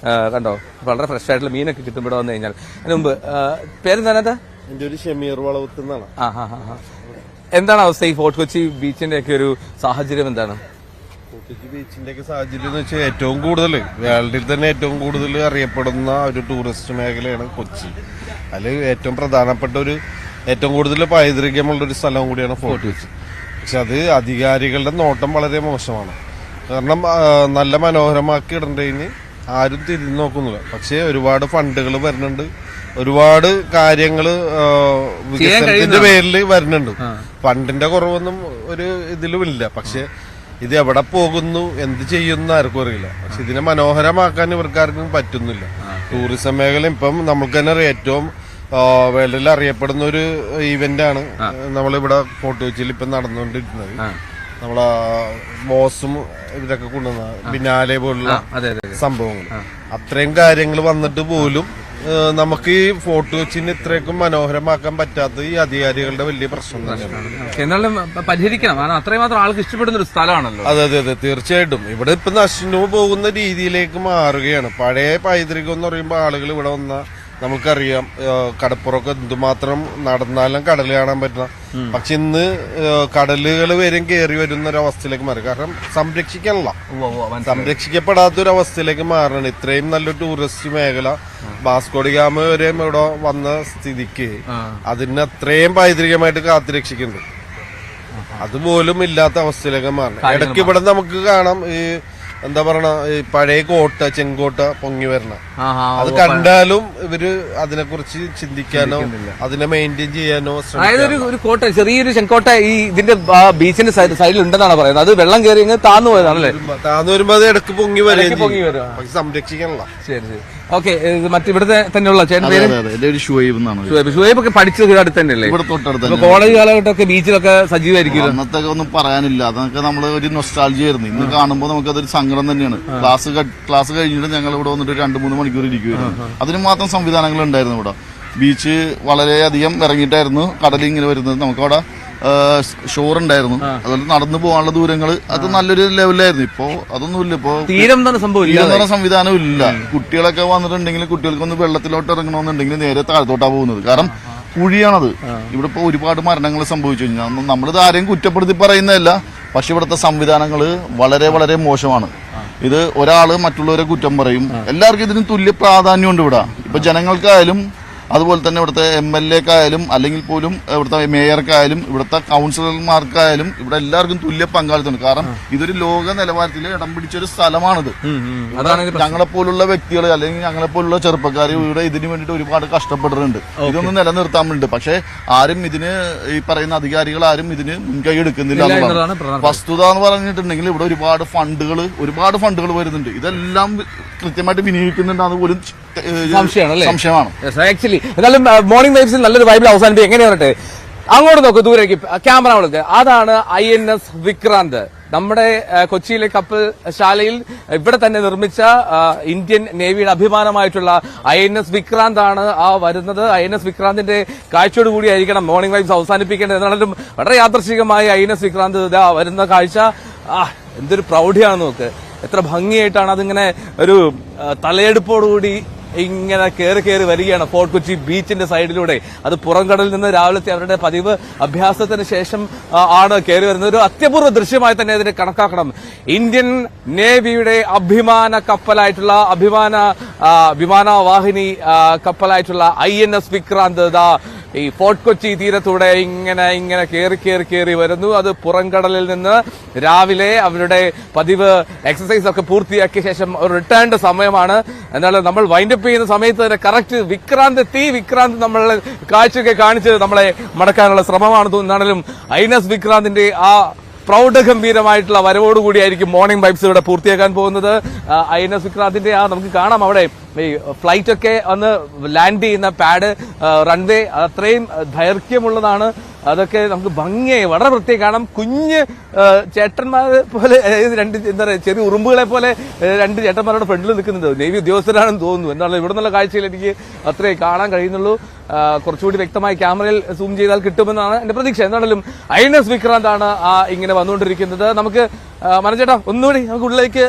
കണ്ടോ, വളരെ ഫ്രഷ് ആയിട്ടുള്ള മീനൊക്കെ കിട്ടും ഇവിടെ വന്നു കഴിഞ്ഞാൽ. അതിന് മുമ്പ് പേരെന്താ? എന്റെ ഒരു ഷമീർ വളവത്തുനിന്നാണ്. എന്താണ് അവസ്ഥ ഈ ഫോർട്ട് കൊച്ചി ബീച്ചിന്റെ ഒക്കെ ഒരു സാഹചര്യം എന്താണ്? ഫോർട്ട് കൊച്ചി ബീച്ചിന്റെ ഒക്കെ സാഹചര്യം എന്ന് വെച്ചാൽ ഏറ്റവും കൂടുതൽ വേൾഡിൽ തന്നെ ഏറ്റവും കൂടുതൽ അറിയപ്പെടുന്ന ഒരു ടൂറിസ്റ്റ് മേഖലയാണ് കൊച്ചി. അതിൽ ഏറ്റവും പ്രധാനപ്പെട്ട ഏറ്റവും കൂടുതൽ പൈതൃകമുള്ളൊരു സ്ഥലവും കൂടിയാണ് ഫോർട്ട് കൊച്ചി. പക്ഷെ അത് അധികാരികളുടെ നോട്ടം വളരെ മോശമാണ്. കാരണം നല്ല മനോഹരമാക്കി ഇടേണ്ടതിന് ആരും തിരിഞ്ഞു നോക്കുന്നില്ല. പക്ഷെ ഒരുപാട് ഫണ്ടുകൾ വരുന്നുണ്ട്, ഒരുപാട് കാര്യങ്ങള് വികസനത്തിന്റെ പേരിൽ വരുന്നുണ്ട്. ഫണ്ടിന്റെ കുറവൊന്നും ഒരു ഇതിലും ഇല്ല. പക്ഷെ ഇത് എവിടെ പോകുന്നു എന്ത് ചെയ്യുന്നു ആർക്കും അറിയില്ല. പക്ഷെ ഇതിനെ മനോഹരമാക്കാൻ ഇവർക്കാർക്കും പറ്റുന്നില്ല. ടൂറിസം മേഖല ഇപ്പം നമുക്ക് തന്നെ ഏറ്റവും വേൾഡിൽ അറിയപ്പെടുന്ന ഒരു ഇവന്റ് ആണ് നമ്മളിവിടെ ഫോർട്ട് കൊച്ചിയിൽ ഇപ്പം നടന്നുകൊണ്ടിരിക്കുന്നത്. നമ്മളെ ബോസും ഇതൊക്കെ കൊണ്ടുവന്ന ബിനാലെ പോലുള്ള സംഭവങ്ങൾ, അത്രയും കാര്യങ്ങൾ വന്നിട്ട് പോലും നമുക്ക് ഈ ഫോർട്ട് കൊച്ചിനെ ഇത്രയ്ക്കും മനോഹരമാക്കാൻ പറ്റാത്ത ഈ അധികാരികളുടെ വലിയ പ്രശ്നം തന്നെയാണ്. എന്നാലും പരിഹരിക്കണം, കാരണം അത്രയും മാത്രം ആൾക്ക് ഇഷ്ടപ്പെടുന്ന ഒരു സ്ഥലമാണല്ലോ. അതെ അതെ അതെ, തീർച്ചയായിട്ടും. ഇവിടെ ഇപ്പൊ നശിച്ചു പോകുന്ന രീതിയിലേക്ക് മാറുകയാണ്. പഴയ പൈതൃകം എന്ന് പറയുമ്പോൾ ആളുകൾ ഇവിടെ വന്ന നമുക്കറിയാം കടപ്പുറമൊക്കെ എന്തുമാത്രം നടന്നാലും കടൽ കാണാൻ പറ്റുന്ന, പക്ഷെ ഇന്ന് കടലുകൾ വരും കയറി വരുന്ന ഒരു അവസ്ഥയിലേക്ക് മാറി. കാരണം സംരക്ഷിക്കപ്പെടാത്ത ഒരു അവസ്ഥയിലേക്ക് മാറണം. ഇത്രയും നല്ലൊരു ടൂറിസ്റ്റ് മേഖല വാസ്കോഡി ഗാമ വരെ ഇവിടെ വന്ന സ്ഥിതിക്ക് അതിന് അത്രയും പൈതൃകമായിട്ട് കാത്തുരക്ഷിക്കുന്നുണ്ട്. അതുപോലും ഇല്ലാത്ത അവസ്ഥയിലേക്ക് മാറണം. ഇടയ്ക്ക് ഇവിടെ നമുക്ക് കാണാം ഈ എന്താ പറയണ പഴയ കോട്ട ചെങ്കോട്ട പൊങ്ങി വരണം. അത് കണ്ടാലും ഇവര് അതിനെക്കുറിച്ച് ചിന്തിക്കാനോ അതിനെ മെയിൻറ്റെയിൻ ചെയ്യാനോ അതായത് ഒരു കോട്ട, ചെറിയൊരു ചെങ്കോട്ട ഈ ഇതിന്റെ ബീച്ചിന്റെ സൈഡിൽ ഉണ്ടെന്നാണ് പറയുന്നത്. അത് വെള്ളം കയറി താന്നു പോയതാണല്ലേ? താന്നു വരുമ്പോ അത് ഇടയ്ക്ക് പൊങ്ങി വരും, സംരക്ഷിക്കാനുള്ള. ശരി ശരി, ഓക്കെ. മറ്റിവിടുത്തെ തന്നെയുള്ള ചേട്ടൻ പേര് ഷുഹൈബ് ഒക്കെ പഠിച്ചത് അടുത്ത് തന്നെയല്ലേ? കോളേജ് കാലഘട്ടമൊക്കെ ബീച്ചിലൊക്കെ സജീവമായിരിക്കും. അന്നത്തെ ഒന്നും പറയാനില്ല, അതൊക്കെ നമ്മള് ഒരു നൊസ്റ്റാൾജി ആയിരുന്നു. ഇന്ന് കാണുമ്പോൾ നമുക്ക് അതൊരു സങ്കടം തന്നെയാണ്. ക്ലാസ് കഴിഞ്ഞിട്ട് ഞങ്ങൾ ഇവിടെ വന്നിട്ട് 2-3 മണിക്കൂർ ഇരിക്കുമായിരുന്നു. അതിന് മാത്രം സംവിധാനങ്ങൾ ഉണ്ടായിരുന്നു. ഇവിടെ ബീച്ച് വളരെയധികം ഇറങ്ങിയിട്ടായിരുന്നു കടലിൽ ഇങ്ങനെ വരുന്നത്. നമുക്കവിടെ ഷോർ ഉണ്ടായിരുന്നു, അതുപോലെ നടന്നു പോകാനുള്ള ദൂരങ്ങൾ അത് നല്ലൊരു ലെവലായിരുന്നു. ഇപ്പോ അതൊന്നുമില്ല. ഇപ്പോ തീരം സംവിധാനം ഇല്ല. കുട്ടികളൊക്കെ വന്നിട്ടുണ്ടെങ്കിൽ കുട്ടികൾക്കൊന്ന് വെള്ളത്തിലോട്ട് ഇറങ്ങണമെന്നുണ്ടെങ്കിൽ നേരെ താഴത്തോട്ടാ പോകുന്നത്. കാരണം കുഴിയാണത്. ഇവിടെ ഇപ്പൊ ഒരുപാട് മരണങ്ങൾ സംഭവിച്ചു കഴിഞ്ഞാൽ നമ്മളിത് ആരെയും കുറ്റപ്പെടുത്തി പറയുന്നതല്ല, പക്ഷെ ഇവിടുത്തെ സംവിധാനങ്ങൾ വളരെ വളരെ മോശമാണ്. ഇത് ഒരാള് മറ്റുള്ളവരെ കുറ്റം പറയും. എല്ലാവർക്കും ഇതിന് തുല്യ പ്രാധാന്യമുണ്ട് ഇവിടെ. ഇപ്പൊ ജനങ്ങൾക്കായാലും അതുപോലെ തന്നെ ഇവിടുത്തെ MLA-ക്കായാലും അല്ലെങ്കിൽ പോലും ഇവിടുത്തെ മേയർക്കായാലും ഇവിടുത്തെ കൗൺസിലർമാർക്കായാലും ഇവിടെ എല്ലാവർക്കും തുല്യ പങ്കാളിത്തമുണ്ട്. കാരണം ഇതൊരു ലോക നിലവാരത്തിൽ ഇടം പിടിച്ചൊരു സ്ഥലമാണിത്. ഞങ്ങളെപ്പോലുള്ള വ്യക്തികൾ അല്ലെങ്കിൽ ഞങ്ങളെപ്പോലുള്ള ചെറുപ്പക്കാർ ഇവിടെ ഇതിനു വേണ്ടിയിട്ട് ഒരുപാട് കഷ്ടപ്പെട്ടിട്ടുണ്ട്. ഇതൊന്നും നിലനിർത്താൻ വേണ്ടി. പക്ഷെ ആരും ഇതിന് ഈ പറയുന്ന അധികാരികൾ ആരും ഇതിന് മുൻകൈ എടുക്കുന്നില്ല എന്നുള്ളതാണ് വസ്തുത. എന്ന് പറഞ്ഞിട്ടുണ്ടെങ്കിൽ ഇവിടെ ഒരുപാട് ഫണ്ടുകൾ വരുന്നുണ്ട്. ഇതെല്ലാം കൃത്യമായിട്ട് വിനിയോഗിക്കുന്നുണ്ടെന്ന് പോലും സംശയമാണ്. ആക്ച്വലി എന്നാലും മോർണിംഗ് വൈബ്സിൽ നല്ലൊരു വൈബിൽ അവസാനിപ്പിക്കും. എങ്ങനെ പറയട്ടെ, അങ്ങോട്ട് നോക്കൂ, ദൂരേക്ക് ക്യാമറ കൊടുക്കുക. അതാണ് INS വിക്രാന്ത്. നമ്മുടെ കൊച്ചിയിലെ കപ്പൽ ശാലയിൽ ഇവിടെ തന്നെ നിർമ്മിച്ച ഇന്ത്യൻ നേവിയുടെ അഭിമാനമായിട്ടുള്ള INS വിക്രാന്ത് ആണ് ആ വരുന്നത്. INS വിക്രാന്തിന്റെ കാഴ്ചയോട് കൂടിയായിരിക്കണം മോർണിംഗ് വൈബ്സ് അവസാനിപ്പിക്കേണ്ടത്. എന്നാലും വളരെ യാദൃശ്ചികമായി INS വിക്രാന്ത് വരുന്ന കാഴ്ച എന്തൊരു പ്രൗഢിയാണെന്ന് നോക്ക്. എത്ര ഭംഗിയായിട്ടാണ് അതിങ്ങനെ ഒരു തലയെടുപ്പോടുകൂടി ഇങ്ങനെ കയറി വരികയാണ് ഫോർട്ട് കൊച്ചി ബീച്ചിന്റെ സൈഡിലൂടെ. അത് പുറംകടലിൽ നിന്ന് രാവിലത്തെ അവരുടെ പതിവ് അഭ്യാസത്തിന് ശേഷം ആണ് കയറി വരുന്നത്. ഒരു അത്യപൂർവ ദൃശ്യമായി തന്നെ അതിനെ കണക്കാക്കണം. ഇന്ത്യൻ നേവിയുടെ അഭിമാന കപ്പലായിട്ടുള്ള വിമാനവാഹിനി കപ്പലായിട്ടുള്ള INS വിക്രാന്ത് ഈ ഫോർട്ട് കൊച്ചി തീരത്തൂടെ ഇങ്ങനെ കയറി വരുന്നു. അത് പുറംകടലിൽ നിന്ന് രാവിലെ അവരുടെ പതിവ് എക്സസൈസ് ഒക്കെ പൂർത്തിയാക്കിയ ശേഷം ഒരു റിട്ടേണിന്റെ സമയമാണ്. എന്നാൽ നമ്മൾ വൈൻഡപ്പ് ചെയ്യുന്ന സമയത്ത് തന്നെ കറക്റ്റ് വിക്രാന്ത് നമ്മളെ കാഴ്ചയൊക്കെ കാണിച്ച് നമ്മളെ മടക്കാനുള്ള ശ്രമമാണ് തോന്നുന്നാണെങ്കിലും INS വിക്രാന്തിന്റെ ആ പ്രൗഢഗംഭീരമായിട്ടുള്ള വരവോടുകൂടിയായിരിക്കും മോർണിംഗ് വൈബ്സ് ഇവിടെ പൂർത്തിയാക്കാൻ പോകുന്നത്. INS വിക്രാന്തിന്റെ നമുക്ക് കാണാം അവിടെ ഈ ഫ്ലൈറ്റ് ഒക്കെ വന്ന് ലാൻഡ് ചെയ്യുന്ന പാഡ്, റൺവേ അത്രയും ദൈർഘ്യമുള്ളതാണ്. അതൊക്കെ നമുക്ക് ഭംഗിയായി വളരെ പ്രത്യേകം കാണാം. കുഞ്ഞ് ചേട്ടന്മാർ പോലെ എന്താ പറയുക, ചെറിയ ഉറുമ്പുകളെ പോലെ 2 ചേട്ടന്മാരുടെ ഫ്രണ്ടിൽ നിൽക്കുന്നുണ്ട്. നേവി ഉദ്യോഗസ്ഥരാണെന്ന് തോന്നുന്നു. എന്താണ് ഇവിടെ നിന്നുള്ള കാഴ്ചയിൽ എനിക്ക് അത്രേ കാണാൻ കഴിയുന്നുള്ളൂ. കുറച്ചുകൂടി വ്യക്തമായി ക്യാമറയിൽ സൂം ചെയ്താൽ കിട്ടുമെന്നാണ് എന്റെ പ്രതീക്ഷ. എന്താണെങ്കിലും INS വിക്രാന്ത് ആണ് ഇങ്ങനെ വന്നുകൊണ്ടിരിക്കുന്നത്. നമുക്ക് മനച്ചേട്ടാ ഒന്നുകൂടി നമുക്ക് ഉള്ളിലേക്ക്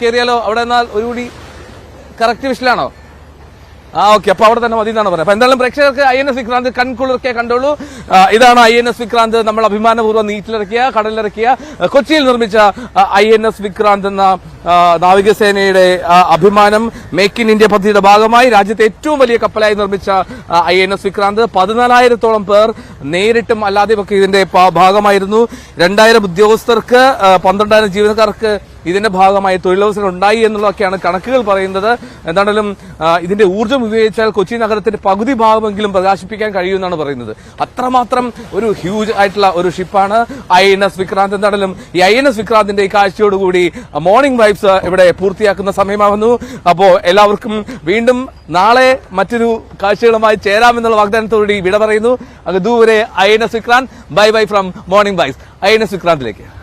കയറിയാലോ? അവിടെ എന്നാൽ ഒരുകൂടി കറക്റ്റ് വിഷലാണോ? ഓക്കെ, അപ്പൊ അവിടെ തന്നെ മതി എന്നാണ് പറയുന്നത്. അപ്പൊ എന്തായാലും പ്രേക്ഷകർക്ക് INS വിക്രാന്ത് കൺകുളിർക്കെ കണ്ടോളൂ. ഇതാണ് INS വിക്രാന്ത്, നമ്മൾ അഭിമാനപൂർവ്വം കടലിലിറക്കിയ കൊച്ചിയിൽ നിർമ്മിച്ച INS വിക്രാന്ത് എന്ന നാവികസേനയുടെ അഭിമാനം. മേക്ക് ഇൻ ഇന്ത്യ പദ്ധതിയുടെ ഭാഗമായി രാജ്യത്തെ ഏറ്റവും വലിയ കപ്പലായി നിർമ്മിച്ച INS വിക്രാന്ത് 14,000-ഓളം പേർ നേരിട്ടും അല്ലാതെയും ഒക്കെ ഇതിന്റെ ഭാഗമായിരുന്നു. 2,000 ഉദ്യോഗസ്ഥർക്ക് 12,000 ജീവനക്കാർക്ക് ഇതിന്റെ ഭാഗമായി തൊഴിലവസരം ഉണ്ടായി എന്നുള്ളതൊക്കെയാണ് കണക്കുകൾ പറയുന്നത്. എന്താണെങ്കിലും ഇതിന്റെ ഊർജ്ജം ഉപയോഗിച്ചാൽ കൊച്ചി നഗരത്തിന്റെ പകുതി ഭാഗമെങ്കിലും പ്രകാശിപ്പിക്കാൻ കഴിയുമെന്നാണ് പറയുന്നത്. അത്രമാത്രം ഒരു ഹ്യൂജ് ആയിട്ടുള്ള ഒരു ഷിപ്പാണ് INS വിക്രാന്ത്. എന്താണെങ്കിലും ഈ INS വിക്രാന്തിന്റെ ഈ കാഴ്ചയോടുകൂടി മോർണിംഗ് വൈബ്സ് ഇവിടെ പൂർത്തിയാക്കുന്ന സമയമാകുന്നു. അപ്പോൾ എല്ലാവർക്കും വീണ്ടും നാളെ മറ്റൊരു കാഴ്ചകളുമായി ചേരാമെന്നുള്ള വാഗ്ദാനത്തോടുകൂടി വിട പറയുന്നു. അങ്ങ് ദൂരെ INS Vikrant. Bye bye from morning vibes. INS വിക്രാന്തിലേക്ക്.